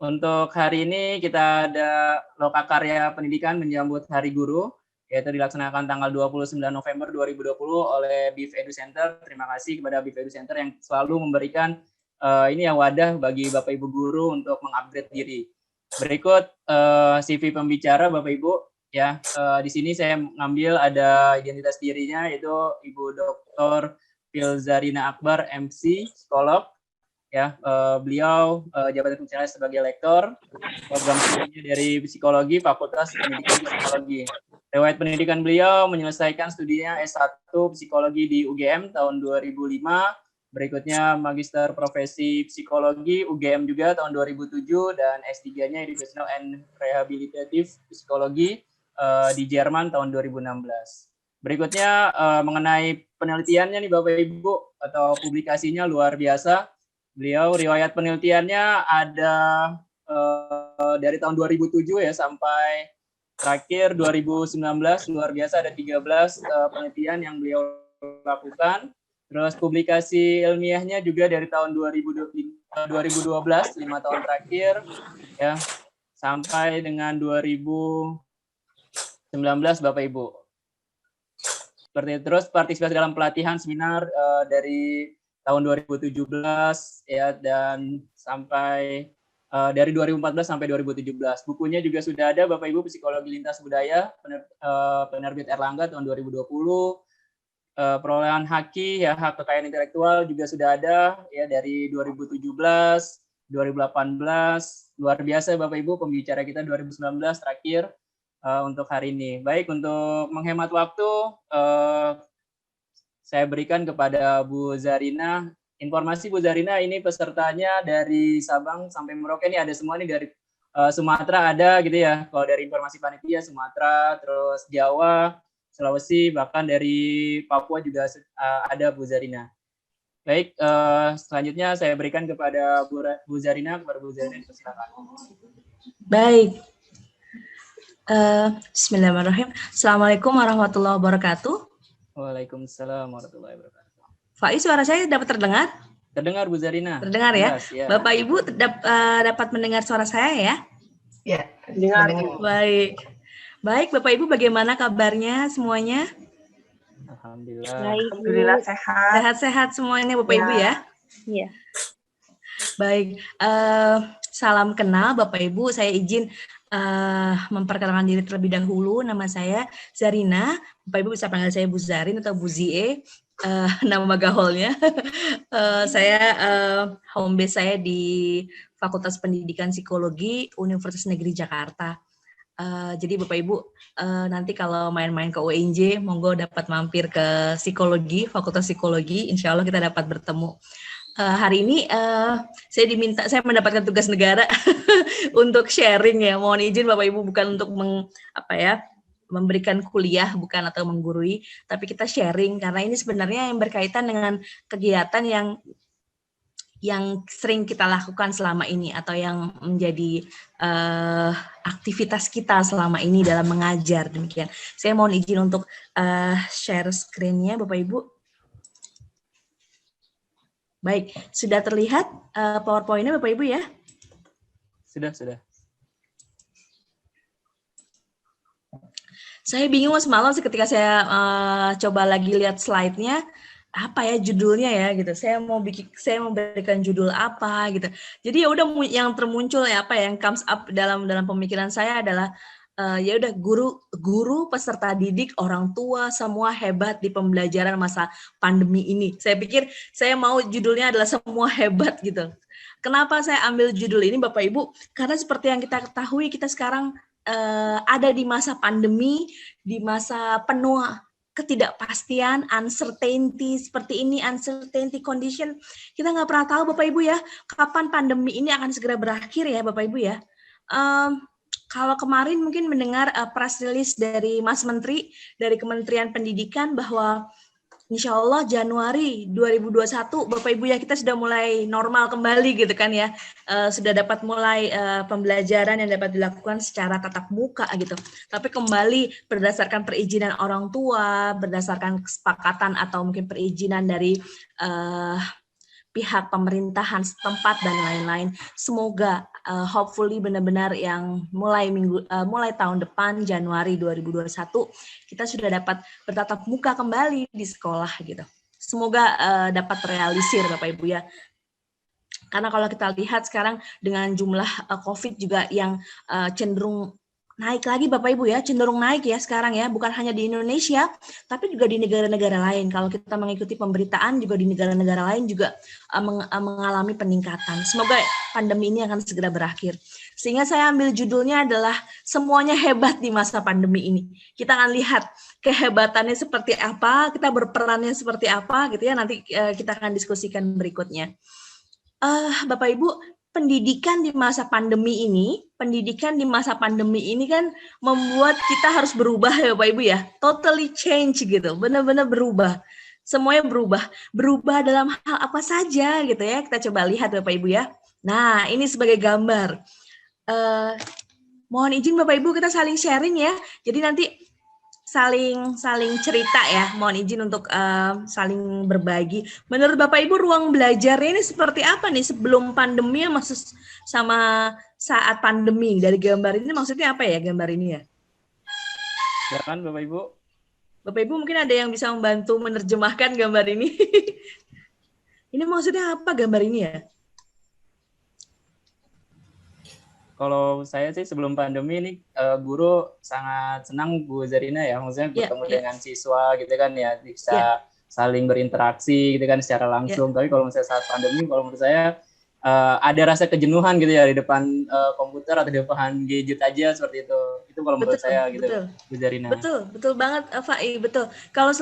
Untuk hari ini kita ada Lokakarya Pendidikan menyambut Hari Guru, yaitu dilaksanakan tanggal 29 November 2020 oleh BIF Edu Center. Terima kasih kepada BIF Edu Center yang selalu memberikan wadah bagi Bapak Ibu guru untuk mengupgrade diri. Berikut CV pembicara Bapak Ibu. Ya, di sini saya mengambil ada identitas dirinya, yaitu Ibu Dr. Filzarina Akbar, MC, psikolog. Ya, beliau jabatan fungsional sebagai lektor, program studinya dari psikologi, Fakultas Pendidikan Psikologi. Riwayat pendidikan beliau menyelesaikan studinya S1 psikologi di UGM tahun 2005, berikutnya magister profesi psikologi UGM juga tahun 2007, dan S3-nya Educational and Rehabilitative Psikologi di Jerman tahun 2016. Berikutnya mengenai penelitiannya nih Bapak Ibu, atau publikasinya luar biasa. Beliau riwayat penelitiannya ada dari tahun 2007 ya sampai terakhir 2019, luar biasa, ada 13 penelitian yang beliau lakukan. Terus publikasi ilmiahnya juga dari tahun 2012, 5 tahun terakhir ya, sampai dengan 2019 Bapak Ibu. Seperti itu. Terus partisipasi dalam pelatihan seminar dari tahun 2017 ya, dan sampai dari 2014 sampai 2017. Bukunya juga sudah ada Bapak Ibu, Psikologi Lintas Budaya, penerbit Erlangga tahun 2020. Perolehan HAKI ya, hak kekayaan intelektual juga sudah ada ya dari 2017, 2018. Luar biasa Bapak Ibu, pembicara kita 2019 terakhir untuk hari ini. Baik, untuk menghemat waktu saya berikan kepada Bu Zarina. Informasi Bu Zarina, ini pesertanya dari Sabang sampai Merauke, ini ada semua nih, dari Sumatera ada gitu ya. Kalau dari informasi panitia Sumatera, terus Jawa, Sulawesi, bahkan dari Papua juga ada Bu Zarina. Baik, selanjutnya saya berikan kepada Bu Zarina. Silakan. Baik. Bismillahirrahmanirrahim. Assalamualaikum warahmatullahi wabarakatuh. Waalaikumsalam warahmatullahi wabarakatuh. Faiz, suara saya dapat terdengar? Terdengar Bu Zarina. Terdengar ya? Ya. Bapak Ibu dapat mendengar suara saya ya? Ya, dengar. Baik. Baik, Bapak Ibu, bagaimana kabarnya semuanya? Alhamdulillah. Baik, alhamdulillah sehat. Sehat-sehat semuanya Bapak Ibu ya? Iya. Baik, salam kenal Bapak Ibu. Saya izin memperkenalkan diri terlebih dahulu. Nama saya Zarina. Bapak Ibu bisa panggil saya Bu Zarin atau Bu Zie. Nama gaulnya. Saya home base saya di Fakultas Pendidikan Psikologi Universitas Negeri Jakarta. Jadi Bapak Ibu nanti kalau main-main ke UNJ, monggo dapat mampir ke psikologi, Fakultas Psikologi. Insya Allah kita dapat bertemu. Hari ini saya mendapatkan tugas negara untuk sharing ya. Mohon izin Bapak Ibu, bukan untuk memberikan kuliah, bukan, atau menggurui, tapi kita sharing karena ini sebenarnya yang berkaitan dengan kegiatan yang sering kita lakukan selama ini atau yang menjadi aktivitas kita selama ini dalam mengajar, demikian. Saya mohon izin untuk share screen-nya Bapak Ibu. Baik, sudah terlihat PowerPoint-nya Bapak Ibu ya? Sudah. Saya bingung semalam ketika saya coba lagi lihat slide-nya, apa ya judulnya ya gitu. Saya mau berikan judul apa gitu. Jadi ya udah yang termuncul ya yang comes up dalam pemikiran saya adalah ya udah guru, peserta didik, orang tua semua hebat di pembelajaran masa pandemi ini. Saya pikir saya mau judulnya adalah semua hebat gitu. Kenapa saya ambil judul ini Bapak Ibu? Karena seperti yang kita ketahui, kita sekarang ada di masa pandemi, di masa penuh ketidakpastian, uncertainty seperti ini, uncertainty condition. Kita nggak pernah tahu Bapak Ibu ya, kapan pandemi ini akan segera berakhir ya Bapak Ibu ya. Kalau kemarin mungkin mendengar press release dari Mas Menteri dari Kementerian Pendidikan bahwa insya Allah Januari 2021 Bapak Ibu ya kita sudah mulai normal kembali gitu kan ya, sudah dapat mulai pembelajaran yang dapat dilakukan secara tatap muka gitu. Tapi kembali berdasarkan perizinan orang tua, berdasarkan kesepakatan atau mungkin perizinan dari pihak pemerintahan setempat dan lain-lain. Semoga hopefully benar-benar yang mulai tahun depan Januari 2021 kita sudah dapat bertatap muka kembali di sekolah gitu. Semoga dapat realisir Bapak Ibu ya. Karena kalau kita lihat sekarang dengan jumlah COVID juga yang cenderung naik lagi Bapak Ibu ya, cenderung naik ya sekarang ya, bukan hanya di Indonesia, tapi juga di negara-negara lain. Kalau kita mengikuti pemberitaan juga di negara-negara lain juga mengalami peningkatan. Semoga pandemi ini akan segera berakhir. Sehingga saya ambil judulnya adalah semuanya hebat di masa pandemi ini. Kita akan lihat kehebatannya seperti apa, kita berperannya seperti apa gitu ya, nanti kita akan diskusikan berikutnya. Bapak Ibu, pendidikan di masa pandemi ini kan membuat kita harus berubah ya Bapak Ibu ya, totally change gitu, benar-benar berubah, semuanya berubah dalam hal apa saja gitu ya, kita coba lihat Bapak Ibu ya. Nah ini sebagai gambar, mohon izin Bapak Ibu kita saling sharing ya, jadi nanti saling cerita ya, mohon izin untuk saling berbagi. Menurut Bapak Ibu ruang belajarnya ini seperti apa nih sebelum pandemi sama saat pandemi? Dari gambar ini maksudnya apa ya gambar ini ya? Silakan Bapak Ibu. Bapak Ibu mungkin ada yang bisa membantu menerjemahkan gambar ini. Ini maksudnya apa gambar ini ya? Kalau saya sih sebelum pandemi ini guru sangat senang Bu Zarina ya, maksudnya bertemu dengan siswa gitu kan ya, bisa saling berinteraksi gitu kan secara langsung. Tapi kalau misalnya saat pandemi, kalau menurut saya ada rasa kejenuhan gitu ya di depan komputer atau di depan gadget aja seperti itu. Itu kalau menurut saya gitu, Bu Zarina. Betul banget, Fai, betul. Kalau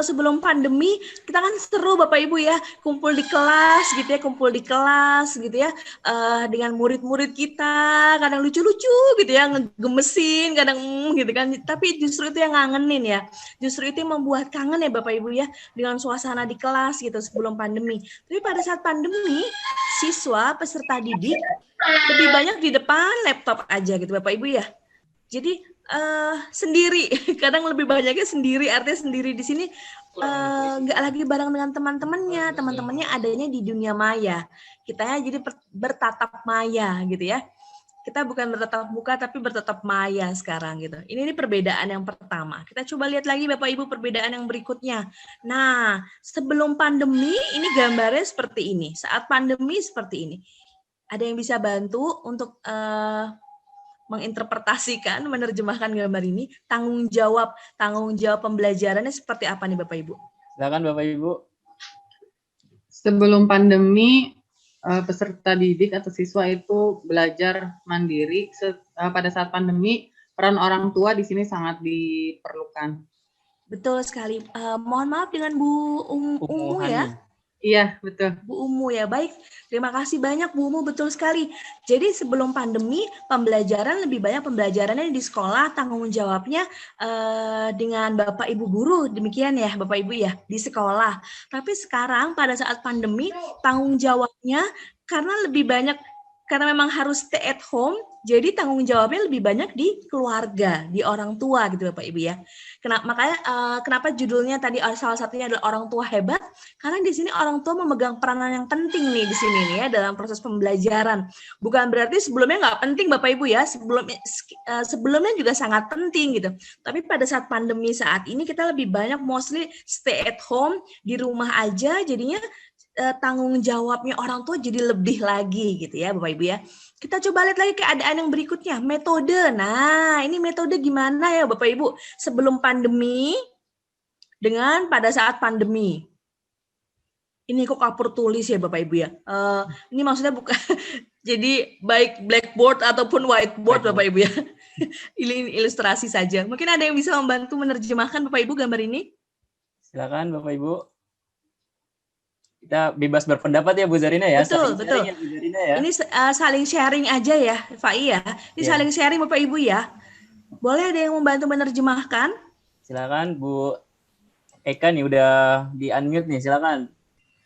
sebelum pandemi kita kan seru Bapak Ibu ya, kumpul di kelas gitu ya, dengan murid-murid kita, kadang lucu-lucu gitu ya, ngegemesin, kadang gitu kan. Tapi justru itu yang ngangenin ya, justru itu yang membuat kangen ya Bapak Ibu ya, dengan suasana di kelas gitu sebelum pandemi. Tapi pada saat pandemi, siswa peserta didik lebih banyak di depan laptop aja gitu Bapak Ibu ya. Jadi sendiri, kadang lebih banyaknya sendiri, artinya sendiri di sini nggak lagi bareng dengan teman-temannya adanya di dunia maya. Kita ya jadi bertatap maya gitu ya. Kita bukan bertatap muka tapi bertatap maya sekarang gitu. Ini perbedaan yang pertama. Kita coba lihat lagi Bapak Ibu perbedaan yang berikutnya. Nah, sebelum pandemi ini gambarnya seperti ini. Saat pandemi seperti ini. Ada yang bisa bantu untuk menginterpretasikan, menerjemahkan gambar ini, tanggung jawab pembelajarannya seperti apa nih Bapak Ibu? Silakan Bapak Ibu. Sebelum pandemi, peserta didik atau siswa itu belajar mandiri. Pada saat pandemi, peran orang tua di sini sangat diperlukan. Betul sekali. Mohon maaf dengan Bu Umu ya. Iya, betul. Bu Umu ya, baik. Terima kasih banyak Bu Umu, betul sekali. Jadi sebelum pandemi, lebih banyak pembelajarannya di sekolah, tanggung jawabnya dengan Bapak Ibu guru, demikian ya Bapak Ibu ya, di sekolah. Tapi sekarang pada saat pandemi, tanggung jawabnya karena memang harus stay at home, jadi tanggung jawabnya lebih banyak di keluarga, di orang tua gitu Bapak Ibu ya. Kenapa judulnya tadi salah satunya adalah orang tua hebat? Karena di sini orang tua memegang peranan yang penting nih di sini nih ya dalam proses pembelajaran. Bukan berarti sebelumnya nggak penting Bapak Ibu ya, sebelumnya juga sangat penting gitu. Tapi pada saat pandemi saat ini kita lebih banyak mostly stay at home, di rumah aja, jadinya tanggung jawabnya orang tua jadi lebih lagi gitu ya Bapak Ibu ya. Kita coba lihat lagi keadaan yang berikutnya, metode. Nah, ini metode gimana ya Bapak Ibu sebelum pandemi dengan pada saat pandemi. Ini kok kapur tulis ya Bapak Ibu ya. Ini maksudnya bukan jadi baik blackboard ataupun whiteboard Bapak Ibu ya. Ini ilustrasi saja. Mungkin ada yang bisa membantu menerjemahkan Bapak Ibu gambar ini? Silakan Bapak Ibu. Kita bebas berpendapat ya Bu Zarina ya. Betul. Ya, Bu Zarina, ya. Ini saling sharing aja ya, Fai ya. Ini saling sharing Bapak Ibu ya. Boleh ada yang membantu menerjemahkan? Silakan Bu Eka nih udah di-unmute nih, silakan.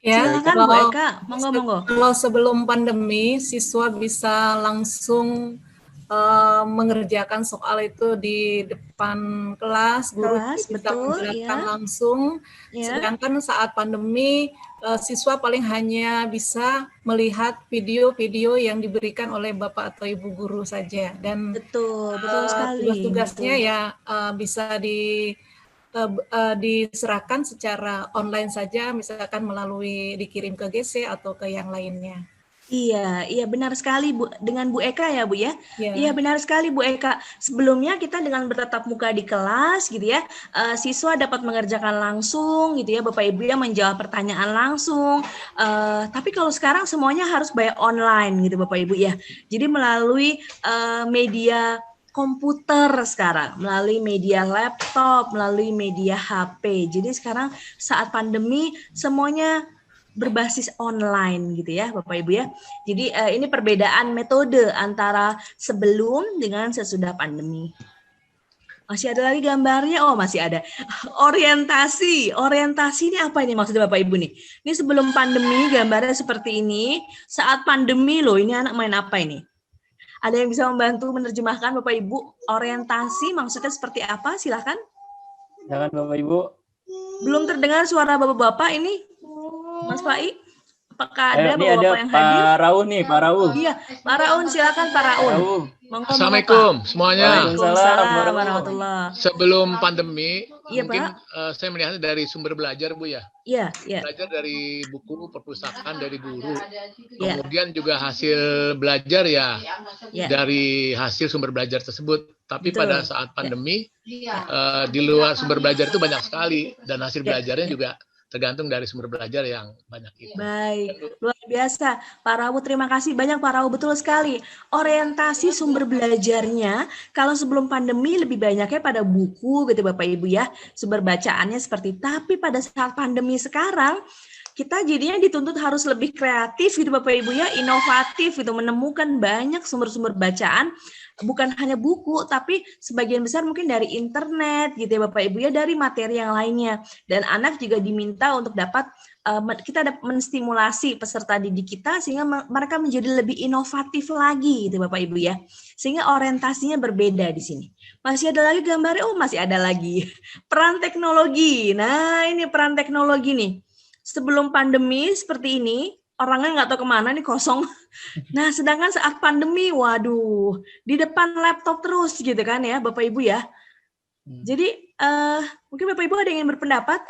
Ya, silakan Bu Eka, monggo. Kalau sebelum pandemi siswa bisa langsung mengerjakan soal itu di depan kelas, guru bisa betul, menjelaskan ya. langsung. Ya. Sedangkan saat pandemi, siswa paling hanya bisa melihat video-video yang diberikan oleh Bapak atau Ibu guru saja. Dan betul sekali. tugas-tugasnya ya bisa diserahkan secara online saja, misalkan melalui dikirim ke GC atau ke yang lainnya. Iya benar sekali Bu, dengan Bu Eka ya Bu ya. Yeah. Iya benar sekali Bu Eka. Sebelumnya kita dengan bertatap muka di kelas gitu ya, siswa dapat mengerjakan langsung gitu ya, Bapak Ibu ya menjawab pertanyaan langsung. Tapi kalau sekarang semuanya harus by online gitu Bapak Ibu ya. Jadi melalui media komputer sekarang, melalui media laptop, melalui media HP. Jadi sekarang saat pandemi semuanya berbasis online gitu ya Bapak Ibu ya. Jadi ini perbedaan metode antara sebelum dengan sesudah pandemi. Masih ada lagi gambarnya? Oh masih ada. Orientasi ini apa ini maksudnya Bapak Ibu nih? Ini sebelum pandemi gambarnya seperti ini. Saat pandemi loh, ini anak main apa ini? Ada yang bisa membantu menerjemahkan Bapak Ibu? Orientasi maksudnya seperti apa? Silakan. Silakan Bapak Ibu. Belum terdengar suara Bapak-bapak ini. Mas Fai, apakah ada Bapak-bapak yang hadir? Pak Raul nih, Pak Raul. Iya, Pak Raul, silakan Pak Raul. Assalamuikum semuanya. Waalaikumsalam warahmatullahi. Sebelum pandemi, iya, mungkin saya melihatnya dari sumber belajar Bu ya. Iya. Belajar dari buku, perpustakaan, dari guru. Kemudian juga hasil belajar ya dari hasil sumber belajar tersebut. Tapi pada saat pandemi, di luar sumber belajar itu banyak sekali dan hasil belajarnya juga tergantung dari sumber belajar yang banyak itu. Baik, luar biasa. Pak Rawu, terima kasih banyak Pak Rawu, betul sekali. Orientasi sumber belajarnya, kalau sebelum pandemi lebih banyaknya pada buku gitu Bapak Ibu ya, sumber bacaannya seperti, tapi pada saat pandemi sekarang, kita jadinya dituntut harus lebih kreatif gitu Bapak Ibu ya, inovatif gitu, menemukan banyak sumber-sumber bacaan, bukan hanya buku, tapi sebagian besar mungkin dari internet gitu ya Bapak Ibu ya, dari materi yang lainnya. Dan anak juga diminta untuk dapat, kita dapat menstimulasi peserta didik kita sehingga mereka menjadi lebih inovatif lagi gitu Bapak Ibu ya. Sehingga orientasinya berbeda di sini. Masih ada lagi gambarnya? Oh masih ada lagi. Peran teknologi. Nah ini peran teknologi nih. Sebelum pandemi seperti ini, orangnya nggak tahu kemana nih kosong. Nah, sedangkan saat pandemi, waduh, di depan laptop terus gitu kan ya, Bapak Ibu ya. Jadi mungkin Bapak Ibu ada yang ingin berpendapat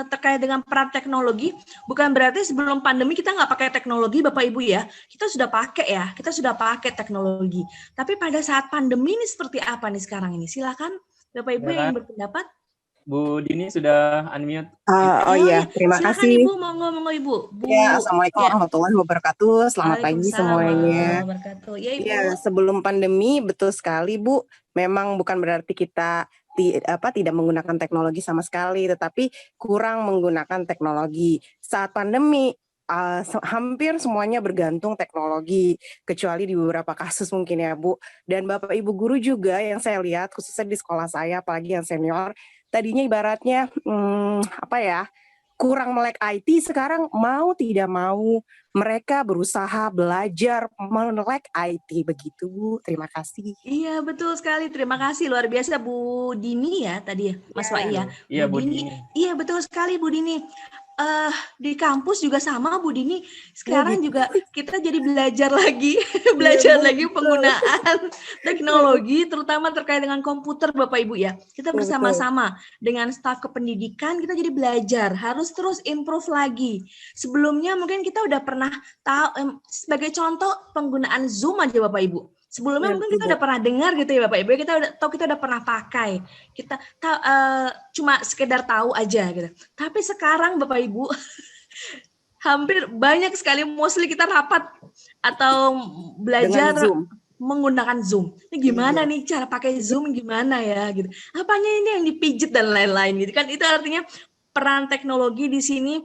terkait dengan peran teknologi. Bukan berarti sebelum pandemi kita nggak pakai teknologi, Bapak Ibu ya. Kita sudah pakai ya, kita sudah pakai teknologi. Tapi pada saat pandemi ini seperti apa nih sekarang ini? Silakan Bapak Ibu yang ingin berpendapat. Bu Dini sudah unmute. Oh iya, terima silakan kasih. Ibu, monggo Ibu. Ya, Assalamualaikum warahmatullahi wabarakatuh. Selamat pagi semuanya. Ya, sebelum pandemi betul sekali Bu. Memang bukan berarti kita tidak menggunakan teknologi sama sekali, tetapi kurang menggunakan teknologi. Saat pandemi hampir semuanya bergantung teknologi, kecuali di beberapa kasus mungkin ya Bu. Dan Bapak Ibu guru juga yang saya lihat, khususnya di sekolah saya, apalagi yang senior, tadinya ibaratnya kurang melek IT, sekarang mau tidak mau mereka berusaha belajar melek IT begitu Bu. Terima kasih. Iya betul sekali, terima kasih luar biasa Bu Dini ya tadi Mas Wai ya. Iya Bu Dini. Iya betul sekali Bu Dini. Di kampus juga sama Bu Dini. Sekarang juga kita jadi belajar lagi penggunaan teknologi, terutama terkait dengan komputer Bapak Ibu ya. Kita bersama-sama dengan staf kependidikan, kita jadi belajar, harus terus improve lagi. Sebelumnya mungkin kita udah pernah tahu, sebagai contoh penggunaan Zoom aja Bapak Ibu. Sebelumnya mungkin kita udah pernah dengar gitu ya Bapak Ibu, kita udah pernah pakai, kita cuma sekedar tahu aja gitu. Tapi sekarang Bapak Ibu hampir banyak sekali, mostly kita rapat atau belajar menggunakan Zoom. Ini gimana nih cara pakai Zoom gimana ya gitu. Apanya ini yang dipijit dan lain-lain gitu kan. Itu artinya peran teknologi di sini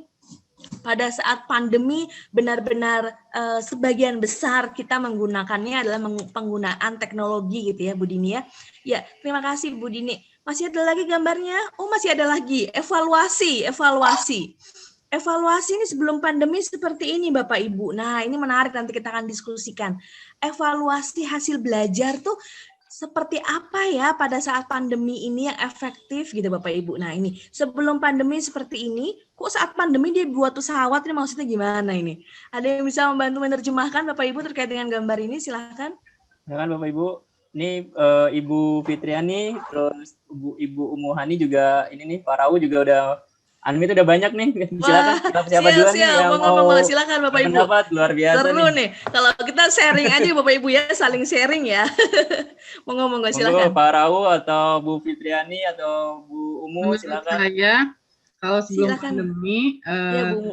pada saat pandemi benar-benar sebagian besar kita menggunakannya adalah penggunaan teknologi gitu ya Bu Dini ya. Ya, terima kasih Bu Dini. Masih ada lagi gambarnya? Oh, masih ada lagi. Evaluasi. evaluasi ini sebelum pandemi seperti ini Bapak Ibu. Nah, ini menarik, nanti kita akan diskusikan. Evaluasi hasil belajar tuh seperti apa ya pada saat pandemi ini yang efektif gitu Bapak Ibu. Nah, ini sebelum pandemi seperti ini, kok saat pandemi dia buat pesawat, ini maksudnya gimana ini? Ada yang bisa membantu menerjemahkan Bapak Ibu terkait dengan gambar ini? Silakan. Silakan Bapak Ibu. Ini Ibu Fitriani, terus Ibu Umuhani juga ini nih, Pak Rau juga udah unmute udah banyak nih. Silakan. Siapa duluan nih yang mau silakan Bapak Ibu. Pendapat luar biasa seru nih. Kalau kita sharing aja Bapak Ibu ya, saling sharing ya. Monggo silakan. Pak Rau atau Bu Fitriani atau Bu Umu, silakan. Saya kalau sebelum pandemi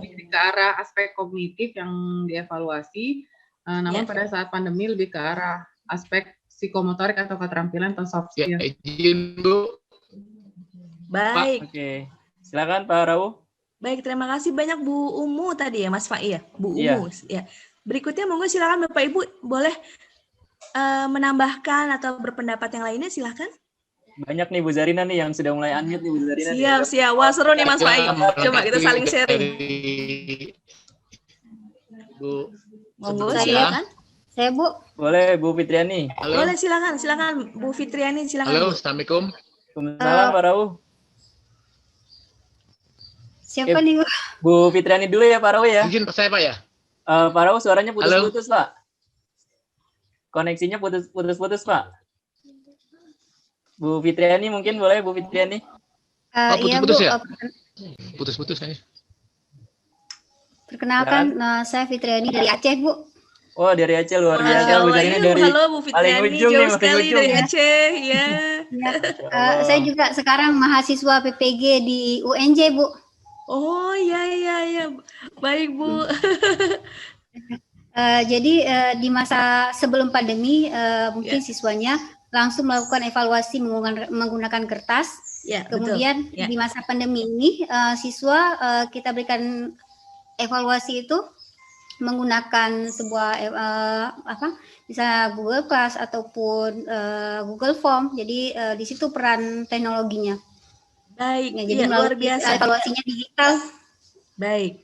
lebih ke arah aspek kognitif yang dievaluasi, namun pada saat pandemi lebih ke arah aspek psikomotorik atau keterampilan atau soft skill. Ya, izin Bu. Baik. Oke. Silakan Pak Rau. Baik, terima kasih banyak Bu Umu tadi ya, Mas Fai ya, Bu Umu. Ya. Berikutnya monggo silakan Bapak Ibu boleh menambahkan atau berpendapat yang lainnya, silakan. Banyak nih Bu Zarina nih yang sudah mulai unmute nih Bu Zarina. Siap. Wah, seru nih Mas Fai. Coba kita saling sharing. Bu. Monggo silakan. Saya Bu. Boleh Bu Fitriani. Halo. Boleh silakan Bu Fitriani silakan. Halo, Assalamualaikum. Waalaikumsalam Pak Rau. Siapa nih Bu? Bu Fitriani dulu ya Pak Rau ya. Izin saya Pak ya. Pak Rau suaranya putus-putus Pak. Koneksinya putus-putus Pak. Bu Fitriani mungkin boleh Bu Fitriani. Putus-putus iya, Bu. ya? Putus-putus kayaknya. Perkenalkan, saya Fitriani dari Aceh Bu. Oh, dari Aceh, luar biasa Bu Zarina dari halo Bu Fitriani, jauh sekali dari Aceh ya. Saya juga sekarang mahasiswa PPG di UNJ Bu. Oh iya. Baik Bu. Jadi di masa sebelum pandemi mungkin siswanya langsung melakukan evaluasi menggunakan kertas. Kemudian di masa pandemi ini siswa kita berikan evaluasi itu menggunakan sebuah bisa Google Class ataupun Google Form. Jadi di situ peran teknologinya. Baik, jadi luar biasa. Evaluasinya digital. Baik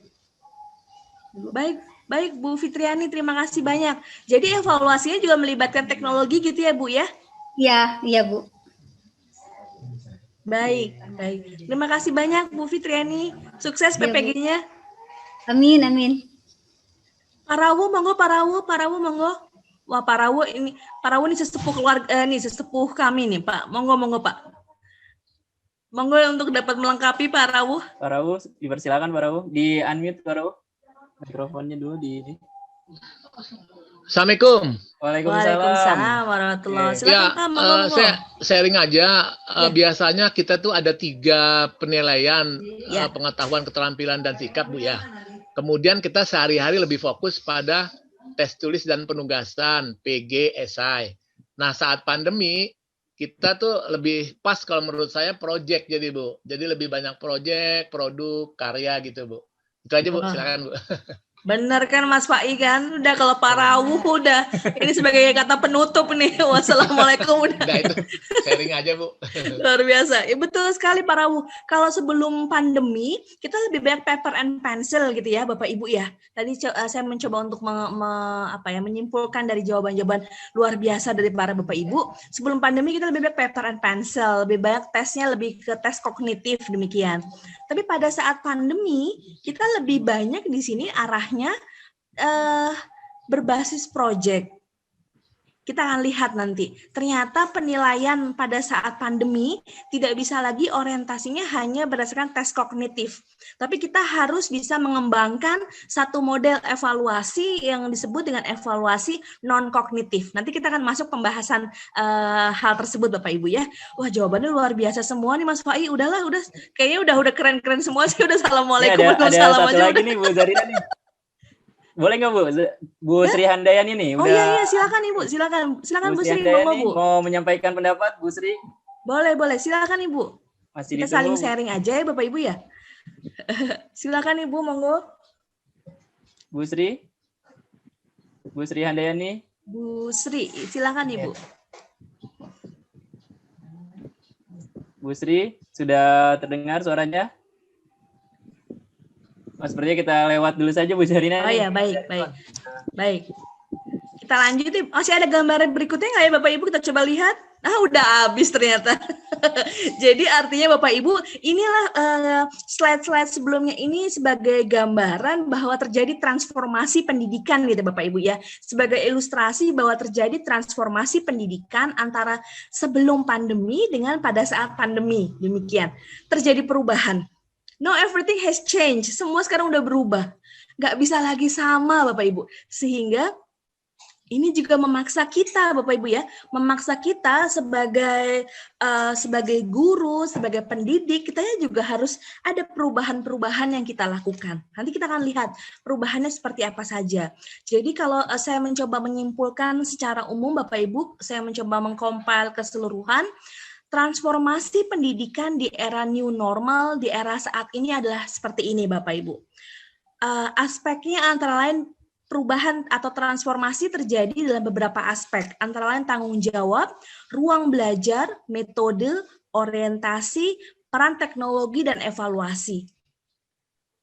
Bu Fitriani, terima kasih banyak. Jadi evaluasinya juga melibatkan teknologi gitu ya Bu ya? Iya Bu. Baik. Terima kasih banyak Bu Fitriani. Sukses PPG-nya. Amin. Pak Rawu monggo. Wah, Pak Rawu ini sesepuh keluarga sesepuh kami nih, Pak. Monggo Pak. Monggo untuk dapat melengkapi Pak Rawu. Pak Rawu, dipersilakan Pak Rawu. Di unmute Pak Rawu. Mikrofonnya dulu di ini. Assalamualaikum. Waalaikumsalam warahmatullahi wabarakatuh. Silakan Pak, monggo. Saya sharing aja. Biasanya kita tuh ada 3 penilaian pengetahuan, keterampilan, dan sikap Bu ya. Kemudian kita sehari-hari lebih fokus pada tes tulis dan penugasan, PG, esai. Nah, saat pandemi, kita tuh lebih pas kalau menurut saya project jadi Bu. Jadi lebih banyak project, produk, karya gitu Bu. Itu aja Bu, silakan Bu. Bener kan Mas Fai kan? Udah kalau Pak Rawu udah. Ini sebagai kata penutup nih. Wassalamualaikum. Udah itu sharing aja Bu. Luar biasa. Ya, betul sekali Pak Rawu. Kalau sebelum pandemi, kita lebih banyak paper and pencil gitu ya Bapak Ibu ya. Tadi saya mencoba untuk menyimpulkan dari jawaban-jawaban luar biasa dari para Bapak Ibu. Sebelum pandemi kita lebih banyak paper and pencil. Lebih banyak tesnya lebih ke tes kognitif demikian. Tapi pada saat pandemi, kita lebih banyak di sini arahnya berbasis project. Kita akan lihat nanti. Ternyata penilaian pada saat pandemi tidak bisa lagi orientasinya hanya berdasarkan tes kognitif. Tapi kita harus bisa mengembangkan satu model evaluasi yang disebut dengan evaluasi non-kognitif. Nanti kita akan masuk pembahasan hal tersebut Bapak Ibu ya. Wah, jawabannya luar biasa semua nih Mas Fai. Udah kayaknya udah keren-keren semua sih. Udah assalamualaikum. Ada satu lagi nih Bu Zarina nih. Boleh nggak Bu Sri Handayani nih? Oh iya, silakan Ibu, silakan Bu Sri, monggo Bu. Mau menyampaikan pendapat Bu Sri? Boleh, silakan Ibu. Masih kita saling sharing aja ya Bapak Ibu ya. Silakan Ibu, monggo. Bu Sri Handayani. Bu Sri, silakan Ibu. Bu Sri, sudah terdengar suaranya? sepertinya kita lewat dulu saja Bu Zarina. Oh ya, baik. Kita lanjut. Masih ada gambar berikutnya nggak ya Bapak Ibu? Kita coba lihat. Udah habis ternyata. Jadi artinya Bapak Ibu, inilah slide-slide sebelumnya ini sebagai gambaran bahwa terjadi transformasi pendidikan gitu Bapak Ibu ya. Sebagai ilustrasi bahwa terjadi transformasi pendidikan antara sebelum pandemi dengan pada saat pandemi. Demikian. Terjadi perubahan. No, everything has changed. Semua sekarang udah berubah. Nggak bisa lagi sama Bapak Ibu. Sehingga ini juga memaksa kita, Bapak Ibu ya, memaksa kita sebagai guru, sebagai pendidik, kita juga harus ada perubahan-perubahan yang kita lakukan. Nanti kita akan lihat perubahannya seperti apa saja. Jadi kalau saya mencoba menyimpulkan secara umum, Bapak Ibu, saya mencoba mengcompile keseluruhan, transformasi pendidikan di era new normal, di era saat ini adalah seperti ini, Bapak Ibu. Aspeknya antara lain perubahan atau transformasi terjadi dalam beberapa aspek, antara lain tanggung jawab, ruang belajar, metode, orientasi, peran teknologi, dan evaluasi.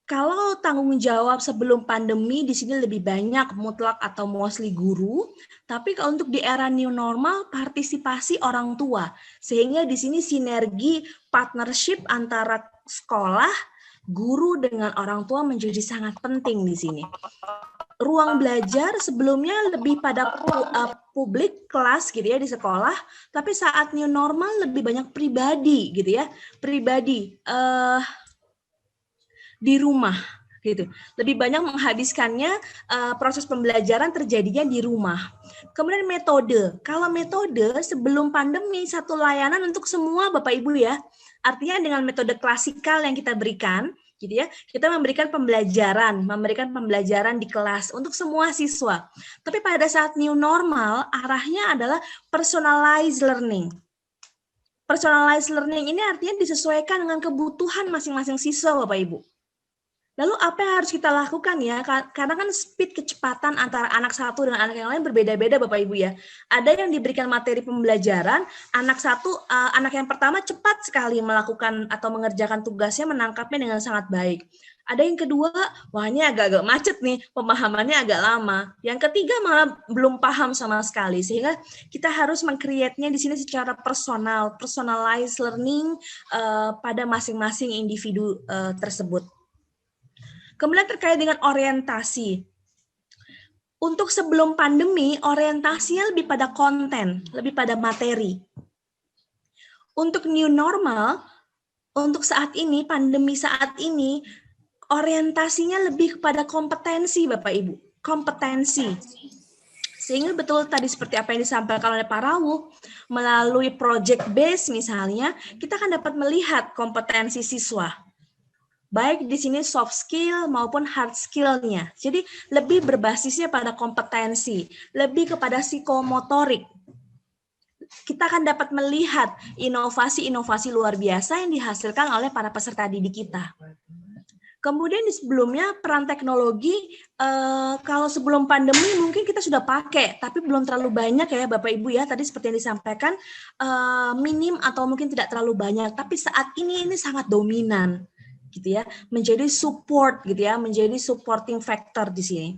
Kalau tanggung jawab sebelum pandemi di sini lebih banyak mutlak atau mostly guru, tapi kalau untuk di era new normal partisipasi orang tua, sehingga di sini sinergi partnership antara sekolah, guru dengan orang tua menjadi sangat penting di sini. Ruang belajar sebelumnya lebih pada publik kelas gitu ya di sekolah, tapi saat new normal lebih banyak pribadi gitu ya, pribadi di rumah gitu. Lebih banyak menghabiskannya proses pembelajaran terjadinya di rumah. Kemudian metode, kalau metode sebelum pandemi satu layanan untuk semua Bapak Ibu ya, artinya dengan metode klasikal yang kita berikan. Gitu ya, kita memberikan pembelajaran di kelas untuk semua siswa. Tapi pada saat new normal, arahnya adalah personalized learning. Personalized learning ini artinya disesuaikan dengan kebutuhan masing-masing siswa, Bapak Ibu. Lalu apa yang harus kita lakukan ya? Karena kan speed kecepatan antara anak satu dengan anak yang lain berbeda-beda Bapak Ibu ya. Ada yang diberikan materi pembelajaran, anak yang pertama cepat sekali melakukan atau mengerjakan tugasnya, menangkapnya dengan sangat baik. Ada yang kedua, wah ini agak-agak macet nih, pemahamannya agak lama. Yang ketiga malah belum paham sama sekali. Sehingga kita harus meng-create-nya di sini secara personalized learning pada masing-masing individu tersebut. Kemudian terkait dengan orientasi. Untuk sebelum pandemi, orientasinya lebih pada konten, lebih pada materi. Untuk new normal, untuk saat ini, pandemi saat ini, orientasinya lebih kepada kompetensi, Bapak Ibu. Kompetensi. Sehingga betul tadi seperti apa yang disampaikan oleh Pak Rawuh, melalui project base misalnya, kita akan dapat melihat kompetensi siswa. Baik di sini soft skill maupun hard skill-nya. Jadi lebih berbasisnya pada kompetensi, lebih kepada psikomotorik. Kita akan dapat melihat inovasi-inovasi luar biasa yang dihasilkan oleh para peserta didik kita. Kemudian di sebelumnya peran teknologi, kalau sebelum pandemi mungkin kita sudah pakai, tapi belum terlalu banyak ya Bapak Ibu ya. Tadi seperti yang disampaikan, minim atau mungkin tidak terlalu banyak. Tapi saat ini sangat dominan. Gitu ya, menjadi support gitu ya, menjadi supporting factor di sini.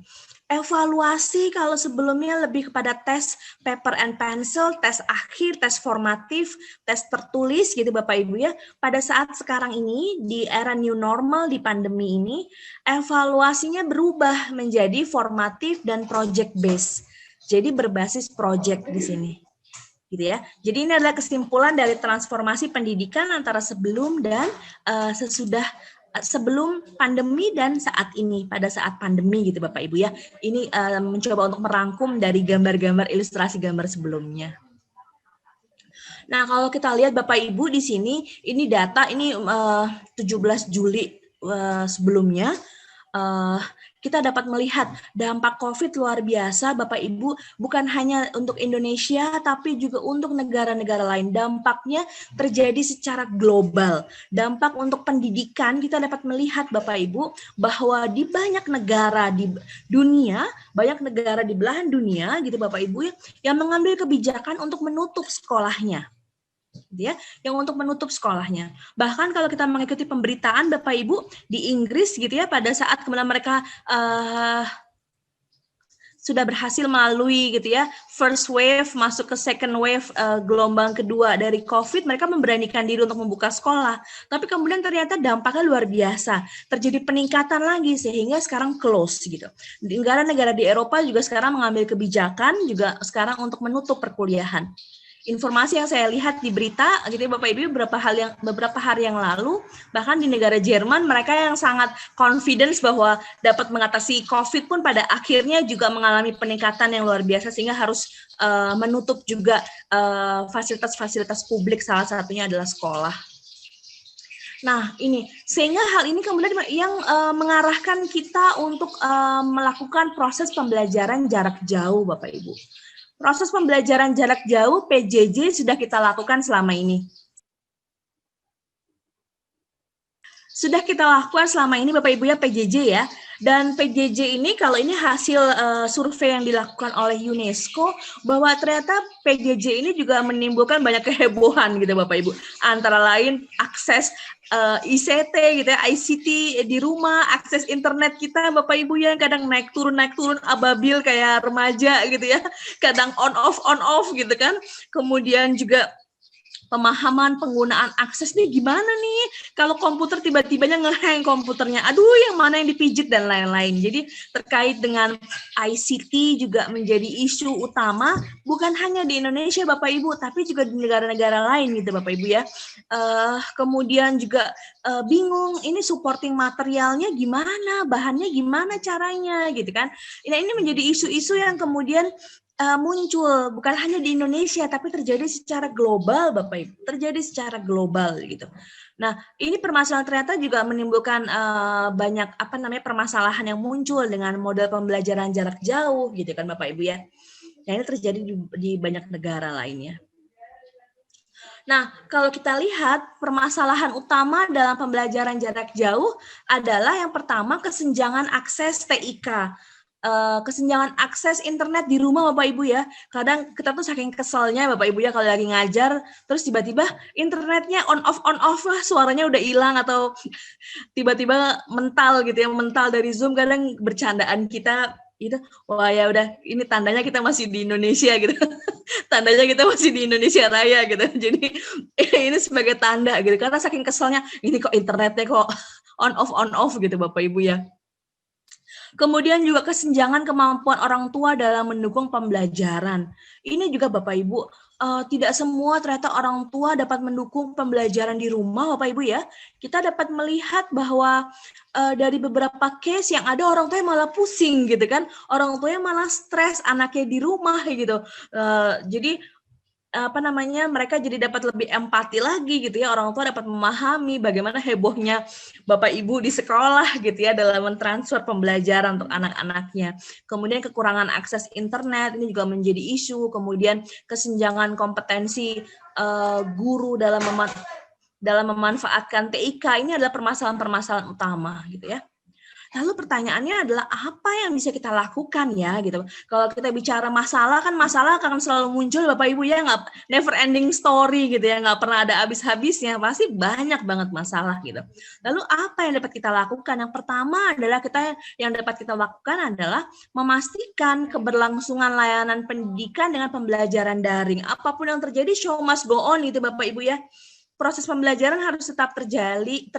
Evaluasi kalau sebelumnya lebih kepada tes paper and pencil, tes akhir, tes formatif, tes tertulis gitu Bapak Ibu ya. Pada saat sekarang ini di era new normal di pandemi ini, evaluasinya berubah menjadi formatif dan project based. Jadi berbasis project di sini. Gitu ya. Jadi ini adalah kesimpulan dari transformasi pendidikan antara sebelum dan sebelum pandemi dan saat ini, pada saat pandemi gitu Bapak Ibu ya. Ini mencoba untuk merangkum dari gambar-gambar ilustrasi gambar sebelumnya. Nah, kalau kita lihat Bapak Ibu di sini, ini data ini 17 Juli sebelumnya. Kita dapat melihat dampak COVID luar biasa, Bapak Ibu, bukan hanya untuk Indonesia, tapi juga untuk negara-negara lain. Dampaknya terjadi secara global. Dampak untuk pendidikan, kita dapat melihat, Bapak Ibu, bahwa di banyak negara di dunia, banyak negara di belahan dunia, gitu Bapak Ibu, yang mengambil kebijakan untuk menutup sekolahnya. gitu ya, yang untuk menutup sekolahnya. Bahkan kalau kita mengikuti pemberitaan Bapak Ibu di Inggris gitu ya, pada saat kemudian mereka sudah berhasil melalui gitu ya first wave masuk ke second wave, gelombang kedua dari COVID, mereka memberanikan diri untuk membuka sekolah. Tapi kemudian ternyata dampaknya luar biasa, terjadi peningkatan lagi sehingga sekarang close gitu. Di negara-negara di Eropa juga sekarang mengambil kebijakan juga sekarang untuk menutup perkuliahan. Informasi yang saya lihat di berita gitu ya Bapak Ibu beberapa hari yang lalu, bahkan di negara Jerman mereka yang sangat confidence bahwa dapat mengatasi COVID pun pada akhirnya juga mengalami peningkatan yang luar biasa sehingga harus menutup juga fasilitas-fasilitas publik, salah satunya adalah sekolah. Nah ini, sehingga hal ini kemudian yang mengarahkan kita untuk melakukan proses pembelajaran jarak jauh Bapak Ibu. Proses pembelajaran jarak jauh PJJ sudah kita lakukan selama ini. Sudah kita lakukan selama ini Bapak Ibu ya PJJ ya. Dan PJJ ini kalau ini hasil survei yang dilakukan oleh UNESCO bahwa ternyata PJJ ini juga menimbulkan banyak kehebohan gitu Bapak Ibu. Antara lain akses ICT gitu ya, ICT di rumah, akses internet kita Bapak Ibu yang kadang naik turun ababil kayak remaja gitu ya. Kadang on off gitu kan. Kemudian juga pemahaman penggunaan akses nih gimana nih kalau komputer tiba-tibanya nge-hang komputernya, aduh yang mana yang dipijit dan lain-lain. Jadi terkait dengan ICT juga menjadi isu utama bukan hanya di Indonesia Bapak Ibu tapi juga di negara-negara lain gitu Bapak Ibu ya. Kemudian juga bingung ini supporting materialnya gimana, bahannya gimana caranya gitu kan. Ini menjadi isu-isu yang kemudian muncul bukan hanya di Indonesia tapi terjadi secara global Bapak Ibu, terjadi secara global gitu. Nah, ini permasalahan ternyata juga menimbulkan banyak permasalahan yang muncul dengan model pembelajaran jarak jauh gitu kan Bapak Ibu ya. Nah, ini terjadi di banyak negara lainnya. Nah, kalau kita lihat permasalahan utama dalam pembelajaran jarak jauh adalah yang pertama kesenjangan akses TIK. Kesenjangan akses internet di rumah Bapak Ibu ya. Kadang kita tuh saking keselnya Bapak Ibu ya kalau lagi ngajar terus tiba-tiba internetnya on off lah, suaranya udah hilang atau tiba-tiba mental gitu ya, mental dari Zoom. Kadang bercandaan kita itu, wah ya udah ini tandanya kita masih di Indonesia gitu. Tandanya kita masih di Indonesia Raya gitu. Jadi ini sebagai tanda gitu karena saking keselnya ini kok internetnya kok on off gitu Bapak Ibu ya. Kemudian juga kesenjangan kemampuan orang tua dalam mendukung pembelajaran. Ini juga Bapak Ibu, tidak semua ternyata orang tua dapat mendukung pembelajaran di rumah Bapak Ibu ya. Kita dapat melihat bahwa dari beberapa case yang ada orang tua yang malah pusing gitu kan. Orang tuanya malah stres anaknya di rumah gitu. Jadi mereka jadi dapat lebih empati lagi gitu ya, orang tua dapat memahami bagaimana hebohnya Bapak Ibu di sekolah gitu ya dalam mentransfer pembelajaran untuk anak-anaknya. Kemudian kekurangan akses internet ini juga menjadi isu, kemudian kesenjangan kompetensi guru dalam memanfaatkan TIK ini adalah permasalahan-permasalahan utama gitu ya. Lalu pertanyaannya adalah apa yang bisa kita lakukan ya gitu. Kalau kita bicara masalah kan masalah akan selalu muncul Bapak Ibu ya, nggak never ending story gitu ya, nggak pernah ada habis-habisnya, pasti banyak banget masalah gitu. Lalu apa yang dapat kita lakukan? Yang pertama adalah yang dapat kita lakukan adalah memastikan keberlangsungan layanan pendidikan dengan pembelajaran daring. Apapun yang terjadi show must go on gitu Bapak Ibu ya. Proses pembelajaran harus tetap terjalin.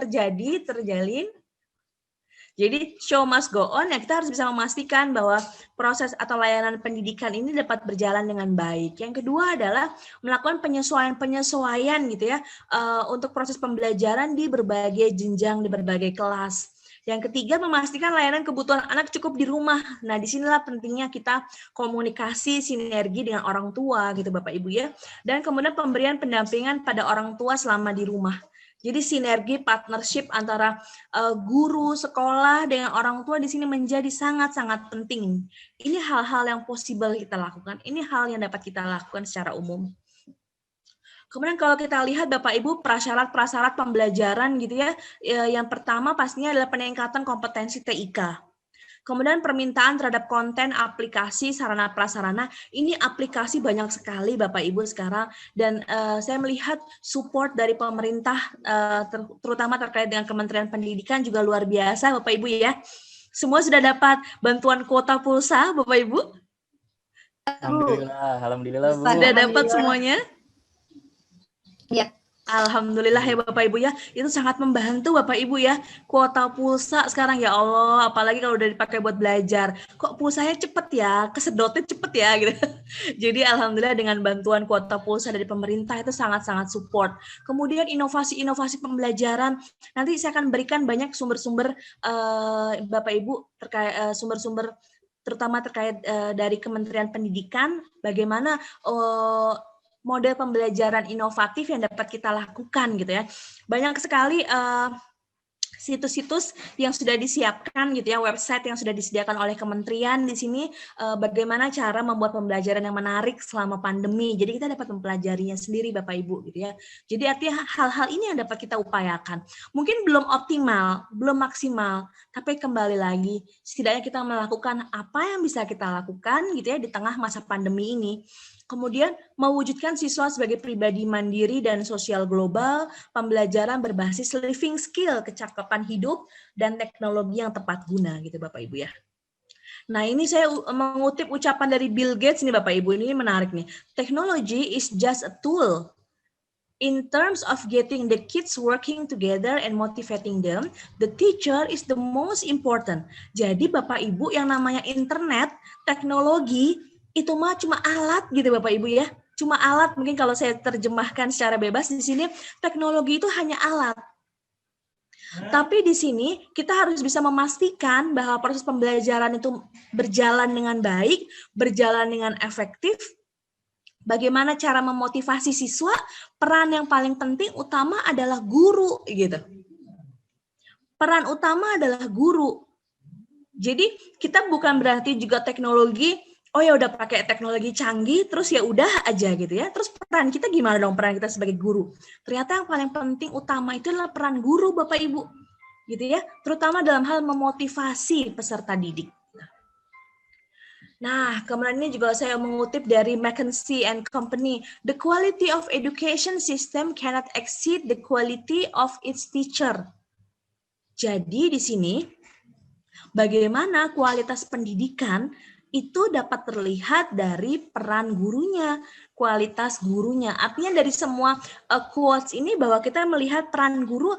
Jadi show must go on ya, kita harus bisa memastikan bahwa proses atau layanan pendidikan ini dapat berjalan dengan baik. Yang kedua adalah melakukan penyesuaian gitu ya untuk proses pembelajaran di berbagai jenjang, di berbagai kelas. Yang ketiga, memastikan layanan kebutuhan anak cukup di rumah. Nah, disinilah pentingnya kita komunikasi sinergi dengan orang tua gitu Bapak Ibu ya. Dan kemudian pemberian pendampingan pada orang tua selama di rumah. Jadi sinergi partnership antara guru, sekolah dengan orang tua di sini menjadi sangat-sangat penting. Ini hal-hal yang possible kita lakukan. Ini hal yang dapat kita lakukan secara umum. Kemudian kalau kita lihat Bapak Ibu prasyarat-prasyarat pembelajaran gitu ya, yang pertama pastinya adalah peningkatan kompetensi TIK. Kemudian permintaan terhadap konten, aplikasi, sarana prasarana. Ini aplikasi banyak sekali Bapak Ibu sekarang, dan saya melihat support dari pemerintah terutama terkait dengan Kementerian Pendidikan juga luar biasa Bapak Ibu ya. Semua sudah dapat bantuan kuota pulsa Bapak Ibu? Alhamdulillah Bu. Sudah dapat semuanya? Ya. Alhamdulillah ya Bapak Ibu ya, itu sangat membantu Bapak Ibu ya. Kuota pulsa sekarang ya Allah, apalagi kalau udah dipakai buat belajar. Kok pulsanya cepet ya, kesedotnya cepet ya gitu. Jadi alhamdulillah dengan bantuan kuota pulsa dari pemerintah itu sangat-sangat support. Kemudian inovasi-inovasi pembelajaran, nanti saya akan berikan banyak sumber-sumber Bapak Ibu terkait sumber-sumber terutama terkait dari Kementerian Pendidikan, bagaimana model pembelajaran inovatif yang dapat kita lakukan gitu ya. Banyak sekali situs-situs yang sudah disiapkan gitu ya, website yang sudah disediakan oleh kementerian di sini bagaimana cara membuat pembelajaran yang menarik selama pandemi. Jadi kita dapat mempelajarinya sendiri Bapak Ibu gitu ya. Jadi artinya hal-hal ini yang dapat kita upayakan. Mungkin belum optimal, belum maksimal, tapi kembali lagi setidaknya kita melakukan apa yang bisa kita lakukan gitu ya di tengah masa pandemi ini. Kemudian mewujudkan siswa sebagai pribadi mandiri dan sosial global, pembelajaran berbasis living skill, kecakapan hidup, dan teknologi yang tepat guna gitu Bapak Ibu ya. Nah ini saya mengutip ucapan dari Bill Gates nih Bapak Ibu, ini menarik nih. Technology is just a tool. In terms of getting the kids working together and motivating them, the teacher is the most important. Jadi Bapak Ibu yang namanya internet, teknologi, itu mah cuma alat gitu Bapak Ibu ya. Cuma alat, mungkin kalau saya terjemahkan secara bebas di sini, teknologi itu hanya alat. Tapi di sini kita harus bisa memastikan bahwa proses pembelajaran itu berjalan dengan baik, berjalan dengan efektif. Bagaimana cara memotivasi siswa? Peran yang paling penting utama adalah guru gitu. Peran utama adalah guru. Jadi kita bukan berarti juga teknologi, oh ya udah pakai teknologi canggih, terus ya udah aja gitu ya. Terus peran kita gimana dong, peran kita sebagai guru? Ternyata yang paling penting utama itu adalah peran guru Bapak Ibu, gitu ya. Terutama dalam hal memotivasi peserta didik. Nah, kemudian ini juga saya mengutip dari McKinsey & Company. The quality of education system cannot exceed the quality of its teacher. Jadi di sini, bagaimana kualitas pendidikan itu dapat terlihat dari peran gurunya, kualitas gurunya. Artinya dari semua quotes ini bahwa kita melihat peran guru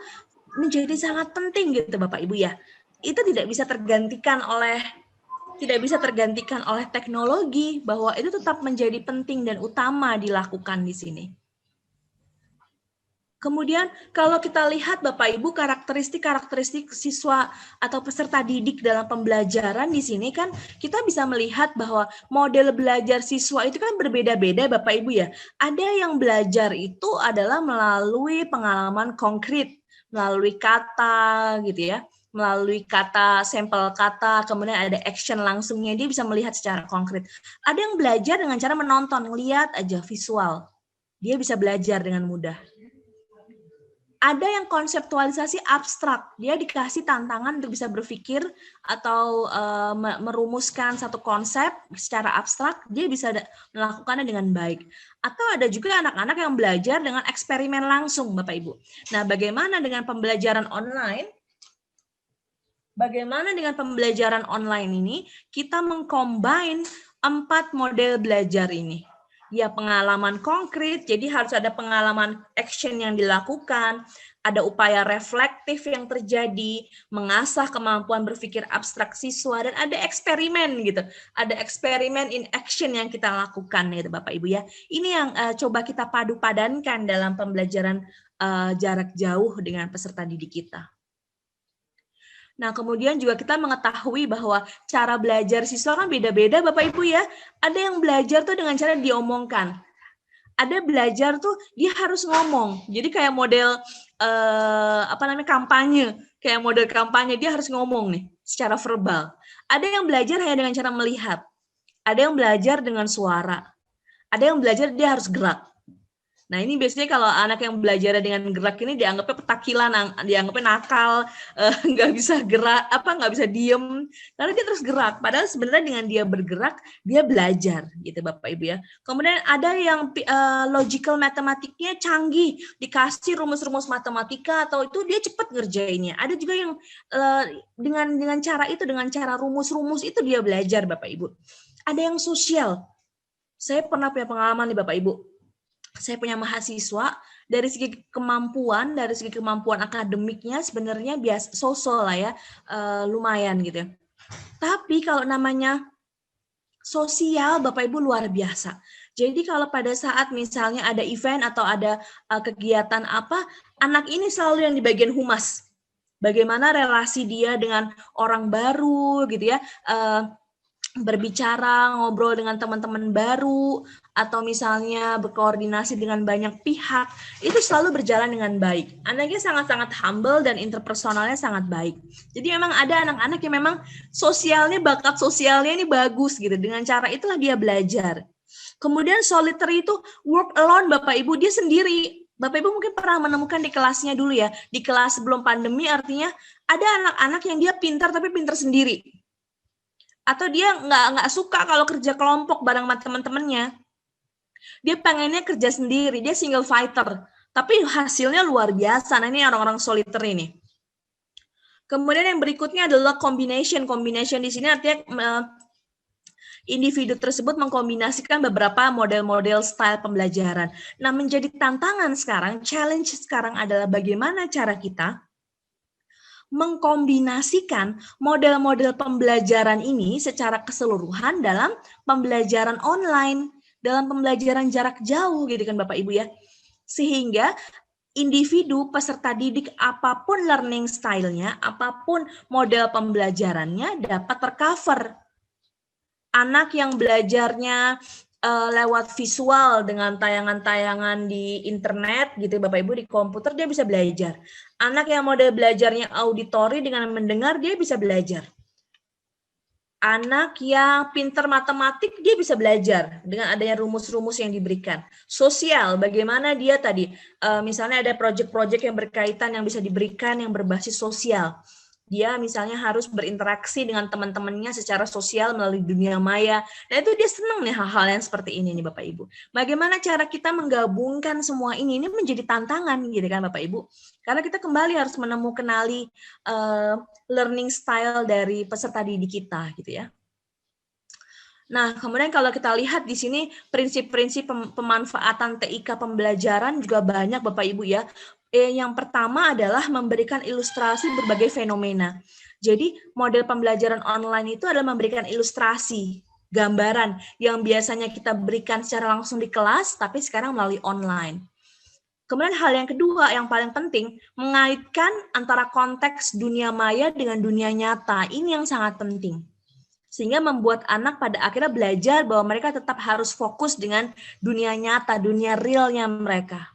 menjadi sangat penting gitu Bapak Ibu ya. Itu tidak bisa tergantikan oleh teknologi, bahwa itu tetap menjadi penting dan utama dilakukan di sini. Kemudian kalau kita lihat Bapak Ibu karakteristik siswa atau peserta didik dalam pembelajaran di sini kan kita bisa melihat bahwa model belajar siswa itu kan berbeda-beda Bapak Ibu ya. Ada yang belajar itu adalah melalui pengalaman konkret, melalui kata gitu ya, melalui kata, sampel kata, kemudian ada action langsungnya, dia bisa melihat secara konkret. Ada yang belajar dengan cara menonton, lihat aja visual. Dia bisa belajar dengan mudah. Ada yang konseptualisasi abstrak, dia dikasih tantangan untuk bisa berpikir atau merumuskan satu konsep secara abstrak, dia bisa melakukannya dengan baik. Atau ada juga anak-anak yang belajar dengan eksperimen langsung, Bapak Ibu. Nah, bagaimana dengan pembelajaran online? Bagaimana dengan pembelajaran online ini? Kita mengcombine 4 model belajar ini. Ya, pengalaman konkret, jadi harus ada pengalaman action yang dilakukan, ada upaya reflektif yang terjadi, mengasah kemampuan berpikir abstrak siswa, dan ada eksperimen gitu. Ada eksperimen in action yang kita lakukan ya Bapak Ibu ya. Ini yang coba kita padu-padankan dalam pembelajaran jarak jauh dengan peserta didik kita. Nah, kemudian juga kita mengetahui bahwa cara belajar siswa kan beda-beda Bapak Ibu ya. Ada yang belajar tuh dengan cara diomongkan. Ada belajar tuh dia harus ngomong. Jadi kayak model kampanye. Kayak model kampanye dia harus ngomong nih secara verbal. Ada yang belajar hanya dengan cara melihat. Ada yang belajar dengan suara. Ada yang belajar dia harus gerak. Nah, ini biasanya kalau anak yang belajar dengan gerak ini dianggapnya petakilan, dianggapnya nakal, nggak bisa gerak, nggak bisa diem, karena dia terus gerak. Padahal sebenarnya dengan dia bergerak, dia belajar, gitu Bapak Ibu ya. Kemudian ada yang logical matematiknya canggih, dikasih rumus-rumus matematika atau itu dia cepat ngerjainnya. Ada juga yang dengan cara itu, dengan cara rumus-rumus itu dia belajar Bapak Ibu. Ada yang sosial. Saya pernah punya pengalaman nih Bapak Ibu. Saya punya mahasiswa dari segi kemampuan akademiknya sebenarnya biasa, so-so lah ya, lumayan gitu ya. Tapi kalau namanya sosial Bapak Ibu luar biasa. Jadi kalau pada saat misalnya ada event atau ada kegiatan apa, anak ini selalu yang di bagian humas. Bagaimana relasi dia dengan orang baru gitu ya, berbicara, ngobrol dengan teman-teman baru, atau misalnya berkoordinasi dengan banyak pihak, itu selalu berjalan dengan baik. Anaknya sangat-sangat humble dan interpersonalnya sangat baik. Jadi memang ada anak-anak yang memang sosialnya, bakat sosialnya ini bagus gitu. Dengan cara itulah dia belajar. Kemudian solitary itu work alone Bapak Ibu, dia sendiri. Bapak Ibu mungkin pernah menemukan di kelasnya dulu ya, di kelas sebelum pandemi artinya ada anak-anak yang dia pintar tapi pintar sendiri. Atau dia nggak suka kalau kerja kelompok bareng sama teman-temannya. Dia pengennya kerja sendiri, dia single fighter. Tapi hasilnya luar biasa. Nah ini orang-orang solitary ini. Kemudian yang berikutnya adalah combination. Combination di sini artinya individu tersebut mengkombinasikan beberapa model-model style pembelajaran. Nah menjadi tantangan sekarang, challenge sekarang adalah bagaimana cara kita mengkombinasikan model-model pembelajaran ini secara keseluruhan dalam pembelajaran online, dalam pembelajaran jarak jauh gitu kan Bapak Ibu ya. Sehingga individu peserta didik apapun learning style-nya, apapun model pembelajarannya dapat tercover. Anak yang belajarnya lewat visual dengan tayangan-tayangan di internet gitu Bapak Ibu, di komputer dia bisa belajar. Anak yang model belajarnya auditori dengan mendengar dia bisa belajar. Anak yang pintar matematik dia bisa belajar dengan adanya rumus-rumus yang diberikan. Sosial, bagaimana dia tadi misalnya ada proyek-proyek yang berkaitan yang bisa diberikan yang berbasis sosial. Dia misalnya harus berinteraksi dengan teman-temannya secara sosial melalui dunia maya. Nah itu dia senang nih hal-hal yang seperti ini nih Bapak Ibu. Bagaimana cara kita menggabungkan semua ini menjadi tantangan gitu kan Bapak Ibu. Karena kita kembali harus kenali learning style dari peserta didik kita gitu ya. Nah, kemudian kalau kita lihat di sini prinsip-prinsip pemanfaatan TIK pembelajaran juga banyak Bapak Ibu ya. Yang pertama adalah memberikan ilustrasi berbagai fenomena. Jadi model pembelajaran online itu adalah memberikan ilustrasi, gambaran yang biasanya kita berikan secara langsung di kelas, tapi sekarang melalui online. Kemudian hal yang kedua yang paling penting, mengaitkan antara konteks dunia maya dengan dunia nyata. Ini yang sangat penting. Sehingga membuat anak pada akhirnya belajar bahwa mereka tetap harus fokus dengan dunia nyata, dunia realnya mereka.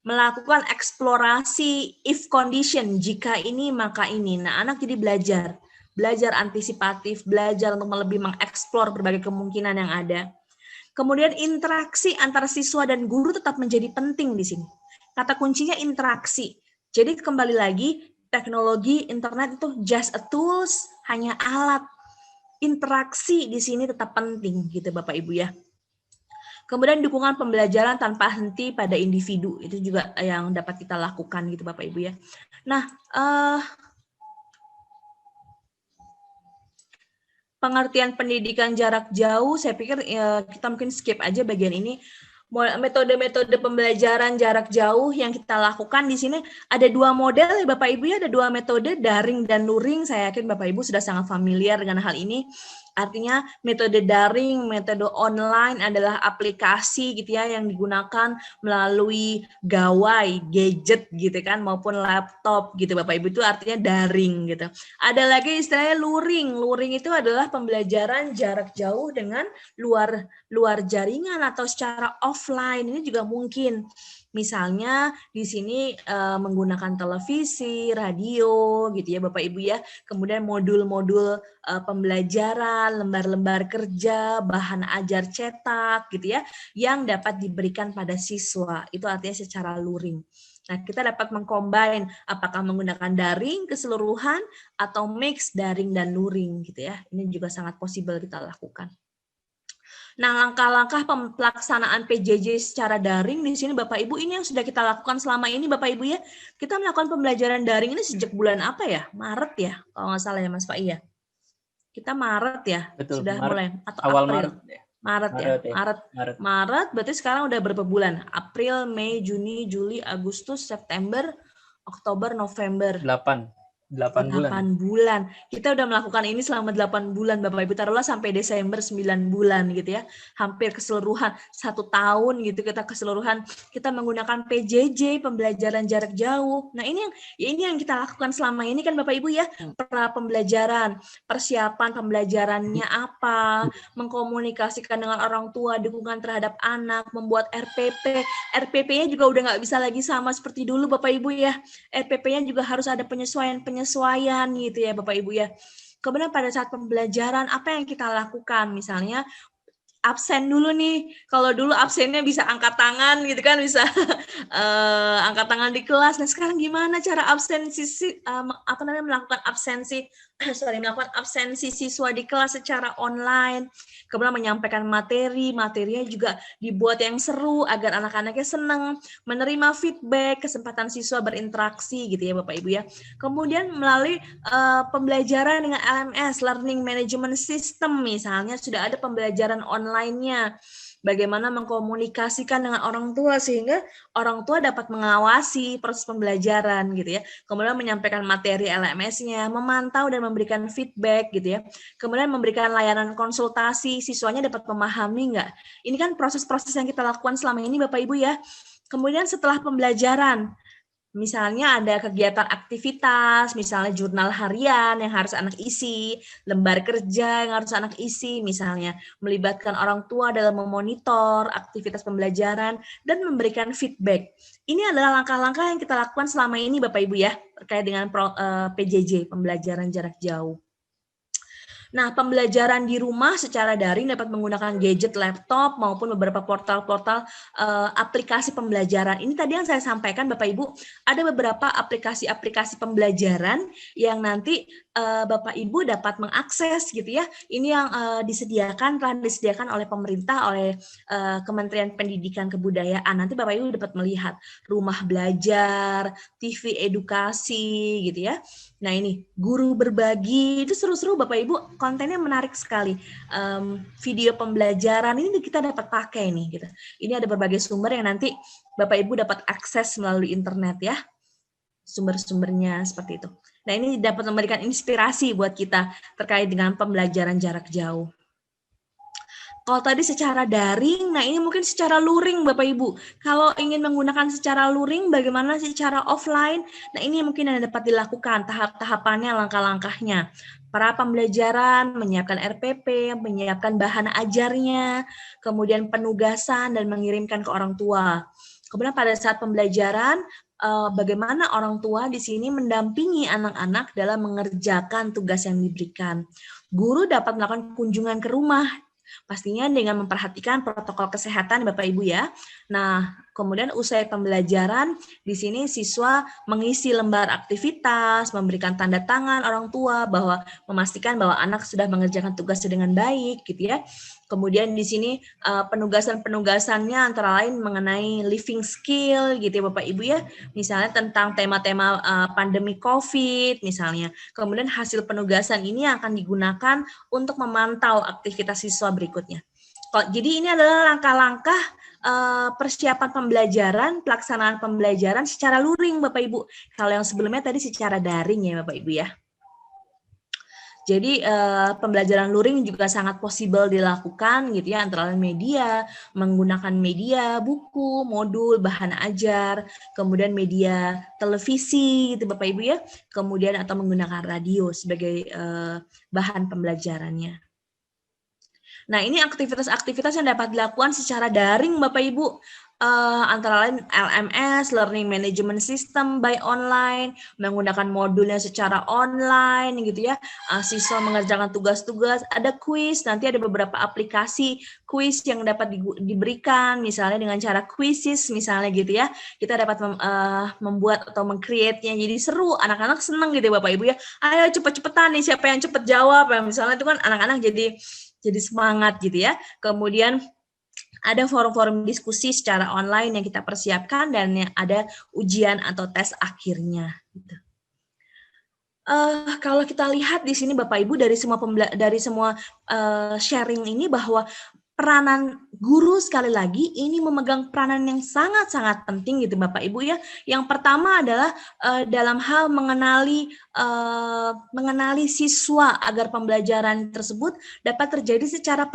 Melakukan eksplorasi if condition, jika ini maka ini. Nah, anak jadi belajar antisipatif, belajar untuk lebih mengeksplor berbagai kemungkinan yang ada. Kemudian interaksi antara siswa dan guru tetap menjadi penting di sini. Kata kuncinya interaksi. Jadi kembali lagi, teknologi internet itu just a tools, hanya alat. Interaksi di sini tetap penting gitu Bapak Ibu ya. Kemudian dukungan pembelajaran tanpa henti pada individu, itu juga yang dapat kita lakukan gitu Bapak Ibu ya. Nah, pengertian pendidikan jarak jauh, saya pikir kita mungkin skip aja bagian ini. Metode-metode pembelajaran jarak jauh yang kita lakukan di sini ada dua model ya Bapak Ibu ya, ada dua metode, daring dan luring. Saya yakin Bapak Ibu sudah sangat familiar dengan hal ini. Artinya metode daring, metode online adalah aplikasi gitu ya yang digunakan melalui gawai, gadget gitu kan maupun laptop gitu Bapak Ibu, itu artinya daring gitu. Ada lagi istilahnya luring. Luring itu adalah pembelajaran jarak jauh dengan luar jaringan atau secara offline. Ini juga mungkin. Misalnya di sini menggunakan televisi, radio gitu ya Bapak Ibu ya. Kemudian modul-modul pembelajaran, lembar-lembar kerja, bahan ajar cetak gitu ya yang dapat diberikan pada siswa. Itu artinya secara luring. Nah, kita dapat mengcombine apakah menggunakan daring keseluruhan atau mix daring dan luring gitu ya. Ini juga sangat possible kita lakukan. Nah, langkah-langkah pelaksanaan PJJ secara daring di sini Bapak Ibu, ini yang sudah kita lakukan selama ini Bapak Ibu ya. Kita melakukan pembelajaran daring ini sejak bulan apa ya? Maret ya, kalau nggak salah ya Mas Pak Iya. Kita Maret ya. Betul, sudah Maret, mulai atau awal April. Maret ya. Maret ya. Maret berarti sekarang udah berapa bulan? April, Mei, Juni, Juli, Agustus, September, Oktober, November. 8 bulan. Kita udah melakukan ini selama 8 bulan Bapak Ibu, taruhlah sampai Desember 9 bulan gitu ya. Hampir keseluruhan 1 tahun gitu kita keseluruhan kita menggunakan PJJ, pembelajaran jarak jauh. Nah, ini yang kita lakukan selama ini kan Bapak Ibu ya. Pembelajaran, persiapan pembelajarannya apa, mengkomunikasikan dengan orang tua, dukungan terhadap anak, membuat RPP. RPP-nya juga udah nggak bisa lagi sama seperti dulu Bapak Ibu ya. RPP-nya juga harus ada penyesuaian gitu ya Bapak Ibu ya. Kemudian pada saat pembelajaran apa yang kita lakukan? Misalnya absen dulu nih. Kalau dulu absennya bisa angkat tangan gitu kan, bisa angkat tangan di kelas. Nah, sekarang gimana cara melakukan absensi siswa di kelas secara online. Kemudian menyampaikan materinya juga dibuat yang seru agar anak-anaknya senang, menerima feedback, kesempatan siswa berinteraksi gitu ya Bapak Ibu ya. Kemudian melalui pembelajaran dengan LMS, Learning Management System misalnya, sudah ada pembelajaran online-nya. Bagaimana mengkomunikasikan dengan orang tua sehingga orang tua dapat mengawasi proses pembelajaran gitu ya. Kemudian menyampaikan materi LMS-nya, memantau dan memberikan feedback gitu ya. Kemudian memberikan layanan konsultasi, siswanya dapat memahami nggak. Ini kan proses-proses yang kita lakukan selama ini Bapak Ibu ya. Kemudian setelah pembelajaran, misalnya ada kegiatan aktivitas, misalnya jurnal harian yang harus anak isi, lembar kerja yang harus anak isi, misalnya melibatkan orang tua dalam memonitor aktivitas pembelajaran dan memberikan feedback. Ini adalah langkah-langkah yang kita lakukan selama ini Bapak Ibu ya, terkait dengan PJJ, pembelajaran jarak jauh. Nah, pembelajaran di rumah secara daring dapat menggunakan gadget, laptop, maupun beberapa portal-portal aplikasi pembelajaran. Ini tadi yang saya sampaikan, Bapak Ibu, ada beberapa aplikasi-aplikasi pembelajaran yang nanti Bapak Ibu dapat mengakses gitu ya. Ini yang telah disediakan oleh pemerintah, oleh Kementerian Pendidikan Kebudayaan. Nanti Bapak Ibu dapat melihat rumah belajar, TV edukasi gitu ya. Nah, ini guru berbagi, itu seru-seru Bapak Ibu, kontennya menarik sekali. Video pembelajaran ini kita dapat pakai nih gitu. Ini ada berbagai sumber yang nanti Bapak Ibu dapat akses melalui internet ya. Sumber-sumbernya seperti itu. Nah, ini dapat memberikan inspirasi buat kita terkait dengan pembelajaran jarak jauh. Kalau tadi secara daring, nah ini mungkin secara luring Bapak Ibu. Kalau ingin menggunakan secara luring, bagaimana secara offline? Nah ini mungkin yang dapat dilakukan, tahap-tahapannya, langkah-langkahnya. Para pembelajaran, menyiapkan RPP, menyiapkan bahan ajarnya, kemudian penugasan dan mengirimkan ke orang tua. Kemudian pada saat pembelajaran, bagaimana orang tua di sini mendampingi anak-anak dalam mengerjakan tugas yang diberikan. Guru dapat melakukan kunjungan ke rumah, pastinya dengan memperhatikan protokol kesehatan Bapak Ibu ya. Nah, kemudian usai pembelajaran, di sini siswa mengisi lembar aktivitas, memberikan tanda tangan orang tua bahwa memastikan bahwa anak sudah mengerjakan tugasnya dengan baik gitu ya. Kemudian di sini penugasan-penugasannya antara lain mengenai living skill gitu ya Bapak Ibu ya. Misalnya tentang tema-tema pandemi COVID misalnya. Kemudian hasil penugasan ini akan digunakan untuk memantau aktivitas siswa berikutnya. Jadi ini adalah langkah-langkah persiapan pembelajaran, pelaksanaan pembelajaran secara luring Bapak Ibu. Kalau yang sebelumnya tadi secara daring ya Bapak Ibu ya. Jadi pembelajaran luring juga sangat possible dilakukan gitu ya, antara lain media, menggunakan media, buku, modul, bahan ajar, kemudian media televisi gitu Bapak Ibu ya, kemudian atau menggunakan radio sebagai bahan pembelajarannya. Nah, ini aktivitas-aktivitas yang dapat dilakukan secara daring Bapak Ibu. antara lain LMS, Learning Management System by online, menggunakan modulnya secara online gitu ya. Siswa mengerjakan tugas-tugas, ada kuis, nanti ada beberapa aplikasi kuis yang dapat diberikan, misalnya dengan cara quizzes misalnya gitu ya. Kita dapat membuat atau meng-create-nya jadi seru, anak-anak senang gitu ya Bapak Ibu ya. Ayo cepet-cepetan nih, siapa yang cepet jawab, misalnya itu kan anak-anak jadi semangat gitu ya. Kemudian ada forum-forum diskusi secara online yang kita persiapkan dan yang ada ujian atau tes akhirnya. Gitu. Kalau kita lihat di sini Bapak Ibu dari semua sharing ini bahwa peranan guru sekali lagi ini memegang peranan yang sangat-sangat penting gitu Bapak Ibu ya. Yang pertama adalah dalam hal mengenali siswa agar pembelajaran tersebut dapat terjadi secara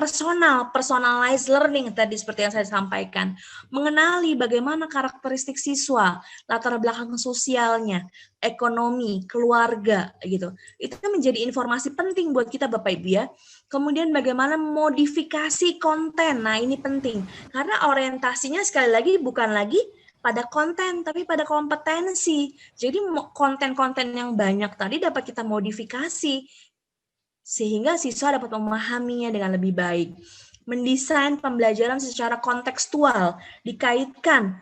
personalized learning tadi seperti yang saya sampaikan. Mengenali bagaimana karakteristik siswa, latar belakang sosialnya, ekonomi, keluarga gitu. Itu menjadi informasi penting buat kita Bapak Ibu ya. Kemudian bagaimana modifikasi konten. Nah, ini penting. Karena orientasinya sekali lagi bukan lagi pada konten, tapi pada kompetensi. Jadi konten-konten yang banyak tadi dapat kita modifikasi sehingga siswa dapat memahaminya dengan lebih baik. Mendesain pembelajaran secara kontekstual, dikaitkan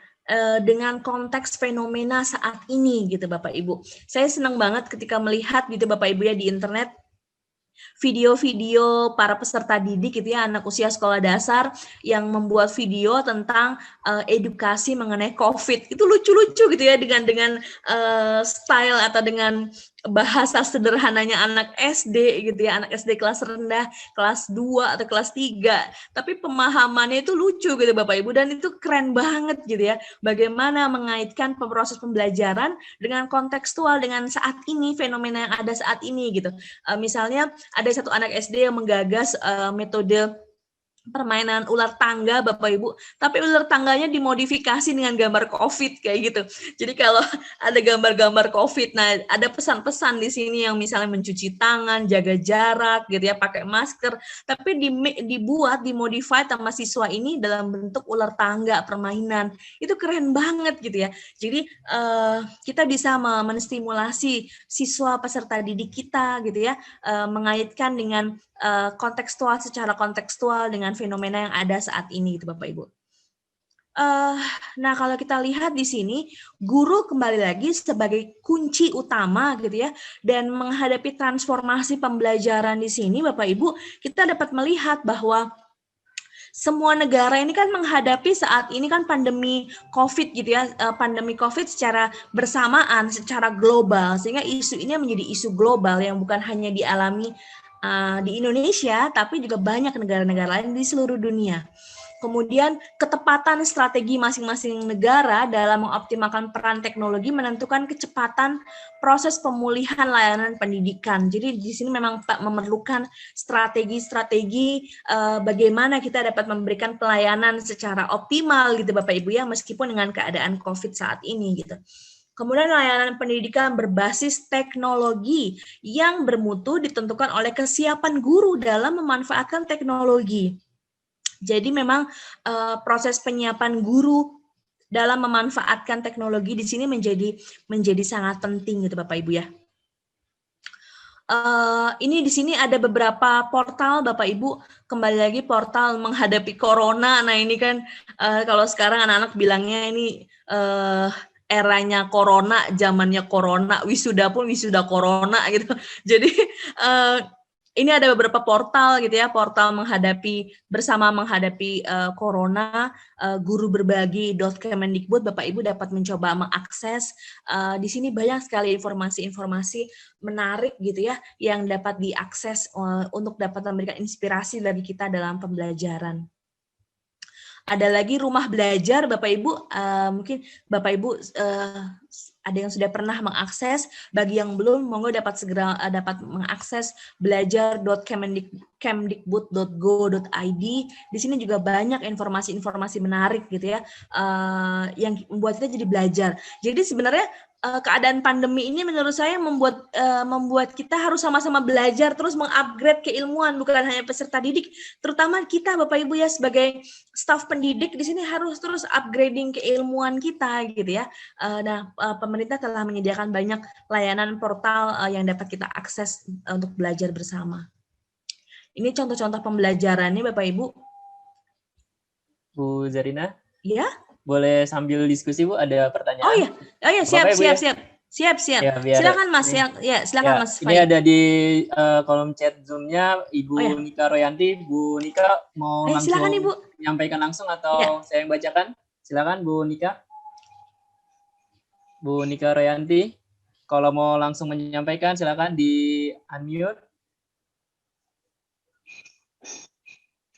dengan konteks fenomena saat ini gitu Bapak Ibu. Saya senang banget ketika melihat gitu Bapak Ibu ya di internet video-video para peserta didik gitu ya, anak usia sekolah dasar yang membuat video tentang edukasi mengenai COVID. Itu lucu-lucu gitu ya dengan style atau dengan bahasa sederhananya anak SD gitu ya, anak SD kelas rendah, kelas 2 atau kelas 3. Tapi pemahamannya itu lucu gitu Bapak Ibu dan itu keren banget gitu ya. Bagaimana mengaitkan proses pembelajaran dengan kontekstual dengan saat ini, fenomena yang ada saat ini gitu. Misalnya ada satu anak SD yang menggagas metode permainan ular tangga Bapak Ibu, tapi ular tangganya dimodifikasi dengan gambar COVID kayak gitu. Jadi kalau ada gambar-gambar COVID, nah ada pesan-pesan di sini yang misalnya mencuci tangan, jaga jarak gitu ya, pakai masker, tapi dimodify sama siswa ini dalam bentuk ular tangga permainan. Itu keren banget gitu ya. Jadi kita bisa menstimulasi siswa peserta didik kita gitu ya, mengaitkan dengan secara kontekstual dengan fenomena yang ada saat ini gitu Bapak Ibu. Nah kalau kita lihat di sini guru kembali lagi sebagai kunci utama gitu ya, dan menghadapi transformasi pembelajaran di sini Bapak Ibu kita dapat melihat bahwa semua negara ini kan menghadapi saat ini kan pandemi COVID gitu ya, pandemi COVID secara bersamaan, secara global, sehingga isu ini menjadi isu global yang bukan hanya dialami di Indonesia, tapi juga banyak negara-negara lain di seluruh dunia. Kemudian ketepatan strategi masing-masing negara dalam mengoptimalkan peran teknologi menentukan kecepatan proses pemulihan layanan pendidikan. Jadi di sini memang memerlukan strategi-strategi bagaimana kita dapat memberikan pelayanan secara optimal gitu Bapak Ibu ya, meskipun dengan keadaan COVID saat ini gitu. Kemudian layanan pendidikan berbasis teknologi yang bermutu ditentukan oleh kesiapan guru dalam memanfaatkan teknologi. Jadi memang proses penyiapan guru dalam memanfaatkan teknologi di sini menjadi sangat penting gitu Bapak Ibu ya. Ini di sini ada beberapa portal Bapak Ibu, kembali lagi portal menghadapi corona. Nah ini kan kalau sekarang anak-anak bilangnya ini eranya corona, zamannya corona, wisuda pun wisuda corona gitu. Jadi ini ada beberapa portal gitu ya, portal bersama menghadapi corona, guruberbagi.kemendikbud, Bapak Ibu dapat mencoba mengakses. Di sini banyak sekali informasi-informasi menarik gitu ya, yang dapat diakses untuk dapat memberikan inspirasi bagi kita dalam pembelajaran. Ada lagi rumah belajar Bapak Ibu, mungkin Bapak Ibu ada yang sudah pernah mengakses, bagi yang belum monggo dapat mengakses belajar.kemdikbud.go.id. Di sini juga banyak informasi-informasi menarik gitu ya, yang membuat kita jadi belajar. Jadi sebenarnya keadaan pandemi ini menurut saya membuat kita harus sama-sama belajar terus mengupgrade keilmuan, bukan hanya peserta didik, terutama kita Bapak Ibu ya sebagai staf pendidik di sini harus terus upgrading keilmuan kita gitu ya. Nah, pemerintah telah menyediakan banyak layanan portal yang dapat kita akses untuk belajar bersama. Ini contoh-contoh pembelajarannya Bapak Ibu. Bu Zarina? Ya. Boleh sambil diskusi Bu, ada pertanyaan? Oh ya, siap. Ya, silakan Mas, silakan Mas. Ini ada di kolom chat Zoom-nya Ibu Nika Royanti. Bu Nika mau langsung silakan, Ibu. menyampaikan langsung atau saya yang bacakan? Silakan Bu Nika. Bu Nika Royanti, kalau mau langsung menyampaikan silakan di unmute.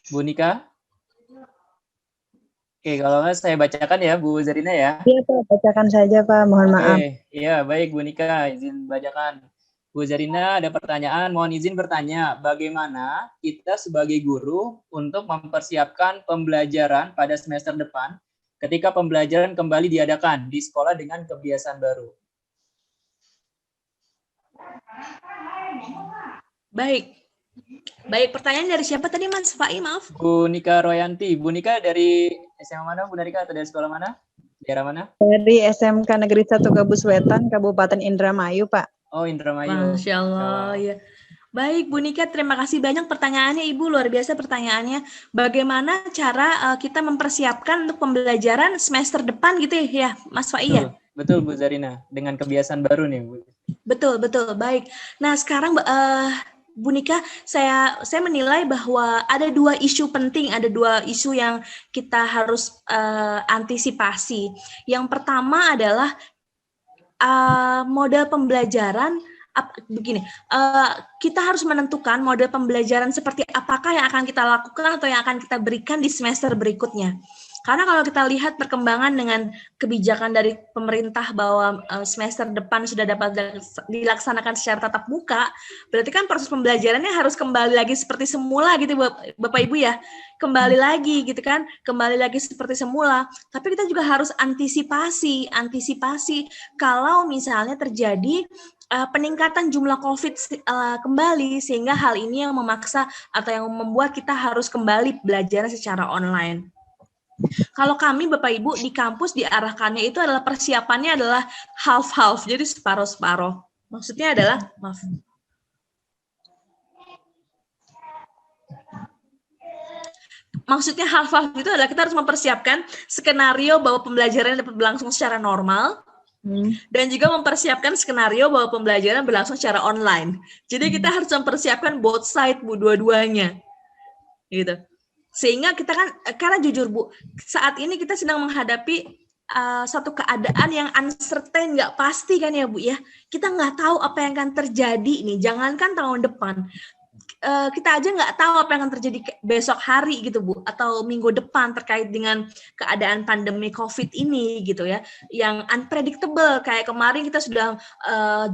Bu Nika. Oke, kalau nggak saya bacakan ya Bu Zarina ya. Iya Pak, bacakan saja Pak, mohon maaf. Iya, baik Bu Nika, izin bacakan. Bu Zarina ada pertanyaan, mohon izin bertanya, bagaimana kita sebagai guru untuk mempersiapkan pembelajaran pada semester depan ketika pembelajaran kembali diadakan di sekolah dengan kebiasaan baru? Baik, pertanyaan dari siapa tadi Mas Fai, maaf? Bu Nika Royanti. Bu Nika dari SMA mana Bu Nika, atau dari sekolah mana? Daerah mana? Dari SMK Negeri 1 Gabus Wetan, Kabupaten Indramayu, Pak. Oh, Indramayu. Masya Allah, ya. Baik, Bu Nika, terima kasih banyak pertanyaannya, Ibu. Luar biasa pertanyaannya. Bagaimana cara kita mempersiapkan untuk pembelajaran semester depan gitu ya, Mas Fai ya? Betul, Bu Zarina. Dengan kebiasaan baru nih, Bu. Betul. Baik. Nah, sekarang Bu Nika, saya menilai bahwa ada dua isu penting, ada dua isu yang kita harus antisipasi. Yang pertama adalah model pembelajaran. Begini, kita harus menentukan model pembelajaran seperti apakah yang akan kita lakukan atau yang akan kita berikan di semester berikutnya. Karena kalau kita lihat perkembangan dengan kebijakan dari pemerintah bahwa semester depan sudah dapat dilaksanakan secara tatap muka, berarti kan proses pembelajarannya harus kembali lagi seperti semula gitu Bapak Ibu ya. Kembali lagi gitu kan, kembali lagi seperti semula. Tapi kita juga harus antisipasi kalau misalnya terjadi peningkatan jumlah COVID kembali, sehingga hal ini yang memaksa atau yang membuat kita harus kembali belajar secara online. Kalau kami Bapak Ibu di kampus diarahkannya itu adalah persiapannya adalah half-half, jadi separuh-separuh. Maksudnya adalah, Maksudnya half-half itu adalah kita harus mempersiapkan skenario bahwa pembelajaran dapat berlangsung secara normal, dan juga mempersiapkan skenario bahwa pembelajaran berlangsung secara online. Jadi kita harus mempersiapkan both side, Bu, dua-duanya. Gitu. Sehingga kita kan, karena jujur Bu, saat ini kita sedang menghadapi satu keadaan yang uncertain, nggak pasti kan ya Bu ya. Kita nggak tahu apa yang akan terjadi nih, jangankan tahun depan. Kita aja nggak tahu apa yang akan terjadi besok hari gitu Bu, atau minggu depan terkait dengan keadaan pandemi COVID ini gitu ya, yang unpredictable. Kayak kemarin kita sudah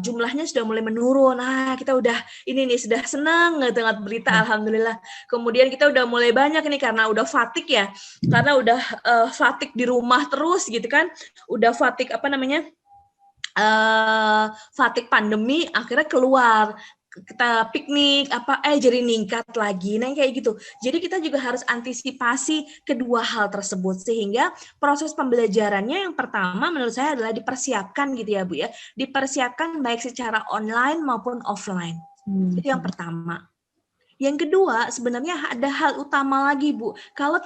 jumlahnya sudah mulai menurun, kita udah ini nih sudah senang dengan berita alhamdulillah. Kemudian kita udah mulai banyak nih karena udah fatigue ya, karena udah fatigue di rumah terus gitu kan, udah fatigue fatigue pandemi, akhirnya keluar. Kita piknik jadi ningkat lagi, nah kayak gitu. Jadi kita juga harus antisipasi kedua hal tersebut, sehingga proses pembelajarannya yang pertama menurut saya adalah dipersiapkan gitu ya Bu ya, dipersiapkan baik secara online maupun offline. Itu yang pertama. Yang kedua, sebenarnya ada hal utama lagi Bu. Kalau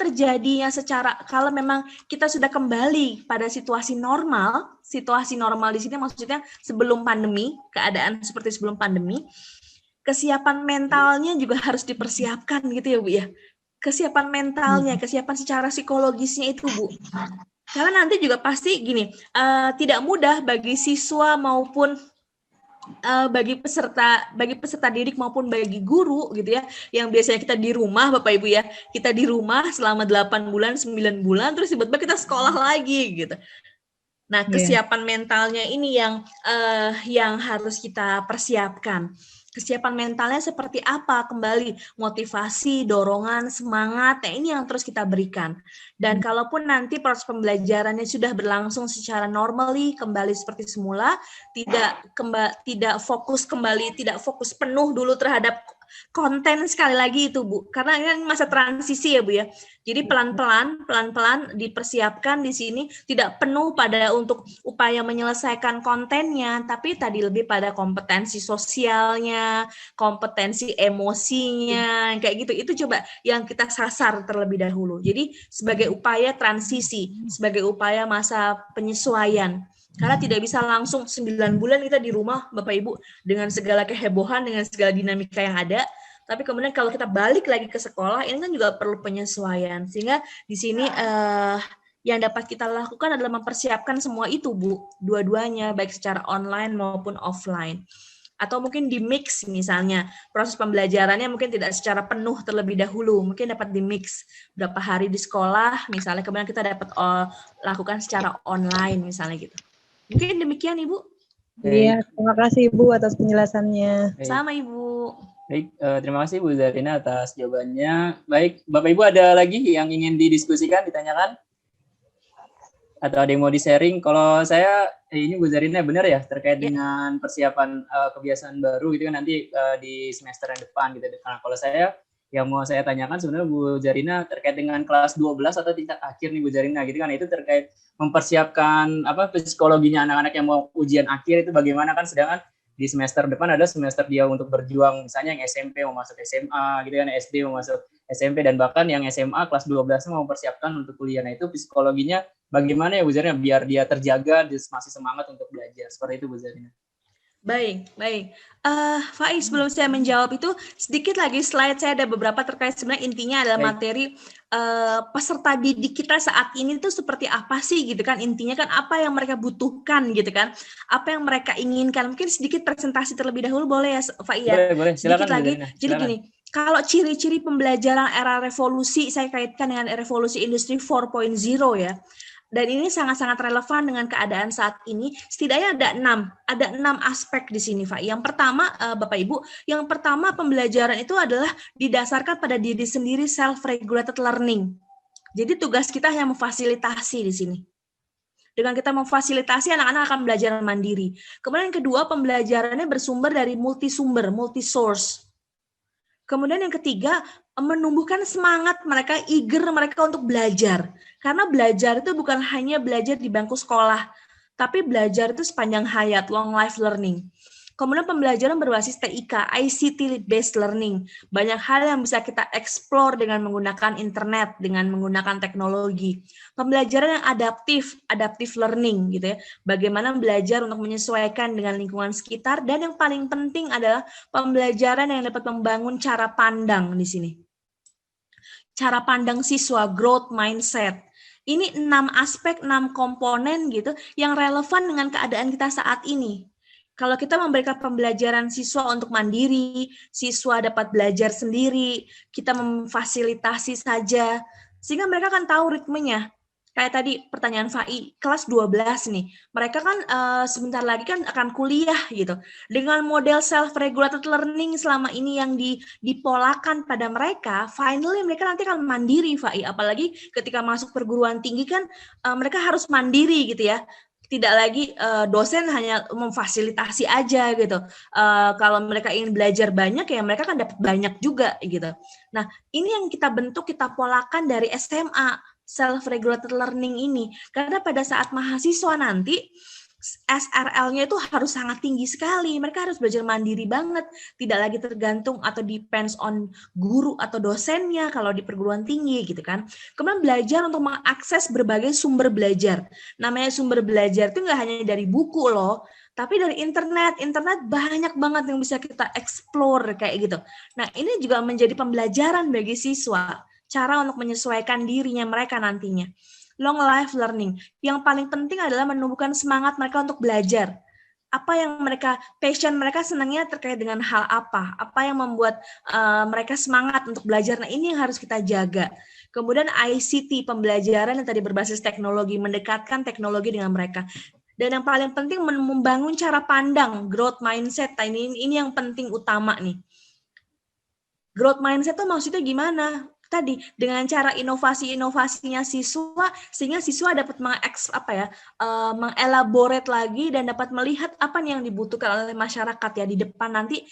kalau memang kita sudah kembali pada situasi normal di sini maksudnya sebelum pandemi, keadaan seperti sebelum pandemi, kesiapan mentalnya juga harus dipersiapkan gitu ya Bu ya. Kesiapan mentalnya, kesiapan secara psikologisnya itu Bu. Karena nanti juga pasti gini, tidak mudah bagi siswa maupun bagi peserta didik maupun bagi guru gitu ya, yang biasanya kita di rumah Bapak Ibu ya, kita di rumah selama 8 bulan, 9 bulan, terus tiba-tiba kita sekolah lagi gitu. Nah, kesiapan mentalnya ini yang harus kita persiapkan. Kesiapan mentalnya seperti apa? Kembali motivasi, dorongan, semangat. Nah, ini yang terus kita berikan. Dan kalaupun nanti proses pembelajarannya sudah berlangsung secara normally, kembali seperti semula, tidak fokus penuh dulu terhadap konten sekali lagi itu Bu, karena ini masa transisi ya Bu ya. Jadi pelan-pelan dipersiapkan di sini, tidak penuh pada untuk upaya menyelesaikan kontennya, tapi tadi lebih pada kompetensi sosialnya, kompetensi emosinya, kayak gitu. Itu coba yang kita sasar terlebih dahulu. Jadi sebagai upaya transisi, sebagai upaya masa penyesuaian. Karena tidak bisa langsung 9 bulan kita di rumah, Bapak Ibu, dengan segala kehebohan, dengan segala dinamika yang ada. Tapi kemudian kalau kita balik lagi ke sekolah, ini kan juga perlu penyesuaian. Sehingga di sini yang dapat kita lakukan adalah mempersiapkan semua itu, Bu. Dua-duanya, baik secara online maupun offline. Atau mungkin di mix misalnya, proses pembelajarannya mungkin tidak secara penuh terlebih dahulu. Mungkin dapat di mix berapa hari di sekolah, misalnya kemudian kita dapat lakukan secara online misalnya gitu. Mungkin demikian, Ibu. Iya, terima kasih Ibu atas penjelasannya. Sama Ibu. Baik, terima kasih Bu Zarina atas jawabannya. Baik, Bapak Ibu ada lagi yang ingin didiskusikan, ditanyakan? Atau ada yang mau di-sharing? Kalau saya, ini Bu Zarina benar ya, terkait dengan persiapan kebiasaan baru gitu kan nanti di semester yang depan gitu. Karena kalau saya, yang mau saya tanyakan sebenarnya Bu Zarina terkait dengan kelas 12 atau tingkat akhir nih Bu Zarina gitu kan, itu terkait mempersiapkan psikologinya anak-anak yang mau ujian akhir itu bagaimana kan, sedangkan di semester depan ada semester dia untuk berjuang, misalnya yang SMP mau masuk SMA gitu kan, SD mau masuk SMP, dan bahkan yang SMA kelas 12 mau mempersiapkan untuk kuliah. Nah itu psikologinya bagaimana ya Bu Zarina biar dia terjaga, dia masih semangat untuk belajar, seperti itu Bu Zarina. Baik. Faiz, sebelum saya menjawab itu, sedikit lagi slide saya ada beberapa terkait sebenarnya intinya adalah materi peserta didik kita saat ini itu seperti apa sih gitu kan, intinya kan apa yang mereka butuhkan gitu kan, apa yang mereka inginkan. Mungkin sedikit presentasi terlebih dahulu boleh ya Faiz ya? Boleh, silakan, sedikit lagi. Jadi gini, kalau ciri-ciri pembelajaran era revolusi, saya kaitkan dengan revolusi industri 4.0 ya. Dan ini sangat-sangat relevan dengan keadaan saat ini. Setidaknya ada 6 aspek di sini, Pak. Yang pertama, Bapak Ibu, yang pertama pembelajaran itu adalah didasarkan pada diri sendiri, self-regulated learning. Jadi tugas kita hanya memfasilitasi di sini. Dengan kita memfasilitasi, anak-anak akan belajar mandiri. Kemudian yang kedua, pembelajarannya bersumber dari multi-source. Kemudian yang ketiga, menumbuhkan semangat mereka, eager mereka untuk belajar. Karena belajar itu bukan hanya belajar di bangku sekolah, tapi belajar itu sepanjang hayat, long life learning. Kemudian pembelajaran berbasis TIK, ICT-based learning. Banyak hal yang bisa kita explore dengan menggunakan internet, dengan menggunakan teknologi. Pembelajaran yang adaptive learning gitu ya. Bagaimana belajar untuk menyesuaikan dengan lingkungan sekitar, dan yang paling penting adalah pembelajaran yang dapat membangun cara pandang di sini. Cara pandang siswa, growth mindset. Ini 6 aspek, 6 komponen gitu yang relevan dengan keadaan kita saat ini. Kalau kita memberikan pembelajaran siswa untuk mandiri, siswa dapat belajar sendiri, kita memfasilitasi saja, sehingga mereka kan tahu ritmenya. Kayak tadi pertanyaan Fai, kelas 12 nih, mereka kan sebentar lagi kan akan kuliah gitu. Dengan model self-regulated learning selama ini yang dipolakan pada mereka, finally mereka nanti akan mandiri, Fai. Apalagi ketika masuk perguruan tinggi kan mereka harus mandiri gitu ya. Tidak lagi dosen hanya memfasilitasi aja gitu. Kalau mereka ingin belajar banyak ya mereka kan dapat banyak juga gitu. Nah ini yang kita bentuk, kita polakan dari SMA, self-regulated learning ini. Karena pada saat mahasiswa nanti SRL-nya itu harus sangat tinggi sekali. Mereka harus belajar mandiri banget, tidak lagi tergantung atau depends on guru atau dosennya kalau di perguruan tinggi gitu kan. Kemudian belajar untuk mengakses berbagai sumber belajar. Namanya sumber belajar itu nggak hanya dari buku loh, tapi dari internet. Internet banyak banget yang bisa kita explore kayak gitu. Nah ini juga menjadi pembelajaran bagi siswa, cara untuk menyesuaikan dirinya mereka nantinya. Long life learning. Yang paling penting adalah menumbuhkan semangat mereka untuk belajar. apa yang mereka, passion mereka senangnya terkait dengan hal apa yang membuat mereka semangat untuk belajar. Nah, ini yang harus kita jaga. Kemudian ICT, pembelajaran yang tadi berbasis teknologi, mendekatkan teknologi dengan mereka. Dan yang paling penting membangun cara pandang, growth mindset. Nah, ini yang penting utama nih. Growth mindset itu maksudnya gimana? Tadi dengan cara inovasi-inovasinya siswa, sehingga siswa dapat mengelaborate lagi dan dapat melihat apa nih yang dibutuhkan oleh masyarakat ya di depan nanti,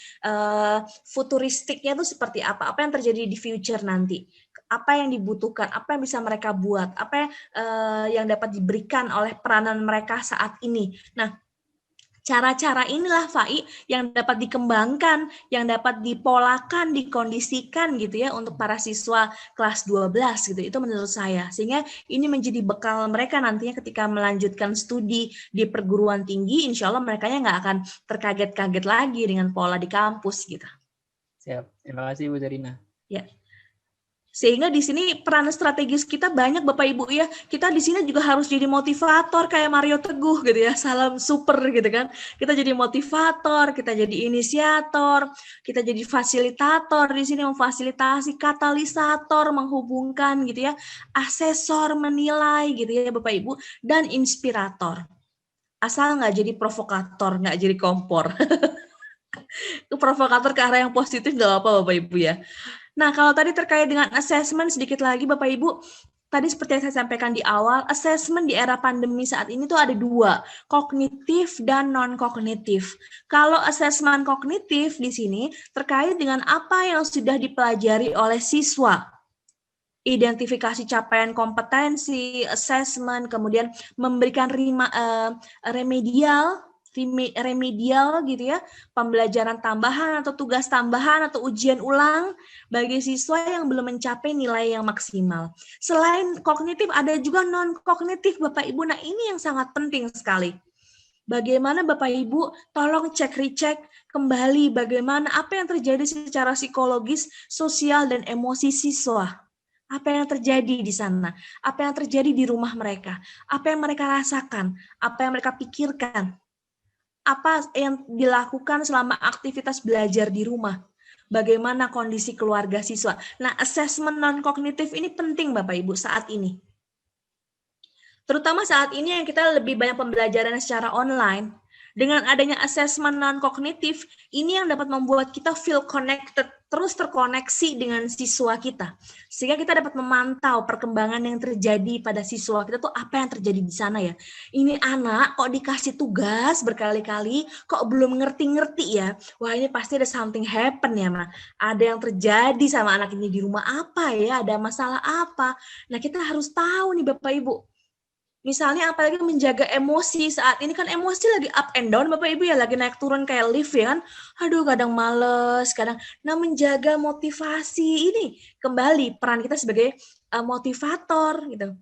futuristiknya itu seperti apa yang terjadi di future nanti, apa yang dibutuhkan, apa yang bisa mereka buat, apa yang dapat diberikan oleh peranan mereka saat ini. Nah, cara-cara inilah Fai yang dapat dikembangkan, yang dapat dipolakan, dikondisikan gitu ya untuk para siswa kelas 12 gitu. Itu menurut saya. Sehingga ini menjadi bekal mereka nantinya ketika melanjutkan studi di perguruan tinggi, insya Allah mereka nggak akan terkaget-kaget lagi dengan pola di kampus gitu. Siap. Terima kasih Bu Zarina. Ya. Sehingga di sini peran strategis kita banyak Bapak Ibu ya. Kita di sini juga harus jadi motivator kayak Mario Teguh gitu ya. Salam super gitu kan. Kita jadi motivator, kita jadi inisiator, kita jadi fasilitator di sini, memfasilitasi, katalisator, menghubungkan gitu ya. Asesor, menilai gitu ya Bapak Ibu, dan inspirator. Asal nggak jadi provokator, nggak jadi kompor. Itu provokator ke arah yang positif nggak apa-apa Bapak Ibu ya. Nah, kalau tadi terkait dengan assessment sedikit lagi Bapak Ibu, tadi seperti yang saya sampaikan di awal, assessment di era pandemi saat ini tuh ada dua, kognitif dan non-kognitif. Kalau assessment kognitif di sini terkait dengan apa yang sudah dipelajari oleh siswa. Identifikasi capaian kompetensi, assessment, kemudian memberikan remedial gitu ya, pembelajaran tambahan atau tugas tambahan atau ujian ulang bagi siswa yang belum mencapai nilai yang maksimal. Selain kognitif ada juga non-kognitif Bapak Ibu. Nah, ini yang sangat penting sekali. Bagaimana Bapak Ibu tolong recheck kembali bagaimana apa yang terjadi secara psikologis, sosial dan emosi siswa. Apa yang terjadi di sana? Apa yang terjadi di rumah mereka? Apa yang mereka rasakan? Apa yang mereka pikirkan? Apa yang dilakukan selama aktivitas belajar di rumah? Bagaimana kondisi keluarga siswa? Nah, assessment non-kognitif ini penting Bapak Ibu saat ini. Terutama saat ini yang kita lebih banyak pembelajaran secara online. Dengan adanya assessment non-kognitif, ini yang dapat membuat kita feel connected, terus terkoneksi dengan siswa kita. Sehingga kita dapat memantau perkembangan yang terjadi pada siswa kita tuh apa yang terjadi di sana ya. Ini anak kok dikasih tugas berkali-kali, kok belum ngerti-ngerti ya. Wah, ini pasti ada something happen ya, Ma. Ada yang terjadi sama anak ini di rumah apa ya, ada masalah apa. Nah, kita harus tahu nih Bapak Ibu. Misalnya apalagi menjaga emosi saat ini kan emosi lagi up and down Bapak Ibu ya, lagi naik turun kayak lift ya kan. Aduh kadang males, kadang. Nah menjaga motivasi ini kembali peran kita sebagai motivator gitu.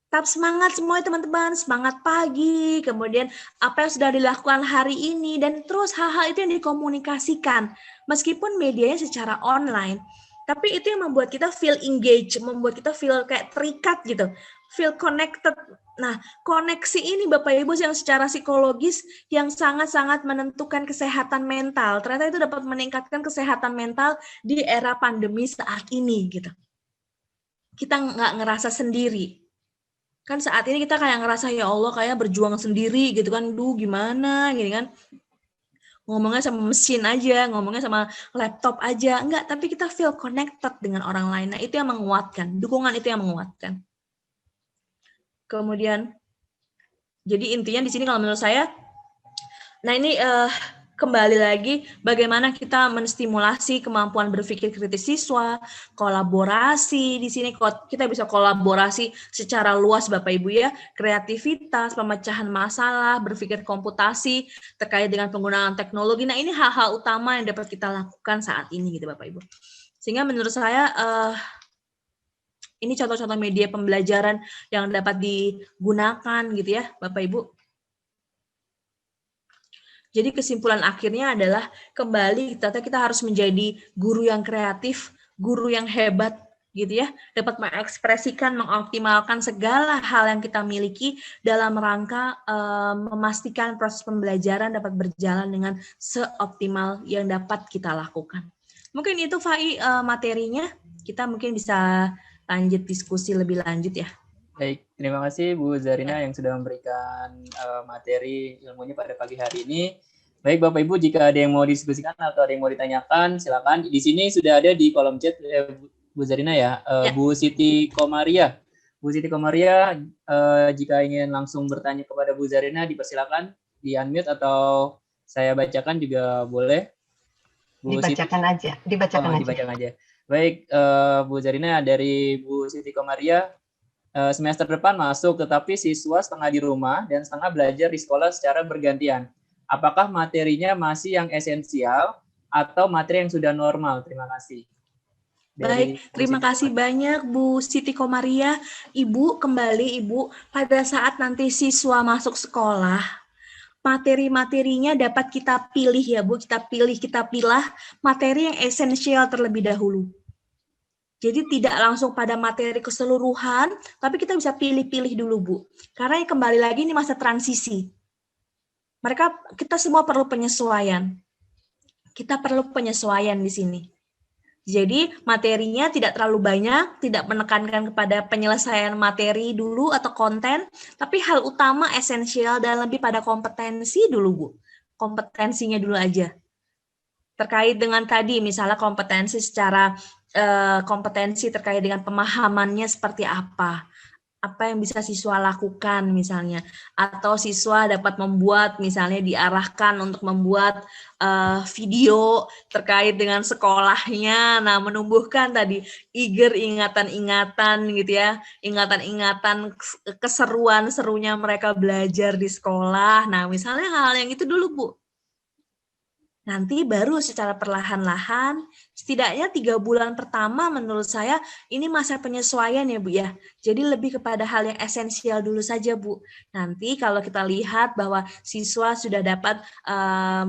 Tetap semangat semua teman-teman, semangat pagi, kemudian apa yang sudah dilakukan hari ini dan terus hal-hal itu yang dikomunikasikan meskipun medianya secara online. Tapi itu yang membuat kita feel engaged, membuat kita feel kayak terikat gitu. Feel connected. Nah, koneksi ini Bapak Ibu yang secara psikologis yang sangat-sangat menentukan kesehatan mental. Ternyata itu dapat meningkatkan kesehatan mental di era pandemi saat ini gitu. Kita nggak ngerasa sendiri. Kan saat ini kita kayak ngerasa ya Allah kayak berjuang sendiri gitu kan. Duh gimana gini kan. Ngomongnya sama mesin aja, ngomongnya sama laptop aja. Enggak, tapi kita feel connected dengan orang lain. Nah, itu yang menguatkan. Dukungan itu yang menguatkan. Kemudian, jadi intinya di sini kalau menurut saya, nah ini kembali lagi bagaimana kita menstimulasi kemampuan berpikir kritis siswa, kolaborasi di sini kita bisa kolaborasi secara luas Bapak Ibu ya, kreativitas, pemecahan masalah, berpikir komputasi terkait dengan penggunaan teknologi. Nah ini hal-hal utama yang dapat kita lakukan saat ini gitu Bapak Ibu. Sehingga menurut saya ini contoh-contoh media pembelajaran yang dapat digunakan gitu ya, Bapak Ibu. Jadi kesimpulan akhirnya adalah kembali kita harus menjadi guru yang kreatif, guru yang hebat, gitu ya, dapat mengekspresikan, mengoptimalkan segala hal yang kita miliki dalam rangka memastikan proses pembelajaran dapat berjalan dengan seoptimal yang dapat kita lakukan. Mungkin itu Fai materinya, kita mungkin bisa lanjut diskusi lebih lanjut ya. Baik, terima kasih Bu Zarina yang sudah memberikan materi ilmunya pada pagi hari ini. Baik Bapak Ibu, jika ada yang mau didiskusikan atau ada yang mau ditanyakan, silakan. Di sini sudah ada di kolom chat Bu Zarina ya, Bu Siti Komaria. Bu Siti Komaria, jika ingin langsung bertanya kepada Bu Zarina, dipersilakan di unmute atau saya bacakan juga boleh. Bu dibacakan Siti. Dibacakan aja. Baik, Bu Zarina, dari Bu Siti Komaria, semester depan masuk, tetapi siswa setengah di rumah dan setengah belajar di sekolah secara bergantian. Apakah materinya masih yang esensial atau materi yang sudah normal? Terima kasih. Baik, terima kasih banyak Bu Siti Komaria. Ibu, kembali Ibu, pada saat nanti siswa masuk sekolah, materi-materinya dapat kita pilih ya Bu, kita pilah materi yang esensial terlebih dahulu. Jadi tidak langsung pada materi keseluruhan, tapi kita bisa pilih-pilih dulu Bu. Karena kembali lagi ini masa transisi. Kita semua perlu penyesuaian. Kita perlu penyesuaian di sini. Jadi materinya tidak terlalu banyak, tidak menekankan kepada penyelesaian materi dulu atau konten, tapi hal utama esensial dan lebih pada kompetensi dulu Bu. Kompetensinya dulu aja. Terkait dengan tadi misalnya kompetensi secara kompetensi terkait dengan pemahamannya seperti apa yang bisa siswa lakukan misalnya, atau siswa dapat membuat misalnya diarahkan untuk membuat video terkait dengan sekolahnya, nah menumbuhkan tadi ingatan-ingatan gitu ya, ingatan-ingatan keseruan-serunya mereka belajar di sekolah, nah misalnya hal yang itu dulu Bu. Nanti baru secara perlahan-lahan, setidaknya 3 bulan pertama menurut saya ini masa penyesuaian ya Bu ya. Jadi lebih kepada hal yang esensial dulu saja Bu. Nanti kalau kita lihat bahwa siswa sudah dapat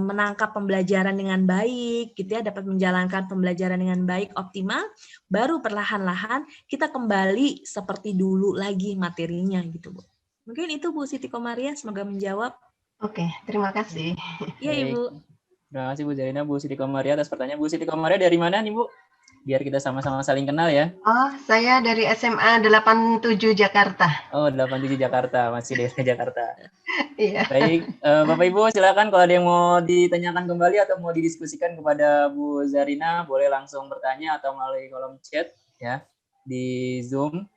menangkap pembelajaran dengan baik, gitu ya, dapat menjalankan pembelajaran dengan baik, optimal, baru perlahan-lahan kita kembali seperti dulu lagi materinya gitu Bu. Mungkin itu Bu Siti Komaria, semoga menjawab. Oke, terima kasih. Iya Ibu. Terima kasih Bu Zarina, Bu Siti Komaria atas pertanyaan. Bu Siti Komaria dari mana nih Bu? Biar kita sama-sama saling kenal ya. Oh, saya dari SMA 87 Jakarta. Oh, 87 Jakarta, masih dari Jakarta. Iya. Baik, Bapak Ibu silakan kalau ada yang mau ditanyakan kembali atau mau didiskusikan kepada Bu Zarina, boleh langsung bertanya atau melalui kolom chat ya di Zoom.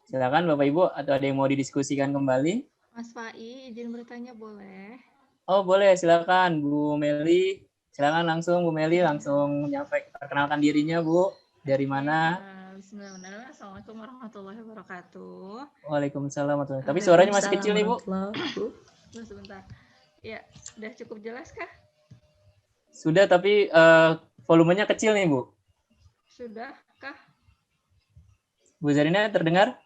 Silakan Bapak Ibu, atau ada yang mau didiskusikan kembali? Mas Fai, izin bertanya boleh? Oh boleh, silakan Bu Meli. Silakan langsung Bu Meli, langsung perkenalkan dirinya Bu. Dari mana? Bismillahirrahmanirrahim. Assalamualaikum warahmatullahi wabarakatuh. Waalaikumsalam warahmatullahi wabarakatuh. Tapi suaranya masih kecil nih Bu. Sebentar. Ya, sudah cukup jelas kah? Sudah, tapi volumenya kecil nih Bu. Sudah kah? Bu Zarina terdengar?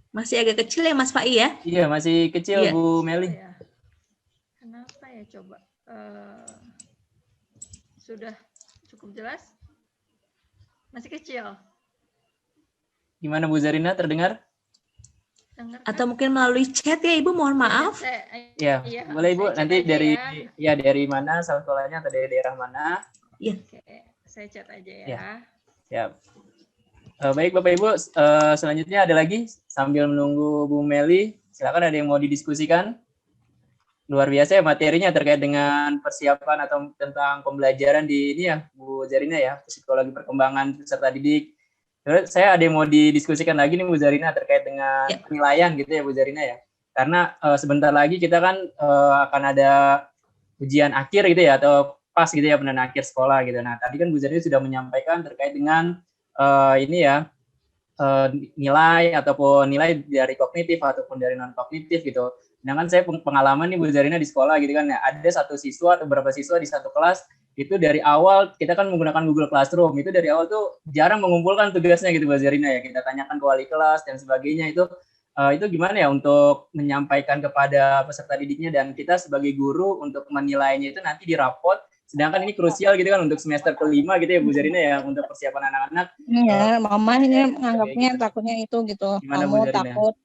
Masih agak kecil ya Mas Fai ya? Iya, masih kecil iya. Bu Meli. Ya. Kenapa ya coba? Sudah cukup jelas? Masih kecil. Gimana Bu Zarina, terdengar? Dengar, atau mungkin melalui chat ya Ibu, mohon maaf. Ya, boleh Ibu. Nanti dari dari mana, asal sekolahnya atau dari daerah mana? Iya. Oke, saya chat aja ya. Siap. Baik Bapak Ibu, selanjutnya ada lagi sambil menunggu Bu Meli, silakan ada yang mau didiskusikan. Luar biasa ya materinya terkait dengan persiapan atau tentang pembelajaran di ini ya Bu Zarina ya, psikologi perkembangan peserta didik. Terus saya ada yang mau didiskusikan lagi nih Bu Zarina terkait dengan penilaian gitu ya Bu Zarina ya. Karena sebentar lagi kita kan akan ada ujian akhir gitu ya, atau pas gitu ya, penilaian akhir sekolah gitu. Nah tadi kan Bu Zarina sudah menyampaikan terkait dengan ini ya, nilai ataupun nilai dari kognitif ataupun dari non kognitif gitu. Sedangkan saya pengalaman nih Bu Zarina di sekolah gitu kan ya, ada satu siswa atau beberapa siswa di satu kelas itu dari awal kita kan menggunakan Google Classroom, itu dari awal tuh jarang mengumpulkan tugasnya gitu Bu Zarina ya. Kita tanyakan ke wali kelas dan sebagainya, itu gimana ya untuk menyampaikan kepada peserta didiknya dan kita sebagai guru untuk menilainya itu nanti di rapot Sedangkan ini krusial gitu kan untuk semester kelima gitu ya Bu Zarina ya, untuk persiapan anak-anak. Iya, mama ini menganggapnya takutnya itu gitu. Gimana, Kamu Bu Zarina? takut.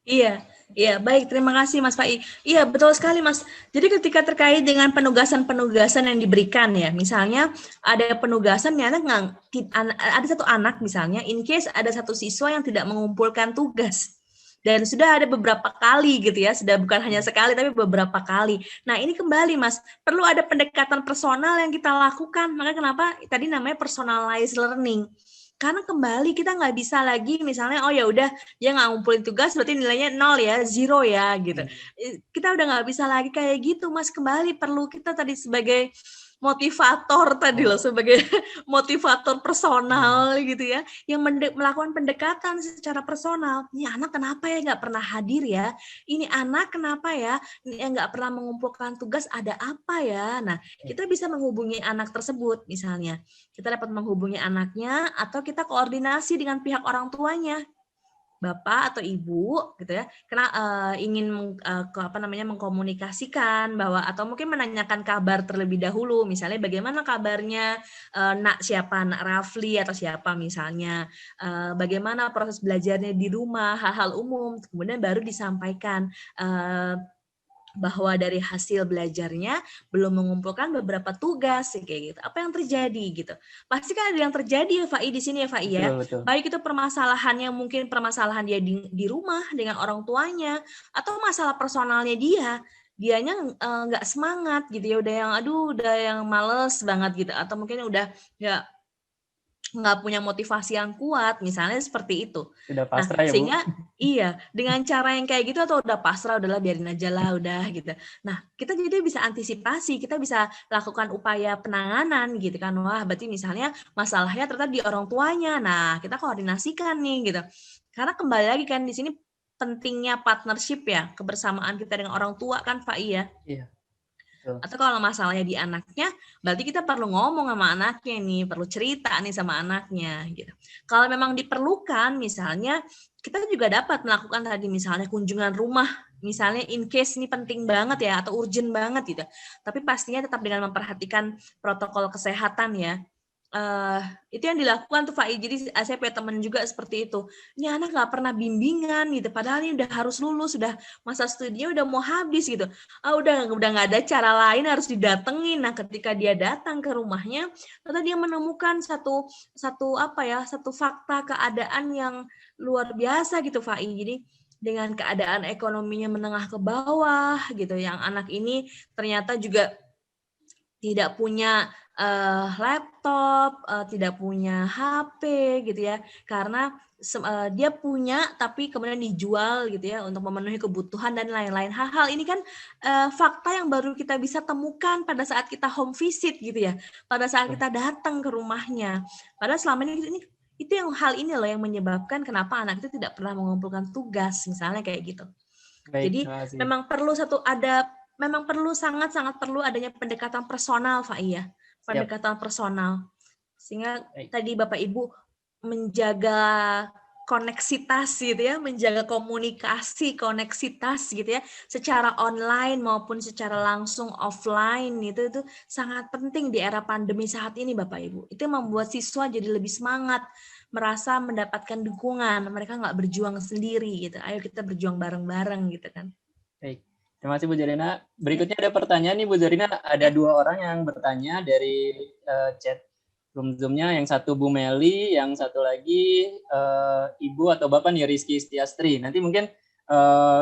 Iya, iya, baik. Terima kasih Mas Fai. Iya, betul sekali Mas. Jadi ketika terkait dengan penugasan-penugasan yang diberikan ya, misalnya ada penugasan yang ada satu anak misalnya, in case ada satu siswa yang tidak mengumpulkan tugas. Dan sudah ada beberapa kali gitu ya, sudah bukan hanya sekali tapi beberapa kali. Nah ini kembali Mas, perlu ada pendekatan personal yang kita lakukan. Makanya kenapa tadi namanya personalized learning. Karena kembali kita nggak bisa lagi misalnya, oh ya udah dia nggak ngumpulin tugas berarti nilainya 0 ya, 0 ya gitu. Kita udah nggak bisa lagi kayak gitu Mas, kembali perlu kita tadi sebagai motivator tadi loh, sebagai motivator personal gitu ya, yang melakukan pendekatan secara personal. Ini anak kenapa ya nggak pernah hadir ya? Ini anak kenapa ya yang nggak pernah mengumpulkan tugas, ada apa ya? Nah, kita bisa menghubungi anak tersebut misalnya. Kita dapat menghubungi anaknya atau kita koordinasi dengan pihak orang tuanya. Bapak atau ibu gitu ya, karena ingin mengkomunikasikan bahwa atau mungkin menanyakan kabar terlebih dahulu, misalnya bagaimana kabarnya nak siapa, nak Rafli atau siapa misalnya, bagaimana proses belajarnya di rumah, hal-hal umum, kemudian baru disampaikan bahwa dari hasil belajarnya belum mengumpulkan beberapa tugas kayak gitu. Apa yang terjadi gitu? Pasti kan ada yang terjadi ya Fai di sini ya Fai ya. Betul. Baik itu permasalahannya mungkin permasalahan dia di rumah dengan orang tuanya atau masalah personalnya dianya nggak semangat gitu ya, udah yang males banget gitu, atau mungkin udah nggak punya motivasi yang kuat, misalnya seperti itu. Udah pasrah ya Bu? Sehingga iya, dengan cara yang kayak gitu atau udah pasrah, udahlah biarin aja lah, udah gitu. Nah, kita jadi bisa antisipasi, kita bisa lakukan upaya penanganan gitu kan. Wah, berarti misalnya masalahnya ternyata di orang tuanya. Nah, kita koordinasikan nih gitu. Karena kembali lagi kan di sini pentingnya partnership ya, kebersamaan kita dengan orang tua kan, Fai ya. Iya. Atau kalau masalahnya di anaknya, berarti kita perlu ngomong sama anaknya nih, perlu cerita nih sama anaknya gitu. Kalau memang diperlukan, misalnya kita juga dapat melakukan tadi misalnya kunjungan rumah, misalnya in case ini penting banget ya atau urgent banget gitu. Tapi pastinya tetap dengan memperhatikan protokol kesehatan ya. Itu yang dilakukan tuh Fai. Jadi saya punya teman juga seperti itu. Ini anak nggak pernah bimbingan gitu. Padahal ini udah harus lulus, sudah masa studinya udah mau habis gitu. Udah nggak ada cara lain, harus didatengin. Nah ketika dia datang ke rumahnya, ternyata dia menemukan satu fakta keadaan yang luar biasa gitu Fai. Jadi dengan keadaan ekonominya menengah ke bawah gitu, yang anak ini ternyata juga tidak punya laptop, tidak punya HP gitu ya, karena dia punya tapi kemudian dijual gitu ya untuk memenuhi kebutuhan dan lain-lain. Hal-hal ini kan fakta yang baru kita bisa temukan pada saat kita home visit gitu ya, pada saat kita datang ke rumahnya. Padahal selama ini itu hal ini loh yang menyebabkan kenapa anak itu tidak pernah mengumpulkan tugas misalnya kayak gitu. Baik, jadi memang perlu sangat-sangat perlu adanya pendekatan personal, Fai ya. Pendekatan personal. Sehingga tadi Bapak Ibu menjaga koneksitas gitu ya, menjaga koneksitas gitu ya, secara online maupun secara langsung offline itu sangat penting di era pandemi saat ini Bapak Ibu. Itu membuat siswa jadi lebih semangat, merasa mendapatkan dukungan, mereka nggak berjuang sendiri gitu. Ayo kita berjuang bareng-bareng gitu kan. Baik. Terima kasih Bu Zarina. Berikutnya ada pertanyaan nih Bu Zarina. Ada 2 orang yang bertanya dari chat room Zoom-nya. Yang satu Bu Meli, yang satu lagi Ibu atau Bapak nih Rizky Istiastri. Nanti mungkin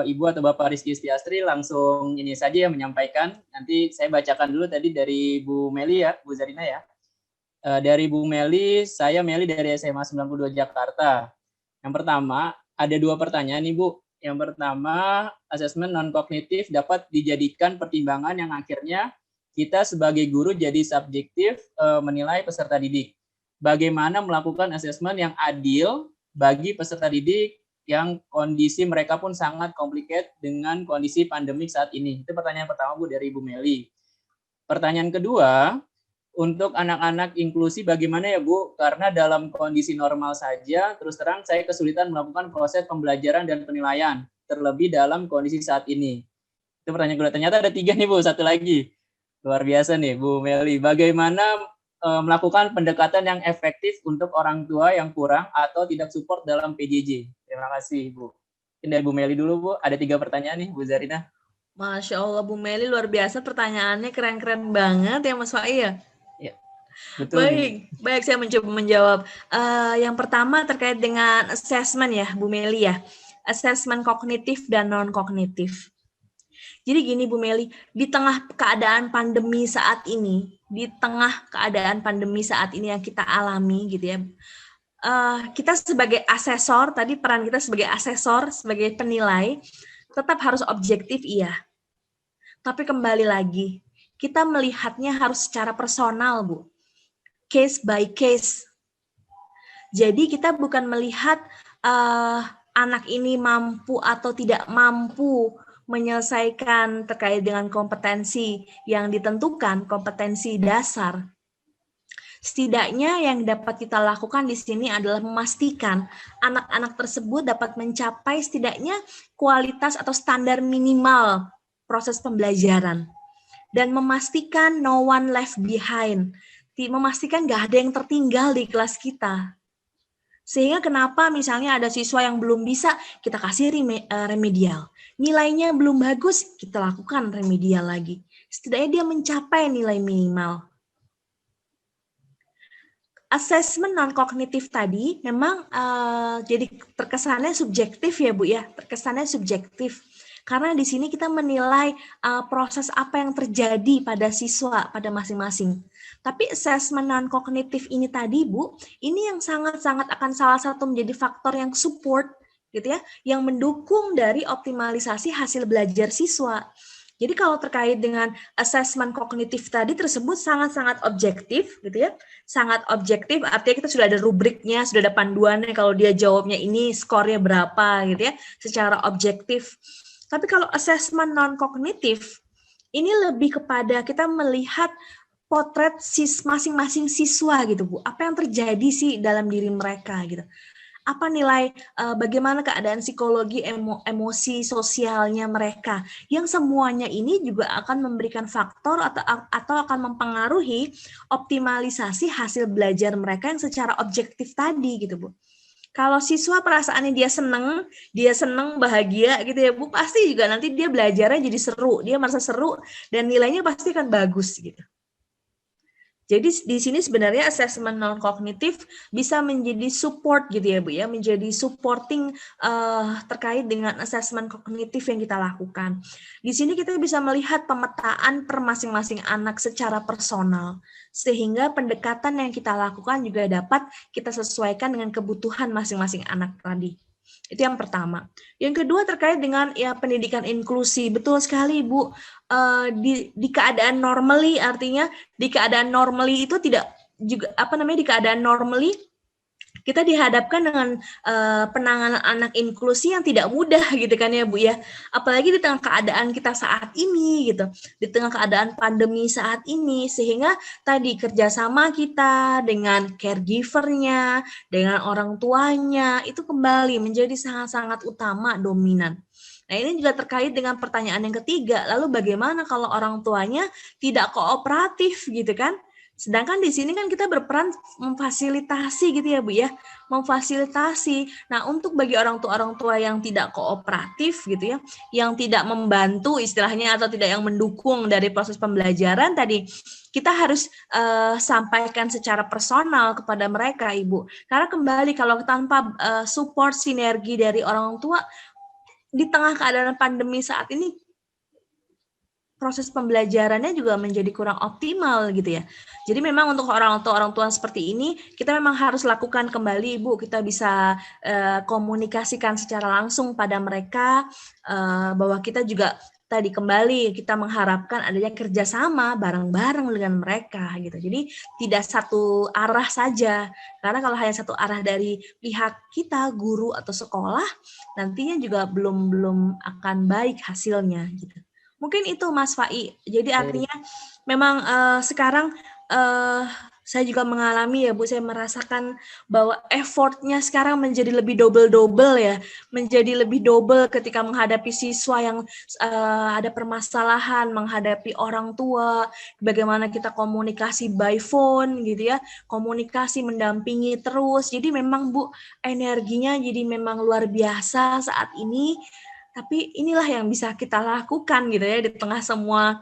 Ibu atau Bapak Rizky Istiastri langsung ini saja yang menyampaikan. Nanti saya bacakan dulu tadi dari Bu Meli ya, Bu Zarina ya. Dari Bu Meli, saya Meli dari SMA 92 Jakarta. Yang pertama, ada 2 pertanyaan nih Bu. Yang pertama, asesmen non-kognitif dapat dijadikan pertimbangan yang akhirnya kita sebagai guru jadi subjektif menilai peserta didik. Bagaimana melakukan asesmen yang adil bagi peserta didik yang kondisi mereka pun sangat complicated dengan kondisi pandemik saat ini? Itu pertanyaan pertama Bu dari Ibu Meli. Pertanyaan kedua, untuk anak-anak inklusi bagaimana ya Bu? Karena dalam kondisi normal saja, terus terang saya kesulitan melakukan proses pembelajaran dan penilaian, terlebih dalam kondisi saat ini. Itu pertanyaan kedua. Ternyata ada 3 nih Bu, satu lagi. Luar biasa nih Bu Meli. Bagaimana melakukan pendekatan yang efektif untuk orang tua yang kurang atau tidak support dalam PJJ? Terima kasih Bu. Mungkin dari Bu Meli dulu Bu. Ada 3 pertanyaan nih Bu Zarina. Masya Allah Bu Meli, luar biasa pertanyaannya, keren-keren banget ya Mas Fai ya. Betul. Baik, saya mencoba menjawab. Yang pertama terkait dengan assessment ya, Bu Meli ya. Assessment kognitif dan non-kognitif. Jadi gini Bu Meli, di tengah keadaan pandemi saat ini, yang kita alami gitu ya, kita sebagai asesor, tadi peran kita sebagai asesor, sebagai penilai, tetap harus objektif iya. Tapi kembali lagi, kita melihatnya harus secara personal Bu. Case by case. Jadi kita bukan melihat anak ini mampu atau tidak mampu menyelesaikan terkait dengan kompetensi yang ditentukan, kompetensi dasar. Setidaknya yang dapat kita lakukan di sini adalah memastikan anak-anak tersebut dapat mencapai setidaknya kualitas atau standar minimal proses pembelajaran. Dan memastikan no one left behind. Memastikan nggak ada yang tertinggal di kelas kita. Sehingga kenapa misalnya ada siswa yang belum bisa, kita kasih remedial. Nilainya belum bagus, kita lakukan remedial lagi. Setidaknya dia mencapai nilai minimal. Assessment non-kognitif tadi memang jadi terkesannya subjektif ya Bu ya, terkesannya subjektif. Karena di sini kita menilai proses apa yang terjadi pada siswa, pada masing-masing. Tapi assessment non-kognitif ini tadi Bu, ini yang sangat-sangat akan salah satu menjadi faktor yang support gitu ya, yang mendukung dari optimalisasi hasil belajar siswa. Jadi kalau terkait dengan assessment kognitif tadi tersebut sangat-sangat objektif gitu ya. Sangat objektif artinya kita sudah ada rubriknya, sudah ada panduannya kalau dia jawabnya ini skornya berapa gitu ya, secara objektif. Tapi kalau assessment non-kognitif ini lebih kepada kita melihat potret masing-masing siswa gitu Bu. Apa yang terjadi sih dalam diri mereka gitu. Apa nilai, bagaimana keadaan psikologi, emosi sosialnya mereka. Yang semuanya ini juga akan memberikan faktor atau akan mempengaruhi optimalisasi hasil belajar mereka yang secara objektif tadi gitu Bu. Kalau siswa perasaannya dia seneng, bahagia gitu ya Bu, pasti juga nanti dia belajarnya jadi seru, dia merasa seru dan nilainya pasti akan bagus gitu. Jadi di sini sebenarnya assessment non-kognitif bisa menjadi support gitu ya Bu ya, menjadi supporting terkait dengan assessment kognitif yang kita lakukan. Di sini kita bisa melihat pemetaan per masing-masing anak secara personal, sehingga pendekatan yang kita lakukan juga dapat kita sesuaikan dengan kebutuhan masing-masing anak tadi. Itu yang pertama. Yang kedua terkait dengan ya pendidikan inklusi. Betul sekali Bu. Di keadaan normally, artinya di keadaan normally itu tidak juga di keadaan normally kita dihadapkan dengan penanganan anak inklusi yang tidak mudah gitu kan ya Bu ya. Apalagi di tengah keadaan kita saat ini gitu. Di tengah keadaan pandemi saat ini, sehingga tadi kerjasama kita dengan caregiver-nya, dengan orang tuanya itu kembali menjadi sangat-sangat utama, dominan. Nah ini juga terkait dengan pertanyaan yang ketiga, lalu bagaimana kalau orang tuanya tidak kooperatif gitu kan? Sedangkan di sini kan kita berperan memfasilitasi gitu ya Bu ya, memfasilitasi. Nah untuk bagi orang tua yang tidak kooperatif gitu ya, yang tidak membantu istilahnya atau tidak yang mendukung dari proses pembelajaran tadi, kita harus sampaikan secara personal kepada mereka Ibu. Karena kembali kalau tanpa support sinergi dari orang tua, di tengah keadaan pandemi saat ini, proses pembelajarannya juga menjadi kurang optimal gitu ya. Jadi memang untuk orang tua seperti ini, kita memang harus lakukan kembali Ibu, kita bisa komunikasikan secara langsung pada mereka, bahwa kita juga tadi kembali kita mengharapkan adanya kerjasama bareng-bareng dengan mereka gitu. Jadi tidak satu arah saja, karena kalau hanya satu arah dari pihak kita, guru atau sekolah, nantinya juga belum akan baik hasilnya gitu. Mungkin itu Mas Fai. Jadi artinya memang sekarang saya juga mengalami ya Bu, saya merasakan bahwa effortnya sekarang menjadi lebih double ya, menjadi lebih double ketika menghadapi siswa yang ada permasalahan, menghadapi orang tua, bagaimana kita komunikasi by phone gitu ya, komunikasi mendampingi terus. Jadi memang Bu, energinya jadi memang luar biasa saat ini. Tapi inilah yang bisa kita lakukan gitu ya di tengah semua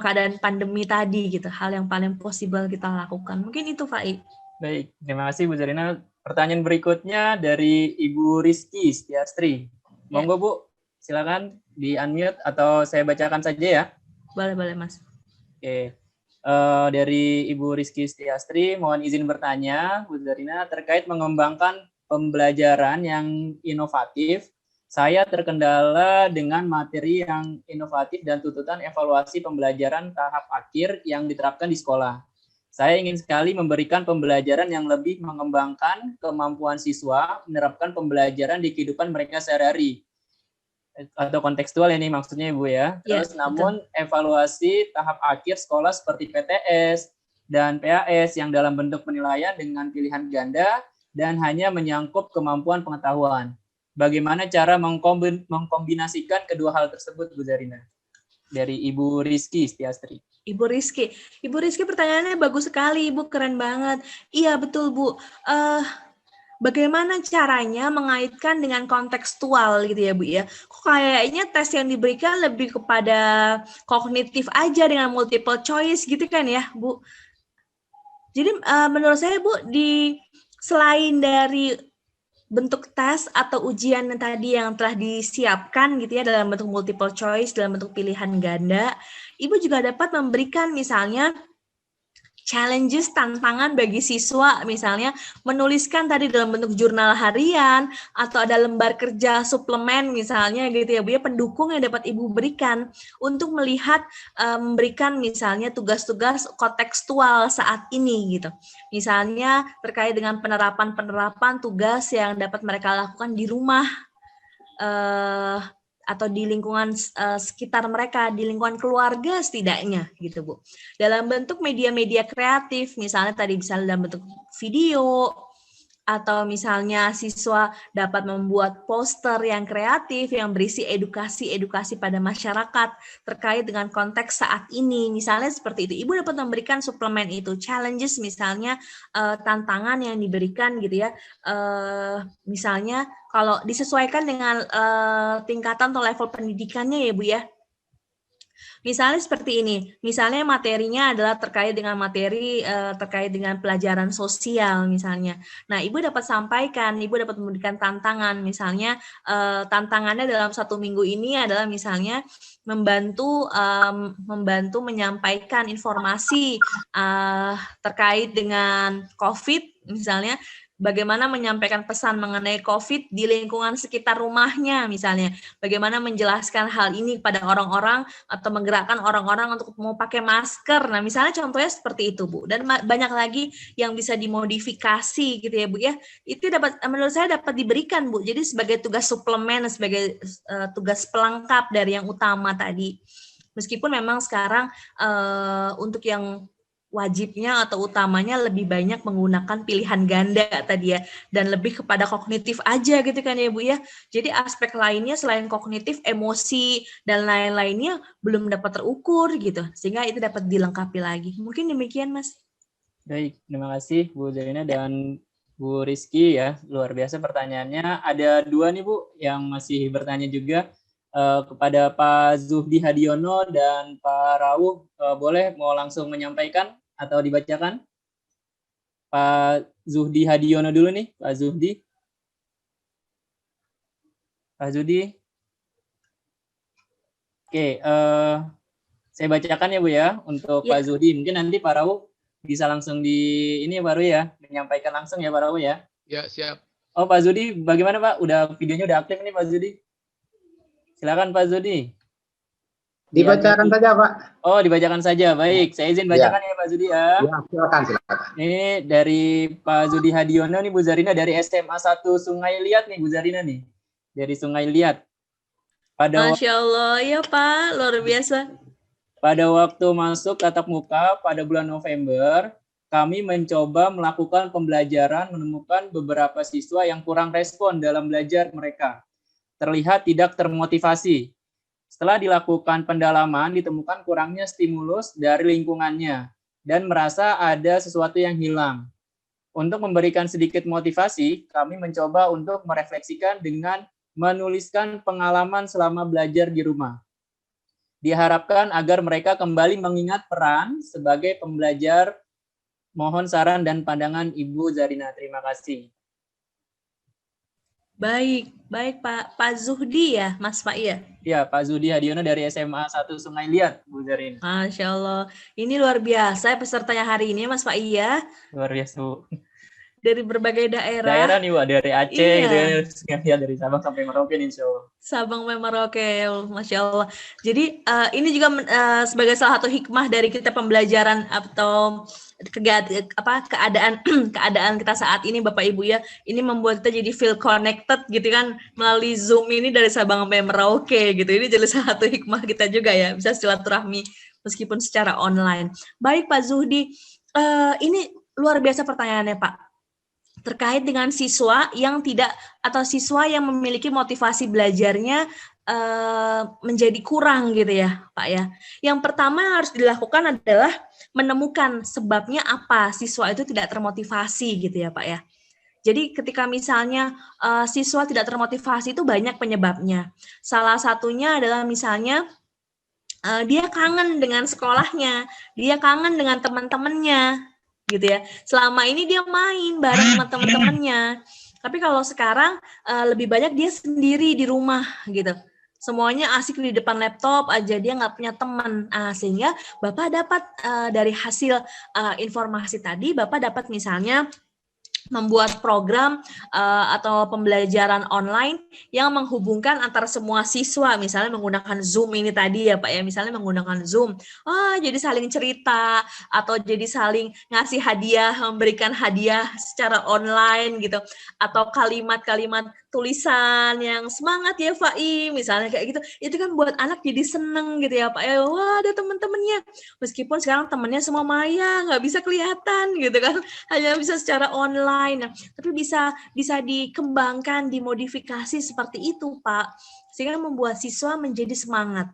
keadaan pandemi tadi gitu, hal yang paling possible kita lakukan. Mungkin itu, Fai. Baik, terima kasih Bu Zarina. Pertanyaan berikutnya dari Ibu Rizky Setiastri. Monggo Bu, silakan di-unmute atau saya bacakan saja ya. Boleh Mas. Oke. Dari Ibu Rizky Setiastri, mohon izin bertanya, Bu Zarina, terkait mengembangkan pembelajaran yang inovatif. Saya terkendala dengan materi yang inovatif dan tuntutan evaluasi pembelajaran tahap akhir yang diterapkan di sekolah. Saya ingin sekali memberikan pembelajaran yang lebih mengembangkan kemampuan siswa menerapkan pembelajaran di kehidupan mereka sehari-hari. Atau kontekstual ini maksudnya Ibu ya. Terus namun evaluasi tahap akhir sekolah seperti PTS dan PAS yang dalam bentuk penilaian dengan pilihan ganda dan hanya menyangkut kemampuan pengetahuan. Bagaimana cara mengkombinasikan kedua hal tersebut, Bu Zarina? Dari Ibu Rizky Setiastri. Ibu Rizky pertanyaannya bagus sekali, Ibu, keren banget. Iya, betul, Bu. Bagaimana caranya mengaitkan dengan kontekstual gitu ya, Bu ya? Kok kayaknya tes yang diberikan lebih kepada kognitif aja dengan multiple choice gitu kan ya, Bu? Jadi menurut saya, Bu, selain dari bentuk tes atau ujian yang tadi yang telah disiapkan gitu ya dalam bentuk multiple choice, dalam bentuk pilihan ganda, Ibu juga dapat memberikan misalnya challenges, tantangan bagi siswa, misalnya menuliskan tadi dalam bentuk jurnal harian atau ada lembar kerja suplemen misalnya gitu ya Bu ya, pendukung yang dapat Ibu berikan untuk melihat memberikan misalnya tugas-tugas kontekstual saat ini gitu. Misalnya terkait dengan penerapan tugas yang dapat mereka lakukan di rumah atau di lingkungan sekitar mereka, di lingkungan keluarga setidaknya gitu Bu. Dalam bentuk media-media kreatif, misalnya tadi bisa dalam bentuk video, atau misalnya siswa dapat membuat poster yang kreatif yang berisi edukasi pada masyarakat terkait dengan konteks saat ini. Misalnya seperti itu. Ibu dapat memberikan suplemen itu, challenges misalnya tantangan yang diberikan gitu ya. Misalnya kalau disesuaikan dengan tingkatan atau level pendidikannya ya Bu ya. Misalnya seperti ini, misalnya materinya adalah terkait dengan terkait dengan pelajaran sosial misalnya. Nah, Ibu dapat sampaikan, Ibu dapat memberikan tantangan, misalnya tantangannya dalam 1 minggu ini adalah misalnya membantu menyampaikan informasi terkait dengan COVID misalnya. Bagaimana menyampaikan pesan mengenai COVID di lingkungan sekitar rumahnya misalnya. Bagaimana menjelaskan hal ini kepada orang-orang atau menggerakkan orang-orang untuk mau pakai masker. Nah, misalnya contohnya seperti itu, Bu. Dan banyak lagi yang bisa dimodifikasi gitu ya, Bu ya. Itu menurut saya dapat diberikan, Bu. Jadi sebagai tugas suplemen, sebagai tugas pelengkap dari yang utama tadi. Meskipun memang sekarang untuk yang wajibnya atau utamanya lebih banyak menggunakan pilihan ganda tadi ya, dan lebih kepada kognitif aja gitu kan ya Bu ya. Jadi aspek lainnya selain kognitif, emosi dan lain-lainnya belum dapat terukur gitu, sehingga itu dapat dilengkapi lagi. Mungkin demikian Mas. Baik, terima kasih Bu Zarina dan Bu Rizky ya, luar biasa pertanyaannya. Ada 2 nih Bu yang masih bertanya juga. Kepada Pak Zuhdi Hadiono dan Pak Rawuh, boleh mau langsung menyampaikan atau dibacakan? Pak Zuhdi Hadiono dulu nih, Pak Zuhdi. Pak Zuhdi. Oke, saya bacakan ya Bu ya untuk Pak Zuhdi. Mungkin nanti Pak Rawuh bisa langsung ini baru ya, menyampaikan langsung ya Pak Rawuh ya. Ya, siap. Oh Pak Zuhdi, bagaimana Pak? Videonya udah aktif nih Pak Zuhdi. Silakan Pak Zudi. Dibacakan saja Pak. Oh, dibacakan saja. Baik, saya izin bacakan ya Pak Zudi ya. Ya, silakan. Ini dari Pak Zudi Hadiono nih Bu Zarina dari SMA 1 Sungai Liat nih Bu Zarina nih. Dari Sungai Liat. Masya Allah, ya Pak, luar biasa. Pada waktu masuk tatap muka pada bulan November, kami mencoba melakukan pembelajaran, menemukan beberapa siswa yang kurang respon dalam belajar mereka. Terlihat tidak termotivasi. Setelah dilakukan pendalaman, ditemukan kurangnya stimulus dari lingkungannya dan merasa ada sesuatu yang hilang. Untuk memberikan sedikit motivasi, kami mencoba untuk merefleksikan dengan menuliskan pengalaman selama belajar di rumah. Diharapkan agar mereka kembali mengingat peran sebagai pembelajar. Mohon saran dan pandangan Ibu Zarina. Terima kasih. Baik Pak Zuhdi ya, Mas Pak ya? Ya, Pak Zuhdi Hadiono dari SMA 1 Sungai Liat, Bu Zarina. Masya Allah. Ini luar biasa pesertanya hari ini, Mas Pak Iya. Luar biasa, Bu. Dari berbagai daerah. Daerah nih, Bu, dari Aceh, iya. Gitu ya, dari Sabang sampai Merauke, insya Allah. Sabang sampai Merauke, Masya Allah. Jadi ini juga sebagai salah satu hikmah dari kita pembelajaran atau keadaan kita saat ini, Bapak Ibu ya, ini membuat kita jadi feel connected gitu kan melalui Zoom ini dari Sabang sampai Merauke gitu. Ini jadi salah satu hikmah kita juga ya, bisa silaturahmi meskipun secara online. Baik Pak Zuhdi, ini luar biasa pertanyaannya Pak. Terkait dengan siswa yang tidak atau siswa yang memiliki motivasi belajarnya menjadi kurang gitu ya Pak ya. Yang pertama yang harus dilakukan adalah menemukan sebabnya apa siswa itu tidak termotivasi gitu ya Pak ya. Jadi ketika misalnya siswa tidak termotivasi itu banyak penyebabnya. Salah satunya adalah misalnya dia kangen dengan sekolahnya, dia kangen dengan teman-temannya gitu ya. Selama ini dia main bareng sama teman-temannya. Tapi kalau sekarang lebih banyak dia sendiri di rumah gitu. Semuanya asik di depan laptop aja, dia nggak punya teman. Sehingga Bapak dapat dari hasil informasi tadi, Bapak dapat misalnya membuat program atau pembelajaran online yang menghubungkan antara semua siswa, misalnya menggunakan Zoom ini tadi ya Pak ya, misalnya menggunakan Zoom, jadi saling cerita atau jadi saling ngasih hadiah, memberikan hadiah secara online gitu, atau kalimat-kalimat tulisan yang semangat ya Fai, misalnya kayak gitu, itu kan buat anak jadi seneng gitu ya Pak ya, wah ada teman-temannya, meskipun sekarang temennya semua maya, nggak bisa kelihatan gitu kan, hanya bisa secara online. Nah, tapi bisa dikembangkan, dimodifikasi seperti itu, Pak, sehingga membuat siswa menjadi semangat.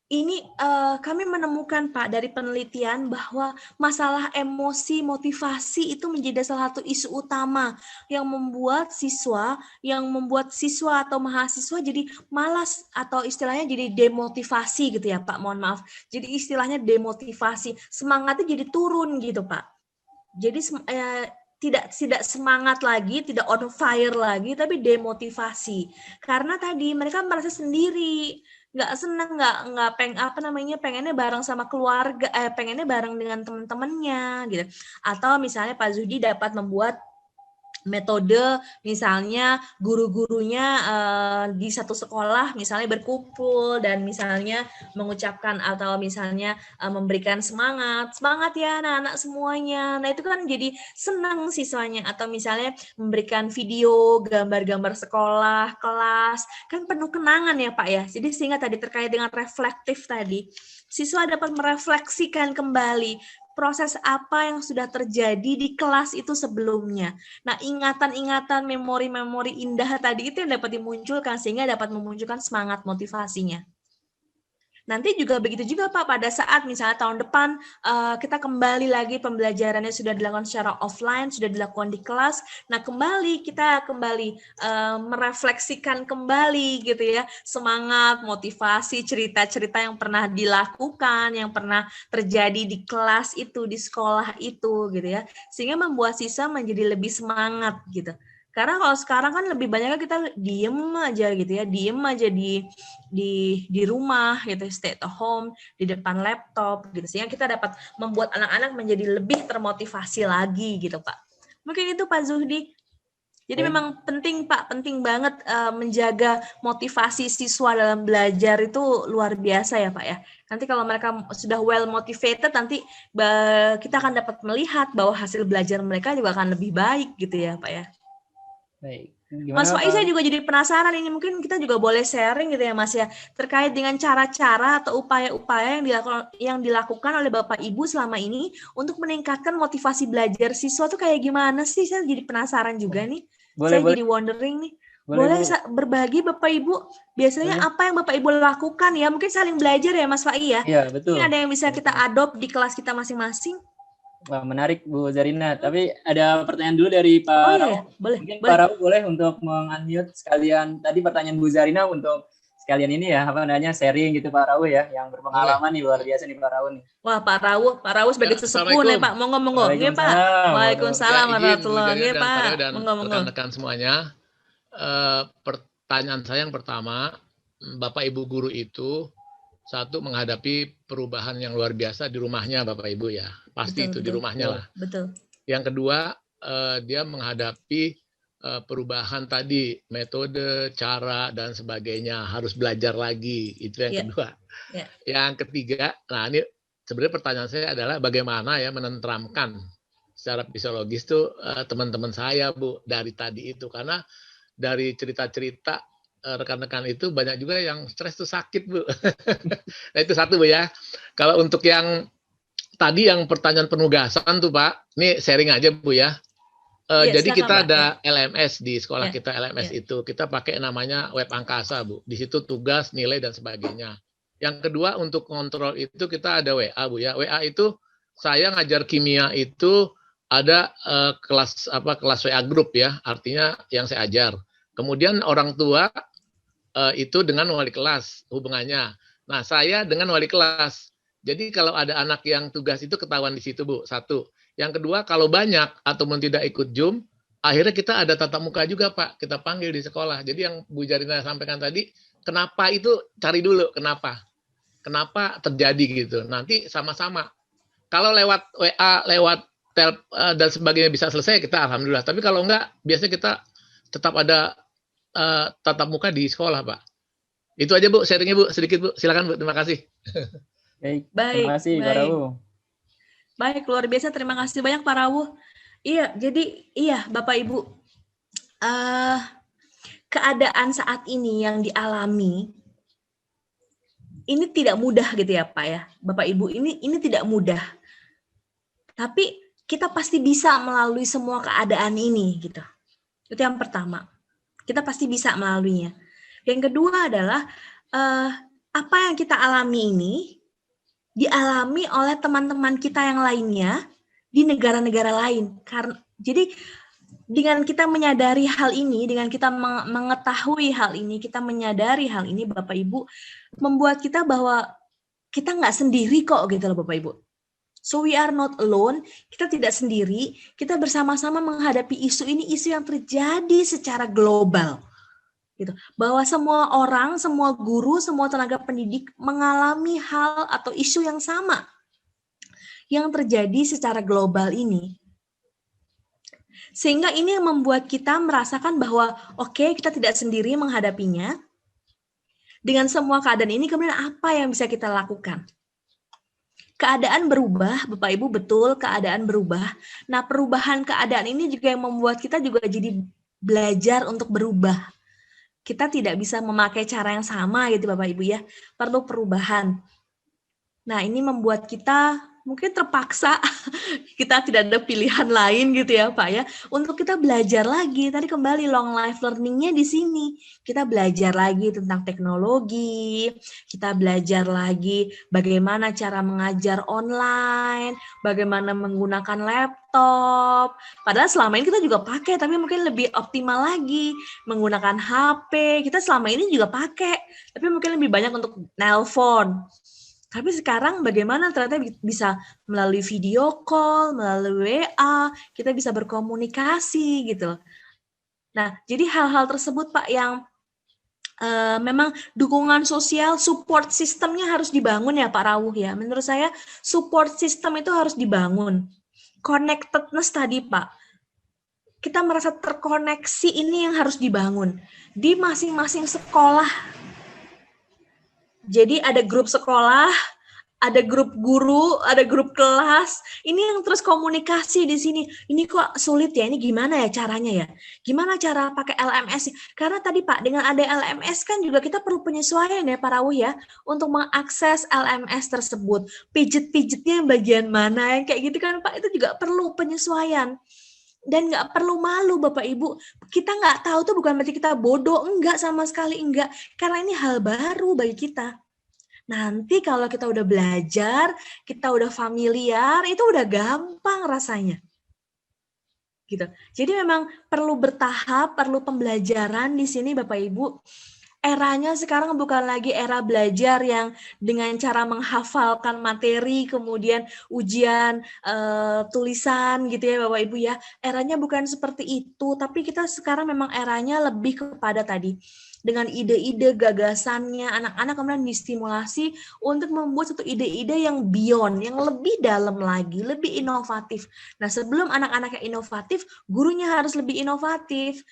Ini kami menemukan, Pak, dari penelitian bahwa masalah emosi, motivasi itu menjadi salah satu isu utama yang membuat siswa atau mahasiswa jadi malas atau istilahnya jadi demotivasi gitu ya, Pak. Mohon maaf. Jadi istilahnya demotivasi, semangatnya jadi turun gitu, Pak. Jadi tidak semangat lagi, tidak on fire lagi, tapi demotivasi. Karena tadi mereka merasa sendiri, nggak senang, pengennya bareng sama keluarga, pengennya bareng dengan teman-temannya, gitu. Atau misalnya Pak Zuhdi dapat membuat metode misalnya guru-gurunya di satu sekolah misalnya berkumpul dan misalnya mengucapkan atau misalnya memberikan semangat ya anak-anak semuanya. Nah itu kan jadi senang siswanya, atau misalnya memberikan video gambar-gambar sekolah, kelas, kan penuh kenangan ya Pak ya. Jadi sehingga tadi terkait dengan reflektif tadi, siswa dapat merefleksikan kembali proses apa yang sudah terjadi di kelas itu sebelumnya. Nah, ingatan-ingatan, memori-memori indah tadi itu yang dapat dimunculkan sehingga dapat memunculkan semangat motivasinya. Nanti juga begitu juga Pak, pada saat misalnya tahun depan kita kembali lagi pembelajarannya sudah dilakukan secara offline, sudah dilakukan di kelas. Nah kita kembali merefleksikan kembali gitu ya, semangat, motivasi, cerita-cerita yang pernah dilakukan, yang pernah terjadi di kelas itu, di sekolah itu gitu ya, sehingga membuat siswa menjadi lebih semangat gitu. Karena kalau sekarang kan lebih banyak kita diem aja gitu ya, di rumah gitu, stay at home, di depan laptop gitu, sehingga kita dapat membuat anak-anak menjadi lebih termotivasi lagi gitu Pak. Mungkin itu Pak Zuhdi. Jadi memang penting Pak, penting banget menjaga motivasi siswa dalam belajar itu luar biasa ya Pak ya. Nanti kalau mereka sudah well motivated, nanti kita akan dapat melihat bahwa hasil belajar mereka juga akan lebih baik gitu ya Pak ya. Baik. Mas Faiz, saya juga jadi penasaran ini, mungkin kita juga boleh sharing gitu ya Mas ya, terkait dengan cara-cara atau upaya-upaya yang dilakukan oleh Bapak Ibu selama ini untuk meningkatkan motivasi belajar siswa tuh kayak gimana sih? Saya jadi penasaran juga nih. Jadi wondering nih. Boleh berbagi Bapak Ibu, biasanya apa yang Bapak Ibu lakukan ya? Mungkin saling belajar ya Mas Faiz ya? Iya, betul. Ini ada yang bisa kita adopt di kelas kita masing-masing. Wah, menarik Bu Zarina. Tapi ada pertanyaan dulu dari Pak Raul. Boleh. Mungkin Pak Raul boleh untuk meng-unmute sekalian. Tadi pertanyaan Bu Zarina untuk sekalian ini ya, sharing gitu Pak Raul ya, yang berpengalaman nih, luar biasa nih Pak Raul nih. Wah, Pak Raul sebagai sesepuh nih Pak. Monggo. Nggih Pak. Waalaikumsalam warahmatullahi wabarakatuh. Nggih Pak. Monggo. Rekan-rekan semuanya. Pertanyaan saya yang pertama, Bapak Ibu guru itu satu menghadapi perubahan yang luar biasa di rumahnya Bapak Ibu ya. Pasti betul, di rumahnya lah. Betul. Yang kedua, dia menghadapi perubahan tadi, metode, cara, dan sebagainya. Harus belajar lagi. Itu yang kedua. Yang ketiga, nah ini sebenarnya pertanyaan saya adalah bagaimana ya menenteramkan secara fisiologis tuh teman-teman saya Bu dari tadi itu. Karena dari cerita-cerita rekan-rekan itu banyak juga yang stres tuh sakit Bu. Nah itu satu Bu ya. Kalau untuk yang tadi yang pertanyaan penugasan tuh Pak, ini sharing aja Bu ya. Jadi kita ada LMS di sekolah kita LMS itu kita pakai namanya web angkasa Bu. Di situ tugas, nilai dan sebagainya. Yang kedua untuk kontrol itu kita ada WA Bu ya. WA itu saya ngajar kimia itu ada kelas WA group ya. Artinya yang saya ajar. Kemudian orang tua itu dengan wali kelas hubungannya. Nah, saya dengan wali kelas. Jadi kalau ada anak yang tugas itu ketahuan di situ, Bu. Satu. Yang kedua, kalau banyak ataupun tidak ikut Zoom, akhirnya kita ada tatap muka juga, Pak. Kita panggil di sekolah. Jadi yang Bu Zarina sampaikan tadi, kenapa itu cari dulu, kenapa? Kenapa terjadi gitu. Nanti sama-sama. Kalau lewat WA, lewat tel dan sebagainya bisa selesai, kita alhamdulillah. Tapi kalau enggak, biasanya kita tetap ada tatap muka di sekolah, Pak. Itu aja Bu, sharingnya Bu, sedikit Bu. Silakan Bu, terima kasih. Baik. Terima kasih Pak Rawu. Baik, luar biasa. Terima kasih banyak Pak Rawu. Iya, jadi Bapak Ibu, keadaan saat ini yang dialami ini tidak mudah gitu ya Pak ya, Bapak Ibu. Ini tidak mudah. Tapi kita pasti bisa melalui semua keadaan ini gitu. Itu yang pertama. Kita pasti bisa melaluinya. Yang kedua adalah apa yang kita alami ini dialami oleh teman-teman kita yang lainnya di negara-negara lain. Jadi dengan kita menyadari hal ini, dengan kita mengetahui hal ini, kita menyadari hal ini, Bapak Ibu, membuat kita bahwa kita nggak sendiri kok gitu loh Bapak Ibu. So we are not alone, kita tidak sendiri, kita bersama-sama menghadapi isu ini, isu yang terjadi secara global. Gitu. Bahwa semua orang, semua guru, semua tenaga pendidik mengalami hal atau isu yang sama yang terjadi secara global ini. Sehingga ini yang membuat kita merasakan bahwa oke, kita tidak sendiri menghadapinya. Dengan semua keadaan ini, kemudian apa yang bisa kita lakukan? Keadaan berubah, Bapak Ibu, betul keadaan berubah. Nah, perubahan keadaan ini juga yang membuat kita juga jadi belajar untuk berubah. Kita tidak bisa memakai cara yang sama gitu Bapak Ibu ya. Perlu perubahan. Nah, ini membuat kita mungkin terpaksa kita tidak ada pilihan lain gitu ya Pak ya. Untuk kita belajar lagi. Tadi kembali long life learning-nya di sini. Kita belajar lagi tentang teknologi. Kita belajar lagi bagaimana cara mengajar online. Bagaimana menggunakan laptop. Padahal selama ini kita juga pakai. Tapi mungkin lebih optimal lagi. Menggunakan HP. Kita selama ini juga pakai. Tapi mungkin lebih banyak untuk nelpon. Tapi sekarang bagaimana ternyata bisa melalui video call, melalui WA, kita bisa berkomunikasi gitu. Nah, jadi hal-hal tersebut Pak yang memang dukungan sosial, support sistemnya harus dibangun ya Pak Rawuh ya. Menurut saya support system itu harus dibangun. Connectedness tadi Pak. Kita merasa terkoneksi ini yang harus dibangun. Di masing-masing sekolah. Jadi ada grup sekolah, ada grup guru, ada grup kelas. Ini yang terus komunikasi di sini. Ini kok sulit ya, ini gimana ya caranya ya? Gimana cara pakai LMS? Karena tadi Pak, dengan ada LMS kan juga kita perlu penyesuaian ya Pak Rawuh ya, untuk mengakses LMS tersebut. Pijet-pijetnya yang bagian mana, yang kayak gitu kan Pak, itu juga perlu penyesuaian. Dan nggak perlu malu Bapak Ibu, kita nggak tahu tuh bukan berarti kita bodoh, enggak, sama sekali enggak. Karena ini hal baru bagi kita. Nanti kalau kita udah belajar, kita udah familiar, itu udah gampang rasanya. Gitu. Jadi memang perlu bertahap, perlu pembelajaran di sini Bapak Ibu. Eranya sekarang bukan lagi era belajar yang dengan cara menghafalkan materi, kemudian ujian tulisan gitu ya Bapak Ibu ya. Eranya bukan seperti itu, tapi kita sekarang memang eranya lebih kepada tadi. Dengan ide-ide gagasannya, anak-anak kemudian distimulasi untuk membuat satu ide-ide yang beyond, yang lebih dalam lagi, lebih inovatif. Nah, sebelum anak-anak yang inovatif, gurunya harus lebih inovatif.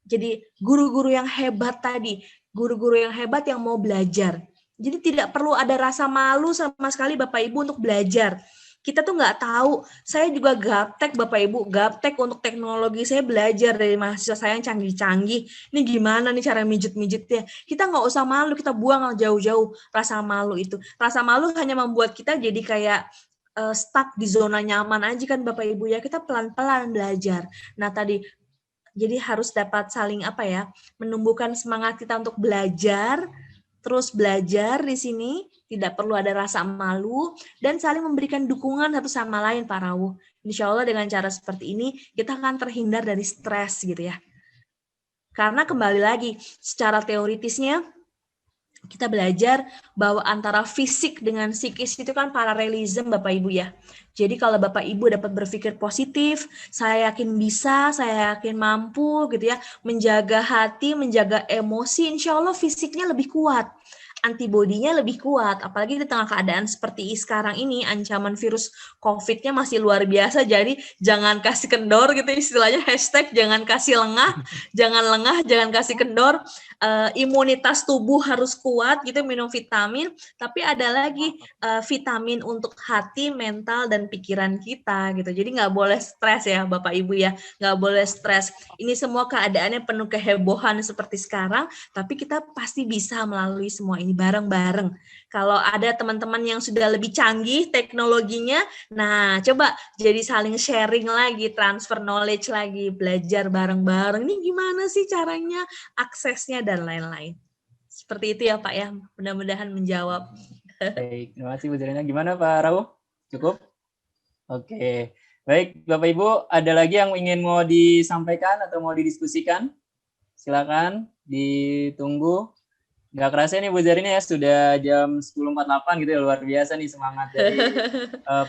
Jadi guru-guru yang hebat tadi, guru-guru yang hebat yang mau belajar. Jadi tidak perlu ada rasa malu sama sekali Bapak Ibu untuk belajar. Kita tuh nggak tahu, saya juga gaptek Bapak Ibu, gaptek untuk teknologi, saya belajar dari mahasiswa saya yang canggih-canggih, ini gimana nih cara mijet-mijetnya. Kita nggak usah malu, kita buang jauh-jauh rasa malu itu. Rasa malu hanya membuat kita jadi kayak stuck di zona nyaman aja kan Bapak Ibu ya, kita pelan-pelan belajar. Nah tadi, jadi harus dapat saling menumbuhkan semangat kita untuk belajar, terus belajar di sini, tidak perlu ada rasa malu, dan saling memberikan dukungan satu sama lain Pak Rawuh. Insya Allah dengan cara seperti ini, kita akan terhindar dari stres gitu ya. Karena kembali lagi, secara teoritisnya, kita belajar bahwa antara fisik dengan psikis itu kan paralelism Bapak Ibu ya. Jadi kalau Bapak Ibu dapat berpikir positif, saya yakin bisa, saya yakin mampu gitu ya, menjaga hati, menjaga emosi, insya Allah fisiknya lebih kuat. Antibodinya lebih kuat, apalagi di tengah keadaan seperti sekarang ini, ancaman virus COVID-nya masih luar biasa, jadi jangan kasih kendor gitu istilahnya, hashtag jangan kasih lengah, jangan kasih kendor, imunitas tubuh harus kuat gitu, minum vitamin, tapi ada lagi vitamin untuk hati, mental, dan pikiran kita gitu, jadi nggak boleh stres ya Bapak Ibu ya, nggak boleh stres, ini semua keadaannya penuh kehebohan seperti sekarang, tapi kita pasti bisa melalui semua ini bareng-bareng. Kalau ada teman-teman yang sudah lebih canggih teknologinya, nah coba jadi saling sharing lagi, transfer knowledge lagi, belajar bareng-bareng. Ini gimana sih caranya, aksesnya, dan lain-lain. Seperti itu ya Pak ya, mudah-mudahan menjawab. Baik, terima kasih Bu Zarina. Gimana Pak Rawuh? Cukup? Oke. Baik, Bapak Ibu, ada lagi yang ingin mau disampaikan atau mau didiskusikan? Silakan, ditunggu. Nggak kerasa nih Bu Zarina ya, sudah jam 10.48 gitu ya, luar biasa nih semangat dari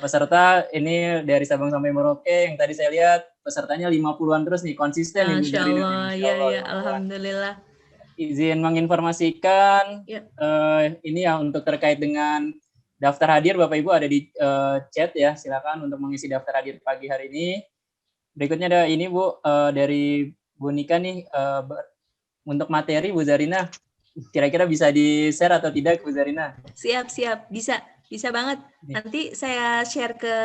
peserta. Ini dari Sabang sampai Merauke, yang tadi saya lihat pesertanya 50-an terus nih, konsisten nih Bu Zarina. Masya Allah, ya, alhamdulillah. Izin menginformasikan, ini ya untuk terkait dengan daftar hadir, Bapak Ibu ada di chat ya, silakan untuk mengisi daftar hadir pagi hari ini. Berikutnya ada ini Bu, dari Bu Nika nih, untuk materi Bu Zarina. Kira-kira bisa di-share atau tidak, Bu Zarina? Siap, bisa banget. Nanti saya share ke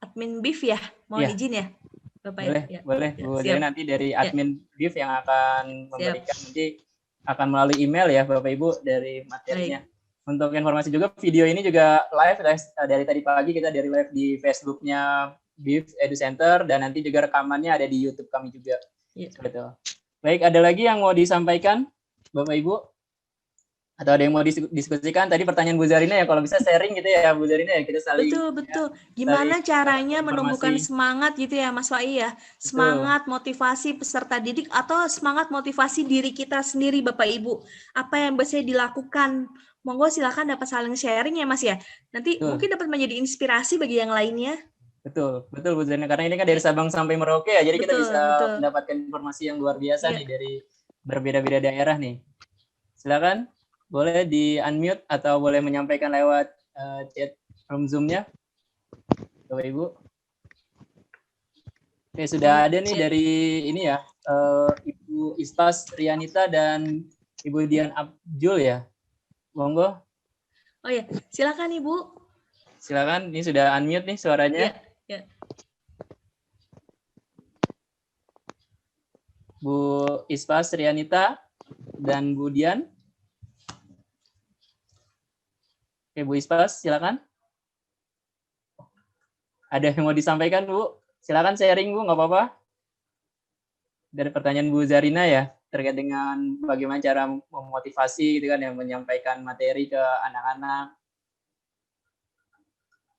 admin BIF ya, mohon izin ya, Bapak. Boleh, Bu Zarina, nanti dari admin BIF yang akan memberikan, nanti akan melalui email ya, Bapak Ibu, dari materinya. Baik. Untuk informasi juga, video ini juga live dari tadi pagi, kita dari live di Facebook-nya BIF Edu Center, dan nanti juga rekamannya ada di YouTube kami juga. Seperti itu. Baik, ada lagi yang mau disampaikan? Bapak Ibu, atau ada yang mau diskusikan? Tadi pertanyaan Bu Zarina ya, kalau bisa sharing gitu ya Bu Zarina ya, kita saling. Betul. Gimana caranya menumbuhkan semangat gitu ya Mas Wai ya, semangat motivasi peserta didik atau semangat motivasi diri kita sendiri Bapak Ibu. Apa yang bisa dilakukan? Monggo silakan dapat saling sharing ya Mas ya. Nanti mungkin dapat menjadi inspirasi bagi yang lainnya. Betul Bu Zarina, karena ini kan dari Sabang sampai Merauke ya, jadi kita bisa mendapatkan informasi yang luar biasa nih dari berbeda-beda daerah nih. Silakan, boleh di-unmute atau boleh menyampaikan lewat chat room Zoom-nya, Bapak Ibu. Oke, sudah ada nih dari ini ya, Ibu Ispas Rianita dan Ibu Dian Abdul ya. Monggo. Oh ya, silakan Ibu. Silakan, ini sudah unmute nih suaranya. Ya. Bu Ispa Srianita dan Bu Dian. Oke, Bu Ispa, silakan. Ada yang mau disampaikan, Bu? Silakan sharing, Bu, nggak apa-apa. Dari pertanyaan Bu Zarina ya, terkait dengan bagaimana cara memotivasi gitu kan, yang menyampaikan materi ke anak-anak.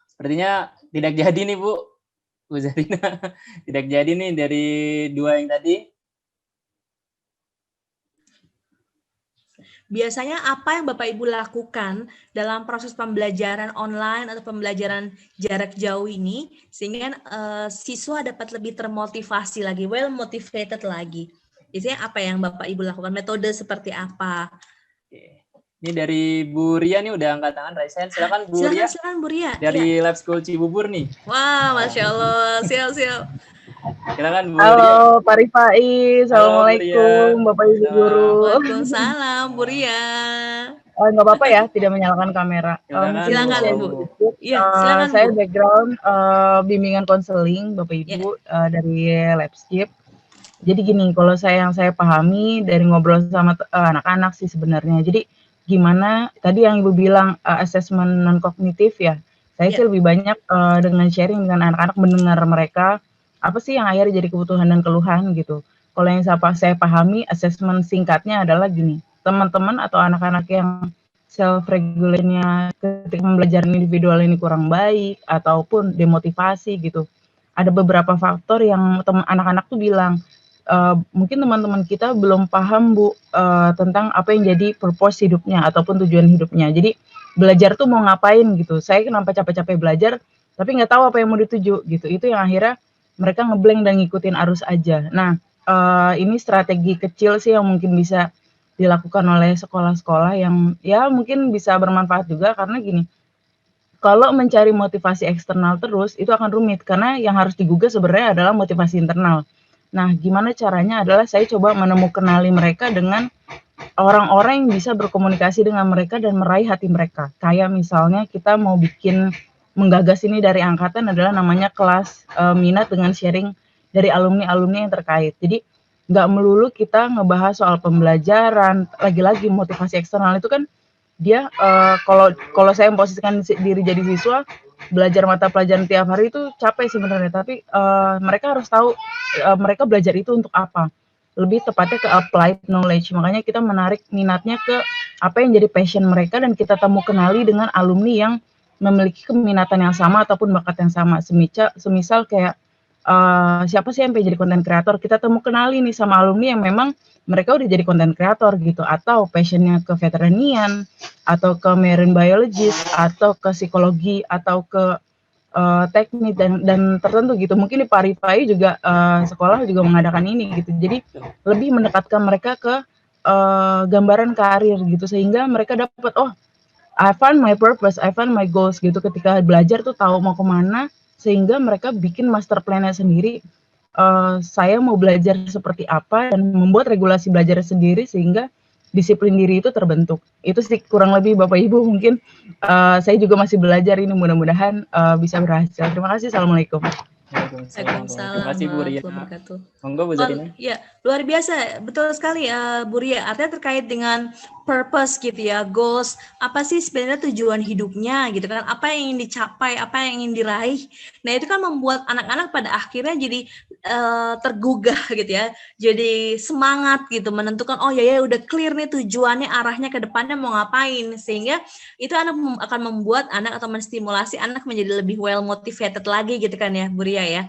Sepertinya tidak jadi nih, Bu Zarina. Tidak jadi nih dari dua yang tadi. Biasanya apa yang Bapak Ibu lakukan dalam proses pembelajaran online atau pembelajaran jarak jauh ini sehingga siswa dapat lebih termotivasi lagi, well motivated lagi. Biasanya apa yang Bapak Ibu lakukan? Metode seperti apa? Ini dari Bu Ria nih udah angkat tangan, raise hand. Silakan Bu Ria. Silakan Bu Ria. Dari Lab School Cibubur nih. Wah, Masya Allah. Siap. Silakan Bu Halo, Ria. Pak Rifai. Assalamualaikum, Bapak Ibu Guru. Waalaikumsalam, Bu Ria. Nggak apa-apa ya, tidak menyalakan kamera. Silakan, Bu. Iya, silakan, saya Bu. Background bimbingan konseling, Bapak Ibu, dari Labskip. Jadi gini, kalau yang saya pahami dari ngobrol sama anak-anak sih sebenarnya. Jadi gimana, tadi yang Ibu bilang assessment non-kognitif ya, saya sih lebih banyak dengan sharing dengan anak-anak, mendengar mereka, apa sih yang akhirnya jadi kebutuhan dan keluhan gitu. Kalau yang saya pahami, assessment singkatnya adalah gini, teman-teman atau anak-anak yang self-regulate-nya ketika pembelajaran individual ini kurang baik, ataupun demotivasi gitu. Ada beberapa faktor yang anak-anak tuh bilang, mungkin teman-teman kita belum paham Bu, tentang apa yang jadi purpose hidupnya, ataupun tujuan hidupnya. Jadi, belajar tuh mau ngapain gitu. Saya kenapa capek-capek belajar, tapi nggak tahu apa yang mau dituju gitu. Itu yang akhirnya mereka ngeblank dan ngikutin arus aja. Nah, ini strategi kecil sih yang mungkin bisa dilakukan oleh sekolah-sekolah yang ya mungkin bisa bermanfaat juga, karena gini, kalau mencari motivasi eksternal terus itu akan rumit, karena yang harus digugah sebenarnya adalah motivasi internal. Nah, gimana caranya adalah saya coba kenali mereka dengan orang-orang yang bisa berkomunikasi dengan mereka dan meraih hati mereka. Kayak misalnya kita mau menggagas ini dari angkatan adalah namanya kelas minat dengan sharing dari alumni-alumni yang terkait. Jadi nggak melulu kita ngebahas soal pembelajaran, lagi-lagi motivasi eksternal itu kan dia kalau saya memposisikan diri jadi siswa, belajar mata pelajaran tiap hari itu capek sebenarnya, tapi mereka harus tahu mereka belajar itu untuk apa. Lebih tepatnya ke applied knowledge. Makanya kita menarik minatnya ke apa yang jadi passion mereka dan kita kenali dengan alumni yang memiliki keminatan yang sama ataupun bakat yang sama. Semisal kayak siapa sih yang pengen jadi konten kreator, kita kenali nih sama alumni yang memang mereka udah jadi konten kreator gitu, atau passionnya ke veterinarian, atau ke marine biologist, atau ke psikologi, atau ke teknik dan tertentu gitu. Mungkin di Parifai juga sekolah juga mengadakan ini gitu. Jadi lebih mendekatkan mereka ke gambaran karir gitu, sehingga mereka dapat I found my purpose, I found my goals gitu. Ketika belajar tuh tahu mau kemana, sehingga mereka bikin master plan-nya sendiri. Saya mau belajar seperti apa dan membuat regulasi belajar sendiri sehingga disiplin diri itu terbentuk. Itu sih kurang lebih Bapak Ibu mungkin. Saya juga masih belajar ini, mudah-mudahan bisa berhasil. Terima kasih. Assalamualaikum. Waalaikumsalam. Terima kasih Bu Ria. Monggo Bu Zarina. Ya, luar biasa, betul sekali Bu Ria. Artinya terkait dengan purpose gitu ya, goals, apa sih sebenarnya tujuan hidupnya gitu kan, apa yang ingin dicapai, apa yang ingin diraih. Nah itu kan membuat anak-anak pada akhirnya jadi tergugah gitu ya, jadi semangat gitu, menentukan ya udah clear nih tujuannya, arahnya ke depannya mau ngapain, sehingga itu akan membuat anak atau menstimulasi anak menjadi lebih well motivated lagi gitu kan ya Bu Ria ya.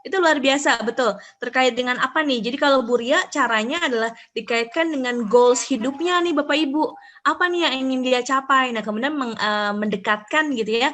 Itu luar biasa, betul. Terkait dengan apa nih? Jadi kalau Bu Ria caranya adalah dikaitkan dengan goals hidupnya nih Bapak Ibu. Apa nih yang ingin dia capai? Nah kemudian mendekatkan gitu ya,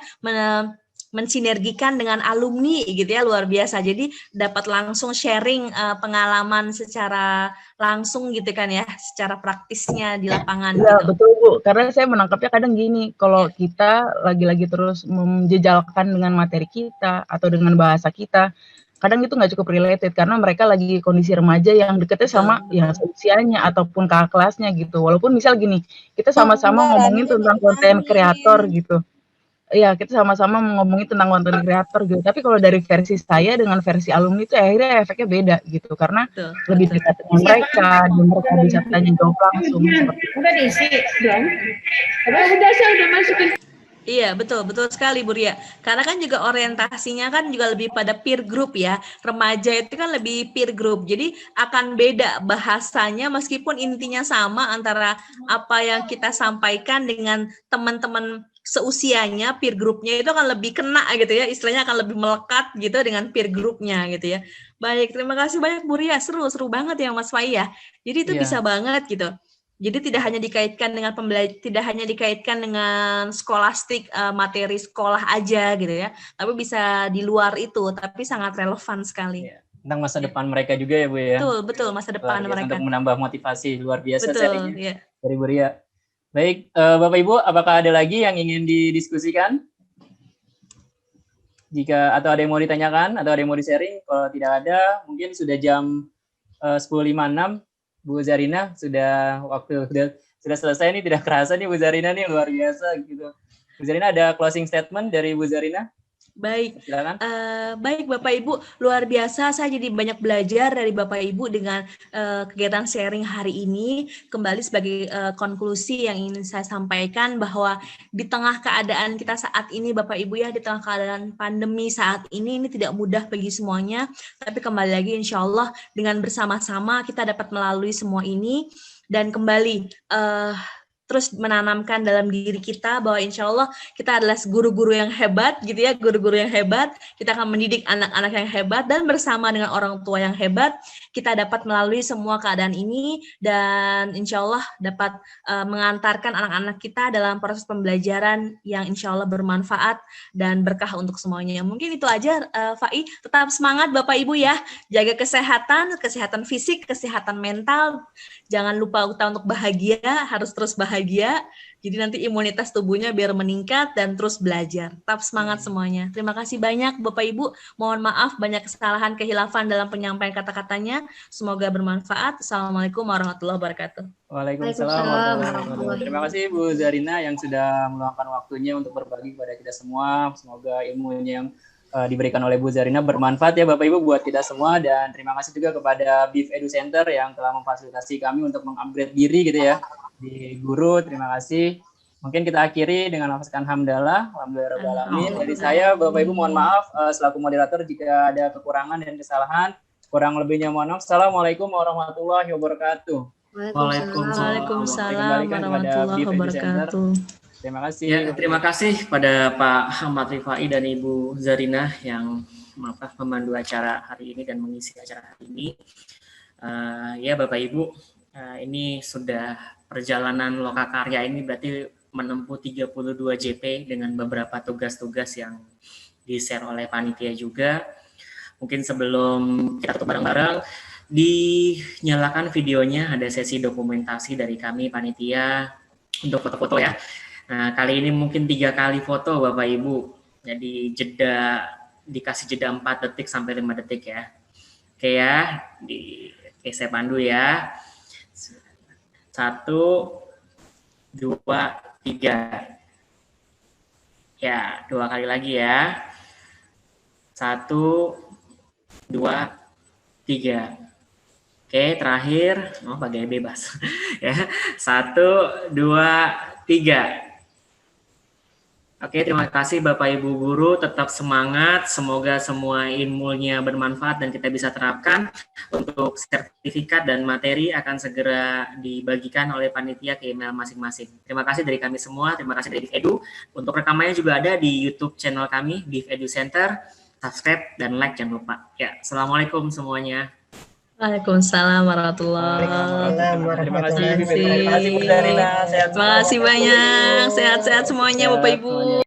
mensinergikan dengan alumni gitu ya, luar biasa. Jadi dapat langsung sharing pengalaman secara langsung gitu kan ya, secara praktisnya di lapangan. Ya gitu. betul Bu, karena saya menangkapnya kadang gini, kalau kita lagi-lagi terus menjejalkan dengan materi kita atau dengan bahasa kita, kadang itu nggak cukup related karena mereka lagi kondisi remaja yang deketnya sama ya seusianya ataupun kakak kelasnya gitu. Walaupun misal gini, kita sama-sama ngomongin tentang konten kreator gitu. Iya, kita sama-sama ngomongin tentang konten kreator gitu. Tapi kalau dari versi saya dengan versi alumni itu akhirnya efeknya beda gitu. Karena lebih dekat dengan mereka, dan mereka bisa tanya jawab langsung seperti itu. Udah diisi, John. Udah saya udah masukin. Iya, betul sekali Bu Ria. Karena kan juga orientasinya kan juga lebih pada peer group ya. Remaja itu kan lebih peer group. Jadi akan beda bahasanya meskipun intinya sama antara apa yang kita sampaikan dengan teman-teman seusianya, peer groupnya itu akan lebih kena gitu ya, istilahnya akan lebih melekat gitu dengan peer groupnya gitu ya. Baik, terima kasih banyak Bu Ria, seru banget ya Mas Fai ya. Jadi itu bisa banget gitu. Jadi tidak hanya dikaitkan dengan skolastik, materi sekolah aja gitu ya, tapi bisa di luar itu, tapi sangat relevan sekali. Tentang masa depan mereka juga ya Bu ya. Betul masa depan mereka. Untuk menambah motivasi, luar biasa sharingnya dari Bu Ria. Baik, Bapak Ibu, apakah ada lagi yang ingin didiskusikan? Jika atau ada yang mau ditanyakan atau ada yang mau di-sharing, kalau tidak ada, mungkin sudah jam 10.56, Bu Zarina sudah sudah selesai nih, tidak kerasa nih Bu Zarina nih, luar biasa gitu. Bu Zarina, ada closing statement dari Bu Zarina? Baik, baik Bapak Ibu, luar biasa saya jadi banyak belajar dari Bapak Ibu dengan kegiatan sharing hari ini. Kembali sebagai konklusi yang ingin saya sampaikan bahwa di tengah keadaan kita saat ini Bapak Ibu ya, di tengah keadaan pandemi saat ini tidak mudah bagi semuanya, tapi kembali lagi insya Allah dengan bersama-sama kita dapat melalui semua ini dan kembali terus menanamkan dalam diri kita bahwa insya Allah kita adalah guru-guru yang hebat gitu ya, guru-guru yang hebat, kita akan mendidik anak-anak yang hebat dan bersama dengan orang tua yang hebat, kita dapat melalui semua keadaan ini dan insya Allah dapat mengantarkan anak-anak kita dalam proses pembelajaran yang insya Allah bermanfaat dan berkah untuk semuanya. Mungkin itu aja Fai, tetap semangat Bapak Ibu ya, jaga kesehatan fisik, kesehatan mental, jangan lupa untuk bahagia, harus terus bahagia. Jadi nanti imunitas tubuhnya biar meningkat dan terus belajar. Tetap semangat semuanya. Terima kasih banyak Bapak Ibu. Mohon maaf banyak kesalahan, kehilafan dalam penyampaian kata-katanya. Semoga bermanfaat. Assalamualaikum warahmatullahi wabarakatuh. Waalaikumsalam warahmatullahi wabarakatuh. Terima kasih Bu Zarina yang sudah meluangkan waktunya untuk berbagi kepada kita semua. Semoga ilmunya yang diberikan oleh Bu Zarina bermanfaat ya Bapak Ibu buat kita semua, dan terima kasih juga kepada BIF Edu Center yang telah memfasilitasi kami untuk mengupgrade diri gitu ya di guru. Terima kasih. Mungkin kita akhiri dengan lafazkan hamdalah, alhamdulillahirabbil alamin. Dari saya Bapak Ibu mohon maaf selaku moderator jika ada kekurangan dan kesalahan. Kurang lebihnya mohon maaf. Assalamualaikum warahmatullahi wabarakatuh. Waalaikumsalam warahmatullahi wabarakatuh. Terima kasih. Ya, terima kasih pada Pak Ahmad Rifai dan Ibu Zarina yang memandu acara hari ini dan mengisi acara hari ini. Ya Bapak Ibu, ini sudah perjalanan Lokakarya ini berarti menempuh 32 JP dengan beberapa tugas-tugas yang di-share oleh panitia juga. Mungkin sebelum kita tutup bareng-bareng, dinyalakan videonya, ada sesi dokumentasi dari kami panitia untuk foto-foto ya. Nah, kali ini mungkin 3 kali foto Bapak Ibu. Jadi dikasih jeda 4 detik sampai 5 detik ya. Oke ya, saya pandu ya. 1, 2, 3. Ya, 2 kali lagi ya. 1, 2, 3. Oke, terakhir, pakai bebas. Ya, 1, 2, 3. Oke, terima kasih Bapak Ibu Guru, tetap semangat, semoga semua ilmunya bermanfaat dan kita bisa terapkan. Untuk sertifikat dan materi akan segera dibagikan oleh panitia ke email masing-masing. Terima kasih dari kami semua, terima kasih dari BIF Edu. Untuk rekamannya juga ada di YouTube channel kami, BIF Edu Center. Subscribe dan like jangan lupa. Ya, Assalamualaikum semuanya. Waalaikumsalam warahmatullahi wabarakatuh. Terima kasih Bu Zarina. Terima kasih banyak. Sehat-sehat semuanya Bapak Ibu.